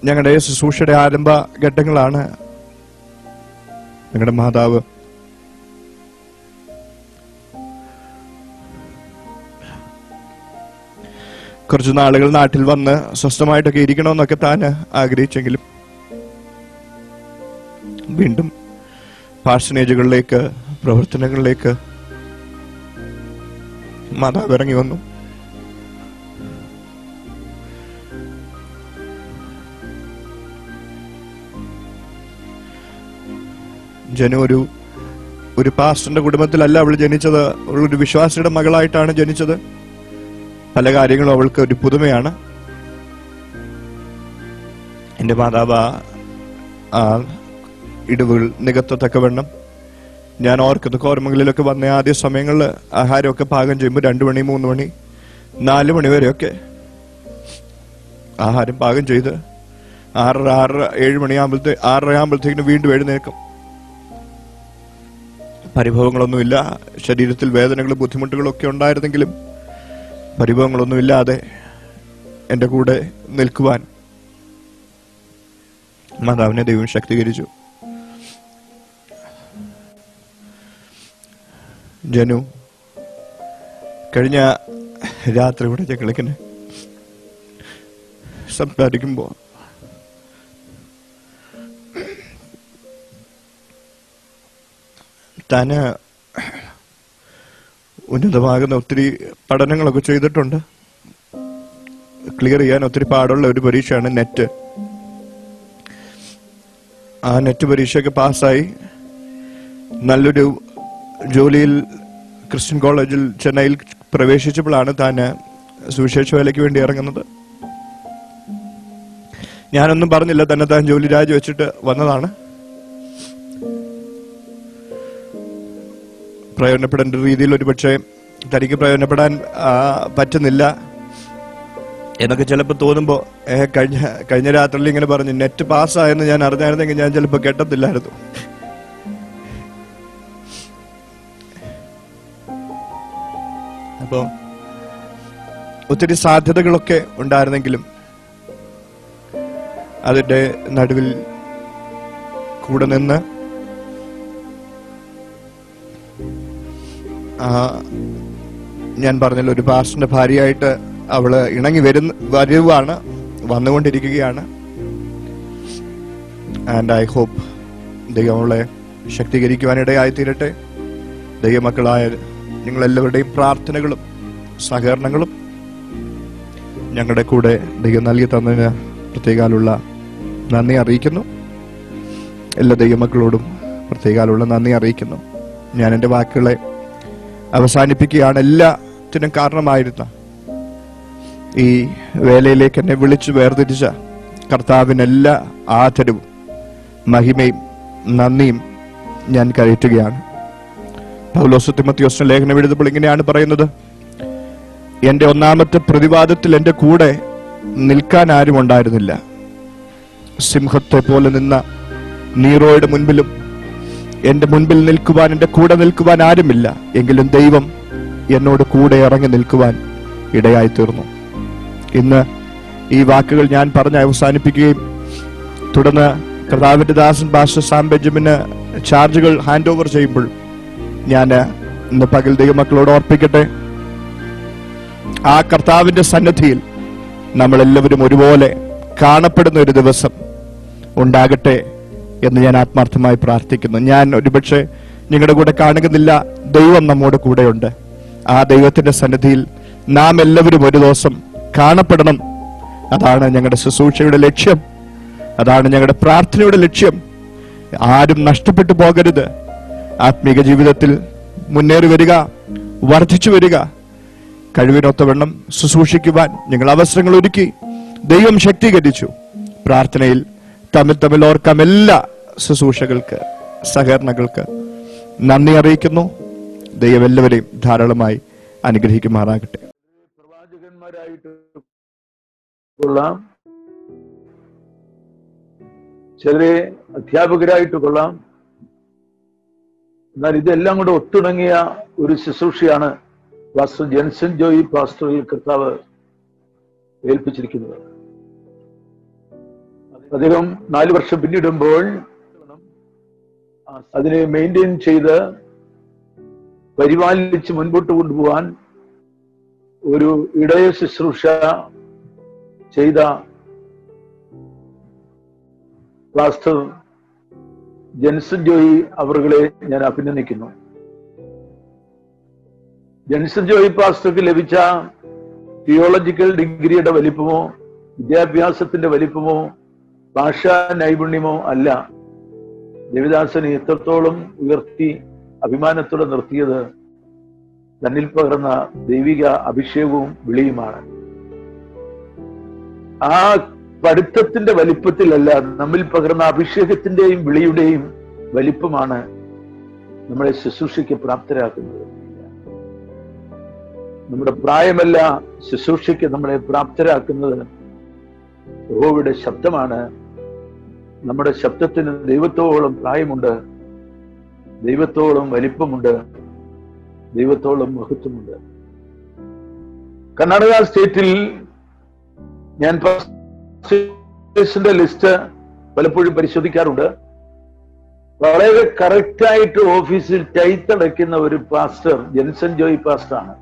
ഞങ്ങളുടെ ശുശ്രൂഷയുടെ ആരംഭ ഘട്ടങ്ങളാണ്. ഞങ്ങളുടെ മാതാവ് കുറച്ചു നാളുകൾ നാട്ടിൽ വന്ന് സ്വസ്ഥമായിട്ടൊക്കെ ഇരിക്കണമെന്നൊക്കെ താൻ ആഗ്രഹിച്ചെങ്കിലും വീണ്ടും പാർസനേജുകളിലേക്ക്, പ്രവർത്തനങ്ങളിലേക്ക് മാതാവ് ഇറങ്ങി വന്നു. ജനു ഒരു പാസ്റ്ററിന്റെ കുടുംബത്തിലല്ല അവൾ ജനിച്ചത്. ഒരു വിശ്വാസിയുടെ മകളായിട്ടാണ് ജനിച്ചത്. പല കാര്യങ്ങളും അവൾക്ക് ഒരു പുതുമയാണ്. എൻ്റെ മാതാവ് ആ ഇടിവുകൾ നികത്തത്തക്കവണ്ണം ഞാൻ ഓർക്കുന്നു. കോരമംഗലിലൊക്കെ വന്ന ആദ്യ സമയങ്ങളിൽ ആഹാരമൊക്കെ പാകം ചെയ്യുമ്പോൾ 2 മണി 3 മണി 4 മണി വരെയൊക്കെ ആഹാരം പാകം ചെയ്ത് 6:30 മണിയാകുമ്പോഴത്തേക്ക് 6:30 ആകുമ്പോഴത്തേക്കിന് വീണ്ടും എഴുന്നേൽക്കും. പരിഭവങ്ങളൊന്നുമില്ല. ശരീരത്തിൽ വേദനകളും ബുദ്ധിമുട്ടുകളും ഒക്കെ ഉണ്ടായിരുന്നെങ്കിലും പരിഭവങ്ങളൊന്നുമില്ലാതെ എൻ്റെ കൂടെ നിൽക്കുവാൻ മാതാവിനെ ദൈവം ശക്തീകരിച്ചു. ജനു കഴിഞ്ഞ രാത്രി കൂടെ ഞങ്ങളിങ്ങനെ സംസാരിക്കുമ്പോൾ താന് ഉന്നതമാകുന്ന ഒത്തിരി പഠനങ്ങളൊക്കെ ചെയ്തിട്ടുണ്ട്. ക്ലിയർ ചെയ്യാൻ ഒത്തിരി പാടുള്ള ഒരു പരീക്ഷയാണ് നെറ്റ്. ആ നെറ്റ് പരീക്ഷയൊക്കെ പാസ്സായി നല്ലൊരു ജോലിയിൽ ക്രിസ്ത്യൻ കോളേജിൽ ചെന്നൈയിൽ പ്രവേശിച്ചപ്പോഴാണ് താൻ സുവിശേഷ വേലയ്ക്ക് വേണ്ടി ഇറങ്ങുന്നത്. ഞാനൊന്നും പറഞ്ഞില്ല, തന്നെ താൻ ജോലി രാജിവെച്ചിട്ട് വന്നതാണ്. പ്രയോജനപ്പെടേണ്ട രീതിയിൽ ഒരു പക്ഷേ തനിക്ക് പ്രയോജനപ്പെടാൻ പറ്റുന്നില്ല എന്നൊക്കെ ചിലപ്പോൾ തോന്നുമ്പോൾ കഴിഞ്ഞ രാത്രിയിൽ ഇങ്ങനെ പറഞ്ഞു, നെറ്റ് പാസ്സായെന്ന് ഞാൻ അറിഞ്ഞായിരുന്നെങ്കിൽ ഞാൻ ചിലപ്പോൾ കെട്ടത്തില്ലായിരുന്നു. അപ്പോൾ ഒത്തിരി സാധ്യതകളൊക്കെ ഉണ്ടായിരുന്നെങ്കിലും അതിൻ്റെ നടുവിൽ കൂടെ നിന്ന് ഞാൻ പറഞ്ഞല്ലോ, ഒരു പാസ്റ്ററിന്റെ ഭാര്യയായിട്ട് അവള് ഇണങ്ങി വന്നുകൊണ്ടിരിക്കുകയാണ്. ആൻഡ് ഐ ഹോപ്പ് ദൈവം അവളെ ശക്തീകരിക്കുവാനിടയായി തീരട്ടെ. ദൈവമക്കളായ നിങ്ങളെല്ലാവരുടെയും പ്രാർത്ഥനകളും സഹകരണങ്ങളും ഞങ്ങളുടെ കൂടെ ദൈവം നൽകി തന്നതിന് പ്രത്യേകാലുള്ള നന്ദി അറിയിക്കുന്നു. എല്ലാ ദൈവമക്കളോടും പ്രത്യേകാലുള്ള നന്ദി അറിയിക്കുന്നു. ഞാൻ എൻ്റെ വാക്കുകളെ അവസാനിപ്പിക്കുകയാണ്. എല്ലാത്തിനും കാരണമായിരുന്ന ഈ വേലയിലേക്ക് എന്നെ വിളിച്ചു വേർതിരിച്ച കർത്താവിനെല്ലാ ആദരവും മഹിമയും നന്ദിയും ഞാൻ കയറ്റുകയാണ്. പൗലോസ് തിമോത്തിയോസിന് ലേഖനം എഴുതുമ്പോൾ ഇങ്ങനെയാണ് പറയുന്നത്, എന്റെ ഒന്നാമത്തെ പ്രതിവാദത്തിൽ എന്റെ കൂടെ നിൽക്കാൻ ആരും ഉണ്ടായിരുന്നില്ല. സിംഹത്തെ പോലെ നിന്ന നീറോയുടെ മുൻപിലും എന്റെ മുൻപിൽ നിൽക്കുവാൻ, എന്റെ കൂടെ നിൽക്കുവാൻ ആരുമില്ല. എങ്കിലും ദൈവം എന്നോട് കൂടെ ഇറങ്ങി നിൽക്കുവാൻ ഇടയായി തീർന്നു. ഇന്ന് ഈ വാക്കുകൾ ഞാൻ പറഞ്ഞ് അവസാനിപ്പിക്കുകയും തുടർന്ന് കർത്താവിന്റെ ദാസൻ പാസ്റ്റർ സാം ബെഞ്ചമിന് ചാർജുകൾ ഹാൻഡ് ഓവർ ചെയ്യുമ്പോൾ ഞാൻ ഇന്ന് പകൽ ദൈവമക്കളോട് ഓർപ്പിക്കട്ടെ, ആ കർത്താവിന്റെ സന്നിധിയിൽ നമ്മളെല്ലാവരും ഒരുപോലെ കാണപ്പെടുന്ന ഒരു ദിവസം ഉണ്ടാകട്ടെ എന്ന് ഞാൻ ആത്മാർത്ഥമായി പ്രാർത്ഥിക്കുന്നു. ഞാൻ ഒരുപക്ഷെ നിങ്ങളുടെ കൂടെ കാണുന്നില്ല, ദൈവം നമ്മോട് കൂടെയുണ്ട്. ആ ദൈവത്തിന്റെ സന്നിധിയിൽ നാം എല്ലാവരും ഒരു ദിവസം കാണപ്പെടണം. അതാണ് ഞങ്ങളുടെ ശുശ്രൂഷയുടെ ലക്ഷ്യം, അതാണ് ഞങ്ങളുടെ പ്രാർത്ഥനയുടെ ലക്ഷ്യം. ആരും നഷ്ടപ്പെട്ടു പോകരുത്. ആത്മീക ജീവിതത്തിൽ മുന്നേറി വരിക, വർദ്ധിച്ചു വരിക, കഴിവിനൊത്തവണ്ണം ശുശ്രൂഷിക്കുവാൻ ഞങ്ങൾ അവസരങ്ങൾ ഒരുക്കി. ദൈവം ശക്തീകരിച്ചു. പ്രാർത്ഥനയിൽ തമ്മിൽ ഓർക്കാം. എല്ലാ ശുശ്രൂഷകൾക്ക്, സഹകരണങ്ങൾക്ക് നന്ദി അറിയിക്കുന്നു. ദൈവം എല്ലാവരെയും ധാരാളമായി അനുഗ്രഹിക്കുമാറാകട്ടെ. പ്രവാചകന്മാരായിട്ട് കൊള്ളാം, ചിലരെ അധ്യാപകരായിട്ട് കൊള്ളാം. എന്നാൽ ഇതെല്ലാം കൂടെ ഒത്തിണങ്ങിയ ഒരു ശുശ്രൂഷയാണ് പാസ്റ്റർ ജെൻസൺ ജോയി പാസ്റ്ററിൽ കർത്താവ് ഏൽപ്പിച്ചിരിക്കുന്നത്. അദ്ദേഹം 4 വർഷം പിന്നിടുമ്പോൾ അതിനെ മെയിൻറ്റെയിൻ ചെയ്ത് പരിപാലിച്ച് മുൻപോട്ട് കൊണ്ടുപോകാൻ ഒരു ഇടയ ശുശ്രൂഷ ചെയ്ത പാസ്റ്റർ ജെൻസൺ ജോയി അവരുകളെ ഞാൻ അഭിനന്ദിക്കുന്നു. ജെൻസൺ ജോയി പാസ്റ്റർക്ക് ലഭിച്ച തിയോളജിക്കൽ ഡിഗ്രിയുടെ വലിപ്പമോ വിദ്യാഭ്യാസത്തിന്റെ വലിപ്പമോ ഭാഷാ നൈപുണ്യമോ അല്ല ദേവദാസനെ എത്രത്തോളം ഉയർത്തി അഭിമാനത്തോടെ നിർത്തിയത് തന്നിൽ പകർന്ന ദൈവിക അഭിഷേകവും വിളിയുമാണ്. ആ പഠിത്തത്തിന്റെ വലിപ്പത്തിലല്ല, നമ്മിൽ പകർന്ന അഭിഷേകത്തിന്റെയും വിളിയുടെയും വലിപ്പമാണ് നമ്മളെ ശുശ്രൂഷയ്ക്ക് പ്രാപ്തരാക്കുന്നത്. നമ്മുടെ പ്രായമല്ല ശുശ്രൂഷയ്ക്ക് നമ്മളെ പ്രാപ്തരാക്കുന്നത് യഹോവയുടെ ശബ്ദമാണ്. നമ്മുടെ ശബ്ദത്തിന് ദൈവത്തോളം പ്രായമുണ്ട്, ദൈവത്തോളം വലിപ്പമുണ്ട്, ദൈവത്തോളം മഹത്വമുണ്ട്. കർണാടക സ്റ്റേറ്റിൽ ഞാൻ പാസ്റ്റേഴ്സിന്റെ ലിസ്റ്റ് പലപ്പോഴും പരിശോധിക്കാറുണ്ട്. വളരെ കറക്റ്റായിട്ട് ഓഫീസിൽ ടൈത്തടയ്ക്കുന്ന ഒരു പാസ്റ്റർ ജെൻസൺ ജോയി പാസ്റ്ററാണ്.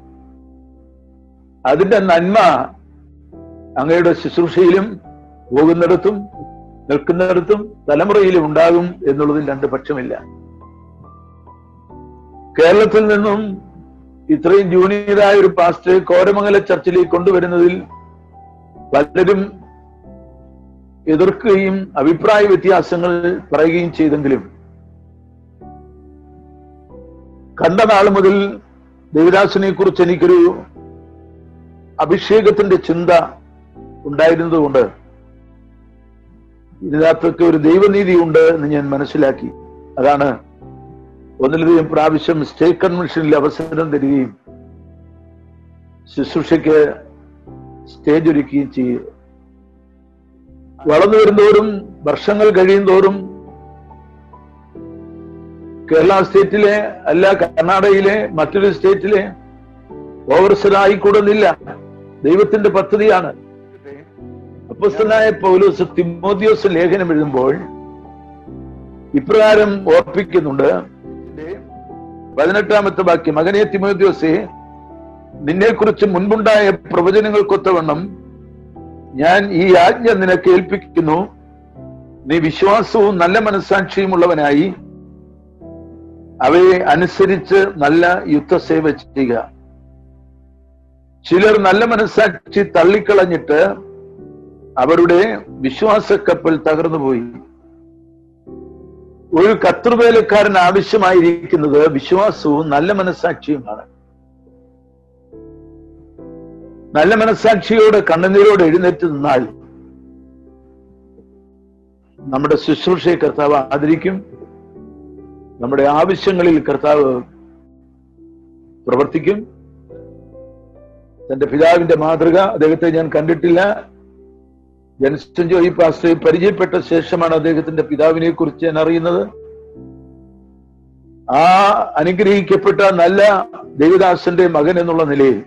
അതിന്റെ നന്മ അങ്ങയുടെ ശുശ്രൂഷയിലും പോകുന്നിടത്തും നിൽക്കുന്നിടത്തും തലമുറയിലും ഉണ്ടാകും എന്നുള്ളതിൽ രണ്ട് പക്ഷമില്ല. കേരളത്തിൽ നിന്നും ഇത്രയും ജൂനിയറായ ഒരു പാസ്റ്ററെ കോരമംഗല ചർച്ചിലേക്ക് കൊണ്ടുവരുന്നതിൽ പലരും എതിർക്കുകയും അഭിപ്രായ വ്യത്യാസങ്ങൾ പറയുകയും ചെയ്തെങ്കിലും കണ്ട നാൾ മുതൽ ദേവദാസിനെ കുറിച്ച് എനിക്കൊരു അഭിഷേകത്തിന്റെ ചിന്ത ഉണ്ടായിരുന്നതുകൊണ്ട് ഇതിനകത്തൊക്കെ ഒരു ദൈവനീതി ഉണ്ട് എന്ന് ഞാൻ മനസ്സിലാക്കി. അതാണ് ഒന്നിലധികം പ്രാവശ്യം സ്റ്റേറ്റ് കൺവെൻഷനിൽ അവസരം തരികയും ശുശ്രൂഷയ്ക്ക് സ്റ്റേജ് ഒരുക്കുകയും ചെയ്യുക. വളർന്നു വരുന്തോറും വർഷങ്ങൾ കഴിയും തോറും കേരള സ്റ്റേറ്റിലെ അല്ല കർണാടകയിലെ മറ്റൊരു സ്റ്റേറ്റിലെ ഓവർസർ ആയിക്കൂടുന്നില്ല. ദൈവത്തിന്റെ പദ്ധതിയാണ്. അപ്പോസ്തലനായ പൗലോസ് തിമോഥെയോസ് ലേഖനം എഴുതുമ്പോൾ ഇപ്രകാരം ഓർപ്പിക്കുന്നുണ്ട്. 18-ാമത്തെ വാക്യം, മകനെ തിമോഥെയോസേ, നിന്നെക്കുറിച്ച് മുൻപുണ്ടായ പ്രവചനങ്ങൾക്കൊത്തവണ്ണം ഞാൻ ഈ ആജ്ഞ നിനക്ക് ഏൽപ്പിക്കുന്നു. നീ വിശ്വാസവും നല്ല മനസ്സാക്ഷിയുമുള്ളവനായി അവയെ അനുസരിച്ച് നല്ല യുദ്ധസേവ ചെയ്യുക. ചിലർ നല്ല മനസ്സാക്ഷി തള്ളിക്കളഞ്ഞിട്ട് അവരുടെ വിശ്വാസക്കപ്പൽ തകർന്നുപോയി. ഒരു കർത്തൃവേലക്കാരൻ ആവശ്യമായിരിക്കുന്നത് വിശ്വാസവും നല്ല മനസ്സാക്ഷിയുമാണ്. നല്ല മനസ്സാക്ഷിയോടെ കണ്ണുനീരോടെ എഴുന്നേറ്റ് നിന്നാൽ നമ്മുടെ ശുശ്രൂഷയെ കർത്താവ് ആദരിക്കും. നമ്മുടെ ആവശ്യങ്ങളിൽ കർത്താവ് പ്രവർത്തിക്കും. തന്റെ പിതാവിന്റെ മാതൃക, അദ്ദേഹത്തെ ഞാൻ കണ്ടിട്ടില്ല. ജെൻസൺ ജോയി പാസ്റ്ററെ പരിചയപ്പെട്ട ശേഷമാണ് അദ്ദേഹത്തിന്റെ പിതാവിനെ കുറിച്ച് ഞാൻ അറിയുന്നത്. ആ അനുഗ്രഹിക്കപ്പെട്ട നല്ല ദേവദാസന്റെ മകൻ എന്നുള്ള നിലയിൽ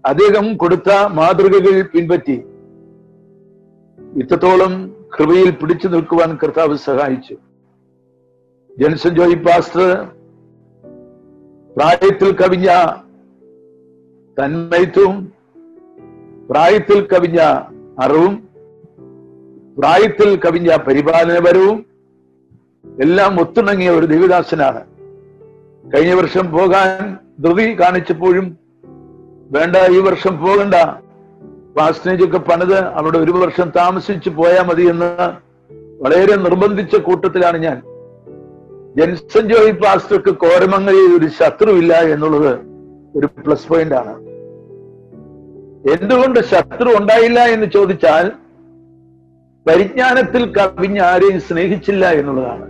അദ്ദേഹം കൊടുത്ത മാതൃകകൾ പിൻപറ്റി ഇത്രത്തോളം കൃപയിൽ പിടിച്ചു നിൽക്കുവാൻ കർത്താവ് സഹായിച്ചു. ജെൻസൺ ജോയി പാസ്റ്റർ പ്രായത്തിൽ കവിഞ്ഞ തന്മയത്വവും പ്രായത്തിൽ കവിഞ്ഞ അറിവും പ്രായത്തിൽ കവിഞ്ഞ പരിപാലനപരവും എല്ലാം ഒത്തിണങ്ങിയ ഒരു ദേവദാസനാണ്. കഴിഞ്ഞ വർഷം പോകാൻ ധൃതി കാണിച്ചപ്പോഴും വേണ്ട, ഈ വർഷം പോകണ്ട, പാസ്റ്റേജ് ഒക്കെ പണിത് അവിടെ ഒരു വർഷം താമസിച്ചു പോയാൽ മതി എന്ന് വളരെ നിർബന്ധിച്ച കൂട്ടത്തിലാണ് ഞാൻ. ജെൻസൺ ജോയി പാസ്റ്റർക്ക് കോരമംഗലയിൽ ഒരു ശത്രുവില്ല എന്നുള്ളത് ഒരു പ്ലസ് പോയിന്റ് ആണ്. എന്തുകൊണ്ട് ശത്രു ഉണ്ടായില്ല എന്ന് ചോദിച്ചാൽ പരിജ്ഞാനത്തിൽ കവിഞ്ഞ ആരെയും സ്നേഹിച്ചില്ല എന്നുള്ളതാണ്.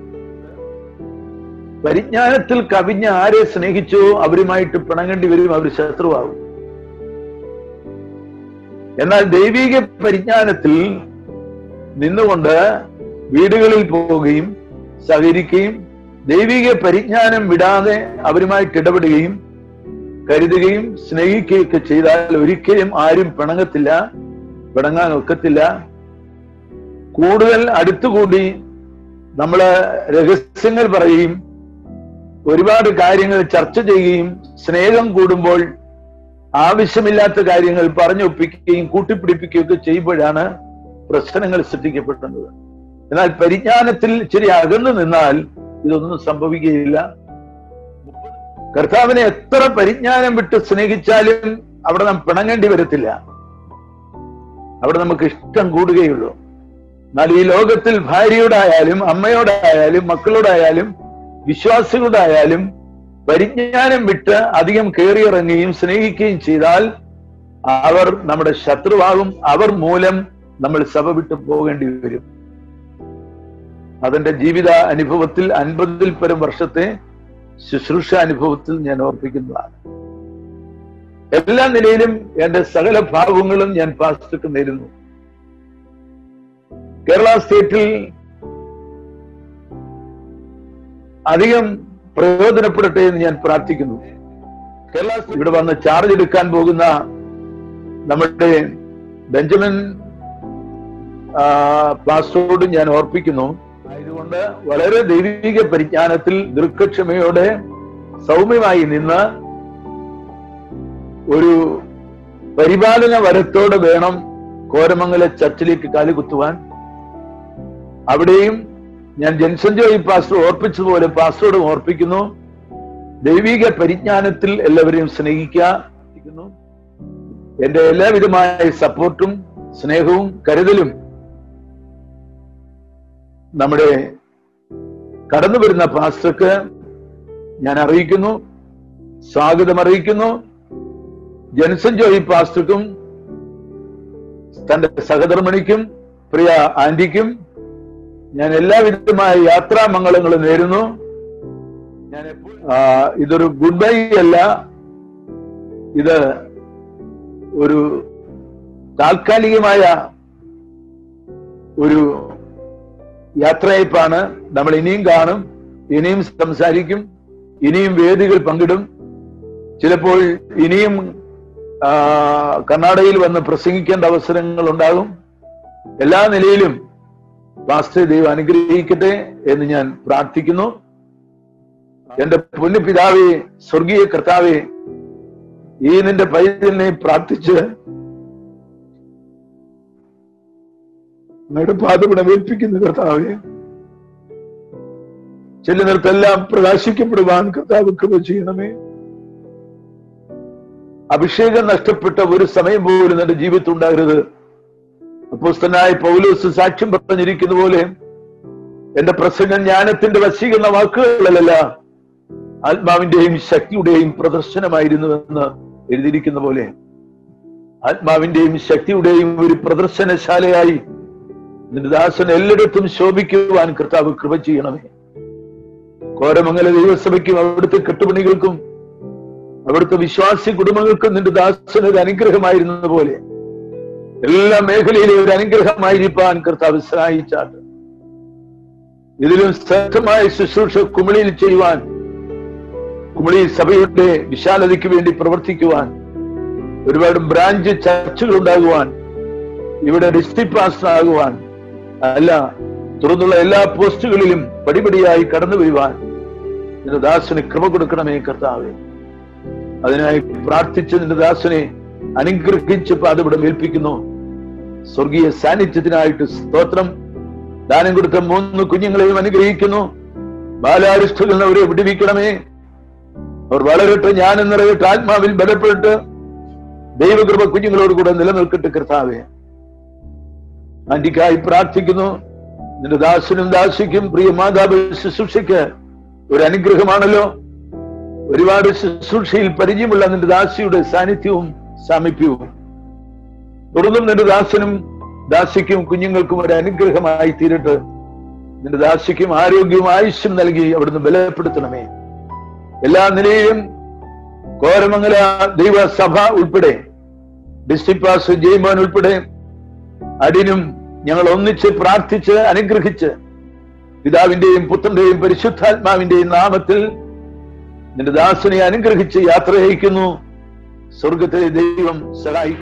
പരിജ്ഞാനത്തിൽ കവിഞ്ഞ ആരെ സ്നേഹിച്ചോ അവരുമായിട്ട് പിണങ്ങേണ്ടി വരും, അവർ ശത്രുവാകും. എന്നാൽ ദൈവിക പരിജ്ഞാനത്തിൽ നിന്നുകൊണ്ട് വീടുകളിൽ പോവുകയും സഹകരിക്കുകയും ദൈവിക പരിജ്ഞാനം വിടാതെ അവരുമായിട്ട് ഇടപെടുകയും കരുതുകയും സ്നേഹിക്കുകയൊക്കെ ചെയ്താൽ ഒരിക്കലും ആരും പിണങ്ങത്തില്ല, പിണങ്ങാൻ ഒക്കത്തില്ല. കൂടുതൽ അടുത്തുകൂടി നമ്മള് രഹസ്യങ്ങൾ പറയുകയും ഒരുപാട് കാര്യങ്ങൾ ചർച്ച ചെയ്യുകയും സ്നേഹം കൂടുമ്പോൾ ആവശ്യമില്ലാത്ത കാര്യങ്ങൾ പറഞ്ഞൊപ്പിക്കുകയും കൂട്ടിപ്പിടിപ്പിക്കുകയും ഒക്കെ ചെയ്യുമ്പോഴാണ് പ്രശ്നങ്ങൾ സൃഷ്ടിക്കപ്പെടുന്നത്. എന്നാൽ പരിജ്ഞാനത്തിൽ ഇച്ചിരി അകന്നു നിന്നാൽ ഇതൊന്നും സംഭവിക്കുകയില്ല. കർത്താവിനെ എത്ര പരിജ്ഞാനം വിട്ട് സ്നേഹിച്ചാലും അവിടെ നാം പിണങ്ങേണ്ടി വരത്തില്ല, അവിടെ നമുക്ക് ഇഷ്ടം കൂടുകയുള്ളൂ. എന്നാൽ ഈ ലോകത്തിൽ ഭാര്യയോടായാലും അമ്മയോടായാലും മക്കളോടായാലും വിശ്വാസികളോടായാലും പരിജ്ഞാനം വിട്ട് അധികം കയറിയിറങ്ങുകയും സ്നേഹിക്കുകയും ചെയ്താൽ അവർ നമ്മുടെ ശത്രുവാകും. അവർ മൂലം നമ്മൾ സഭ വിട്ടു പോകേണ്ടി വരും. അതെന്റെ ജീവിത അനുഭവത്തിൽ 50-ൽ പരം വർഷത്തെ ശുശ്രൂഷ അനുഭവത്തിൽ ഞാൻ ഓർപ്പിക്കുന്നതാണ്. എല്ലാ നിലയിലും എന്റെ സകല ഭാവങ്ങളും ഞാൻ പാസ്റ്റർക്ക് നേരുന്നു. കേരള സ്റ്റേറ്റിൽ അധികം പ്രയോജനപ്പെടട്ടെ എന്ന് ഞാൻ പ്രാർത്ഥിക്കുന്നു. കേരള ഇവിടെ വന്ന് ചാർജ് എടുക്കാൻ പോകുന്ന നമ്മുടെ ബെഞ്ചമിൻ പാസ്റ്ററോട് ഞാൻ ഓർപ്പിക്കുന്നു. ആയതുകൊണ്ട് വളരെ ദൈവിക പരിജ്ഞാനത്തിൽ ദീർഘക്ഷമയോടെ സൗമ്യമായി നിന്ന് ഒരു പരിപാലന വരത്തോടെ വേണം കോരമംഗല ചർച്ചിലേക്ക് കാലുകുത്തുവാൻ. അവിടെയും ഞാൻ ജെൻസൺ ജോയി പാസ്റ്റർ ഓർപ്പിച്ചതുപോലെ പാസ്റ്ററോടും ഓർപ്പിക്കുന്നു, ദൈവിക പരിജ്ഞാനത്തിൽ എല്ലാവരെയും സ്നേഹിക്കുക. എന്റെ എല്ലാവിധമായ സപ്പോർട്ടും സ്നേഹവും കരുതലും നമ്മുടെ കടന്നു വരുന്ന പാസ്റ്റർക്ക് ഞാൻ അറിയിക്കുന്നു, സ്വാഗതം അറിയിക്കുന്നു. ജെൻസൺ ജോയി പാസ്റ്റർക്കും തന്റെ സഹധർമ്മിണിക്കും പ്രിയ ആന്റിക്കും ഞാൻ എല്ലാവിധമായ യാത്രാമംഗളങ്ങളും നേരുന്നു. ഞാൻ ഇതൊരു ഗുഡ് ബൈ അല്ല, ഇത് ഒരു താൽക്കാലികമായ ഒരു യാത്രയപ്പാണ്. നമ്മൾ ഇനിയും കാണും, ഇനിയും സംസാരിക്കും, ഇനിയും വേദികൾ പങ്കിടും. ചിലപ്പോൾ ഇനിയും കർണാടകയിൽ വന്ന് പ്രസംഗിക്കേണ്ട അവസരങ്ങൾ ഉണ്ടാകും. എല്ലാ നിലയിലും പാസ്റ്റർ ദൈവം അനുഗ്രഹിക്കട്ടെ എന്ന് ഞാൻ പ്രാർത്ഥിക്കുന്നു. എന്റെ പൊന്നു പിതാവേ, സ്വർഗീയ കർത്താവേ, ഈ നിന്റെ പൈതലിനെ പ്രാർത്ഥിച്ച് അങ്ങയുടെ പാദപീഠം ഏൽപ്പിക്കുന്ന കർത്താവേ, ചെല്ലുന്നിടത്തെല്ലാം പ്രകാശിക്കപ്പെടുവാൻ കർത്താവ് കൃപ ചെയ്യണമേ. അഭിഷേകം നഷ്ടപ്പെട്ട ഒരു സമയം പോലും എന്റെ ജീവിതത്തിൽ ഉണ്ടാകരുത്. അപ്പോസ്തലനായ പൗലോസ് സാക്ഷ്യം പറഞ്ഞിരിക്കുന്ന പോലെ എന്റെ പ്രസംഗം ജ്ഞാനത്തിന്റെ വശീകരണ വാക്കുകളിലല്ല, ആത്മാവിന്റെയും ശക്തിയുടെയും പ്രദർശനമായിരുന്നുവെന്ന് എഴുതിയിരിക്കുന്ന പോലെ ആത്മാവിന്റെയും ശക്തിയുടെയും ഒരു പ്രദർശനശാലയായി നിന്റെ ദാസൻ എല്ലായിടത്തും ശോഭിക്കുവാൻ കർത്താവ് കൃപ ചെയ്യണമേ. കോരമംഗല ദൈവസഭയ്ക്കും അവിടുത്തെ കെട്ടുപണികൾക്കും അവിടുത്തെ വിശ്വാസി കുടുംബങ്ങൾക്കും നിന്റെ ദാസൻ ഒരു അനുഗ്രഹമായിരുന്നത് പോലെ എല്ലാ മേഖലയിലും ഒരു അനുഗ്രഹമായിരിക്കാൻ കർത്താവ് സഹായിച്ചാട്ട് ഇതിലും ശ്രദ്ധമായ ശുശ്രൂഷ കുമളിയിൽ ചെയ്യുവാൻ, കുമളി സഭയുടെ വിശാലതയ്ക്ക് വേണ്ടി പ്രവർത്തിക്കുവാൻ, ഒരുപാട് ബ്രാഞ്ച് ചർച്ചുകൾ ഉണ്ടാകുവാൻ, ഇവിടെ ഡിസ്ട്രിക്ട് പാസ്റ്റർ ആകുവാൻ, അല്ല തുറന്നുള്ള എല്ലാ പോസ്റ്റുകളിലും പടിപടിയായി കടന്നു വരുവാൻ നിന്റെ ദാസന് കൃപ കൊടുക്കണമേ കർത്താവേ. അതിനായി പ്രാർത്ഥിച്ച് നിന്റെ ദാസനെ അനുഗ്രഹിച്ച് പാദപീഠം ഏൽപ്പിക്കുന്നു. സ്വർഗീയ സാന്നിധ്യത്തിനായിട്ട് സ്തോത്രം. ദാനം കൊടുത്ത 3 കുഞ്ഞുങ്ങളെയും അനുഗ്രഹിക്കുന്നു. ബാലാരിഷ്ടത്തിൽ നിന്ന് അവരെ വിടുവിക്കണമേ. അവർ വളരട്ടെ, ജ്ഞാനം നിറയട്ടെ, ആത്മാവിൽ ബലപ്പെട്ട് ദൈവകൃപ കുഞ്ഞുങ്ങളോട് കൂടെ നിലനിൽക്കട്ടെ കർത്താവേ. ആന്റിക്കായി പ്രാർത്ഥിക്കുന്നു. നിന്റെ ദാസനും ദാസിക്കും പ്രിയ മാതാവ് ശുശ്രൂഷയ്ക്ക് ഒരു അനുഗ്രഹമാണല്ലോ. ഒരുപാട് ശുശ്രൂഷയിൽ പരിചയമുള്ള നിന്റെ ദാസിയുടെ സാന്നിധ്യവും സാമീപ്യവും തുടർന്നും നിന്റെ ദാസനും ദാസിക്കും കുഞ്ഞുങ്ങൾക്കും ഒരു അനുഗ്രഹമായി തീരട്ടെ. നിന്റെ ദാസിക്കും ആരോഗ്യവും ആയുഷ്യം നൽകി അവിടുന്ന് ബലപ്പെടുത്തണമേ. എല്ലാ നിലയിലും കോരമംഗല ദൈവസഭ ഉൾപ്പെടെ ഡിസ്ട്രിക്ട് പാസ്റ്റർ ജയ്മോൻ ഉൾപ്പെടെ അടിനും ഞങ്ങൾ ഒന്നിച്ച് പ്രാർത്ഥിച്ച് അനുഗ്രഹിച്ച് പിതാവിന്റെയും പുത്രന്റെയും പരിശുദ്ധാത്മാവിന്റെയും നാമത്തിൽ നിന്റെ ദാസനെ അനുഗ്രഹിച്ച് യാത്ര അയക്കുന്നു. സ്വർഗത്തിലെ ദൈവം സഹായിക്കും.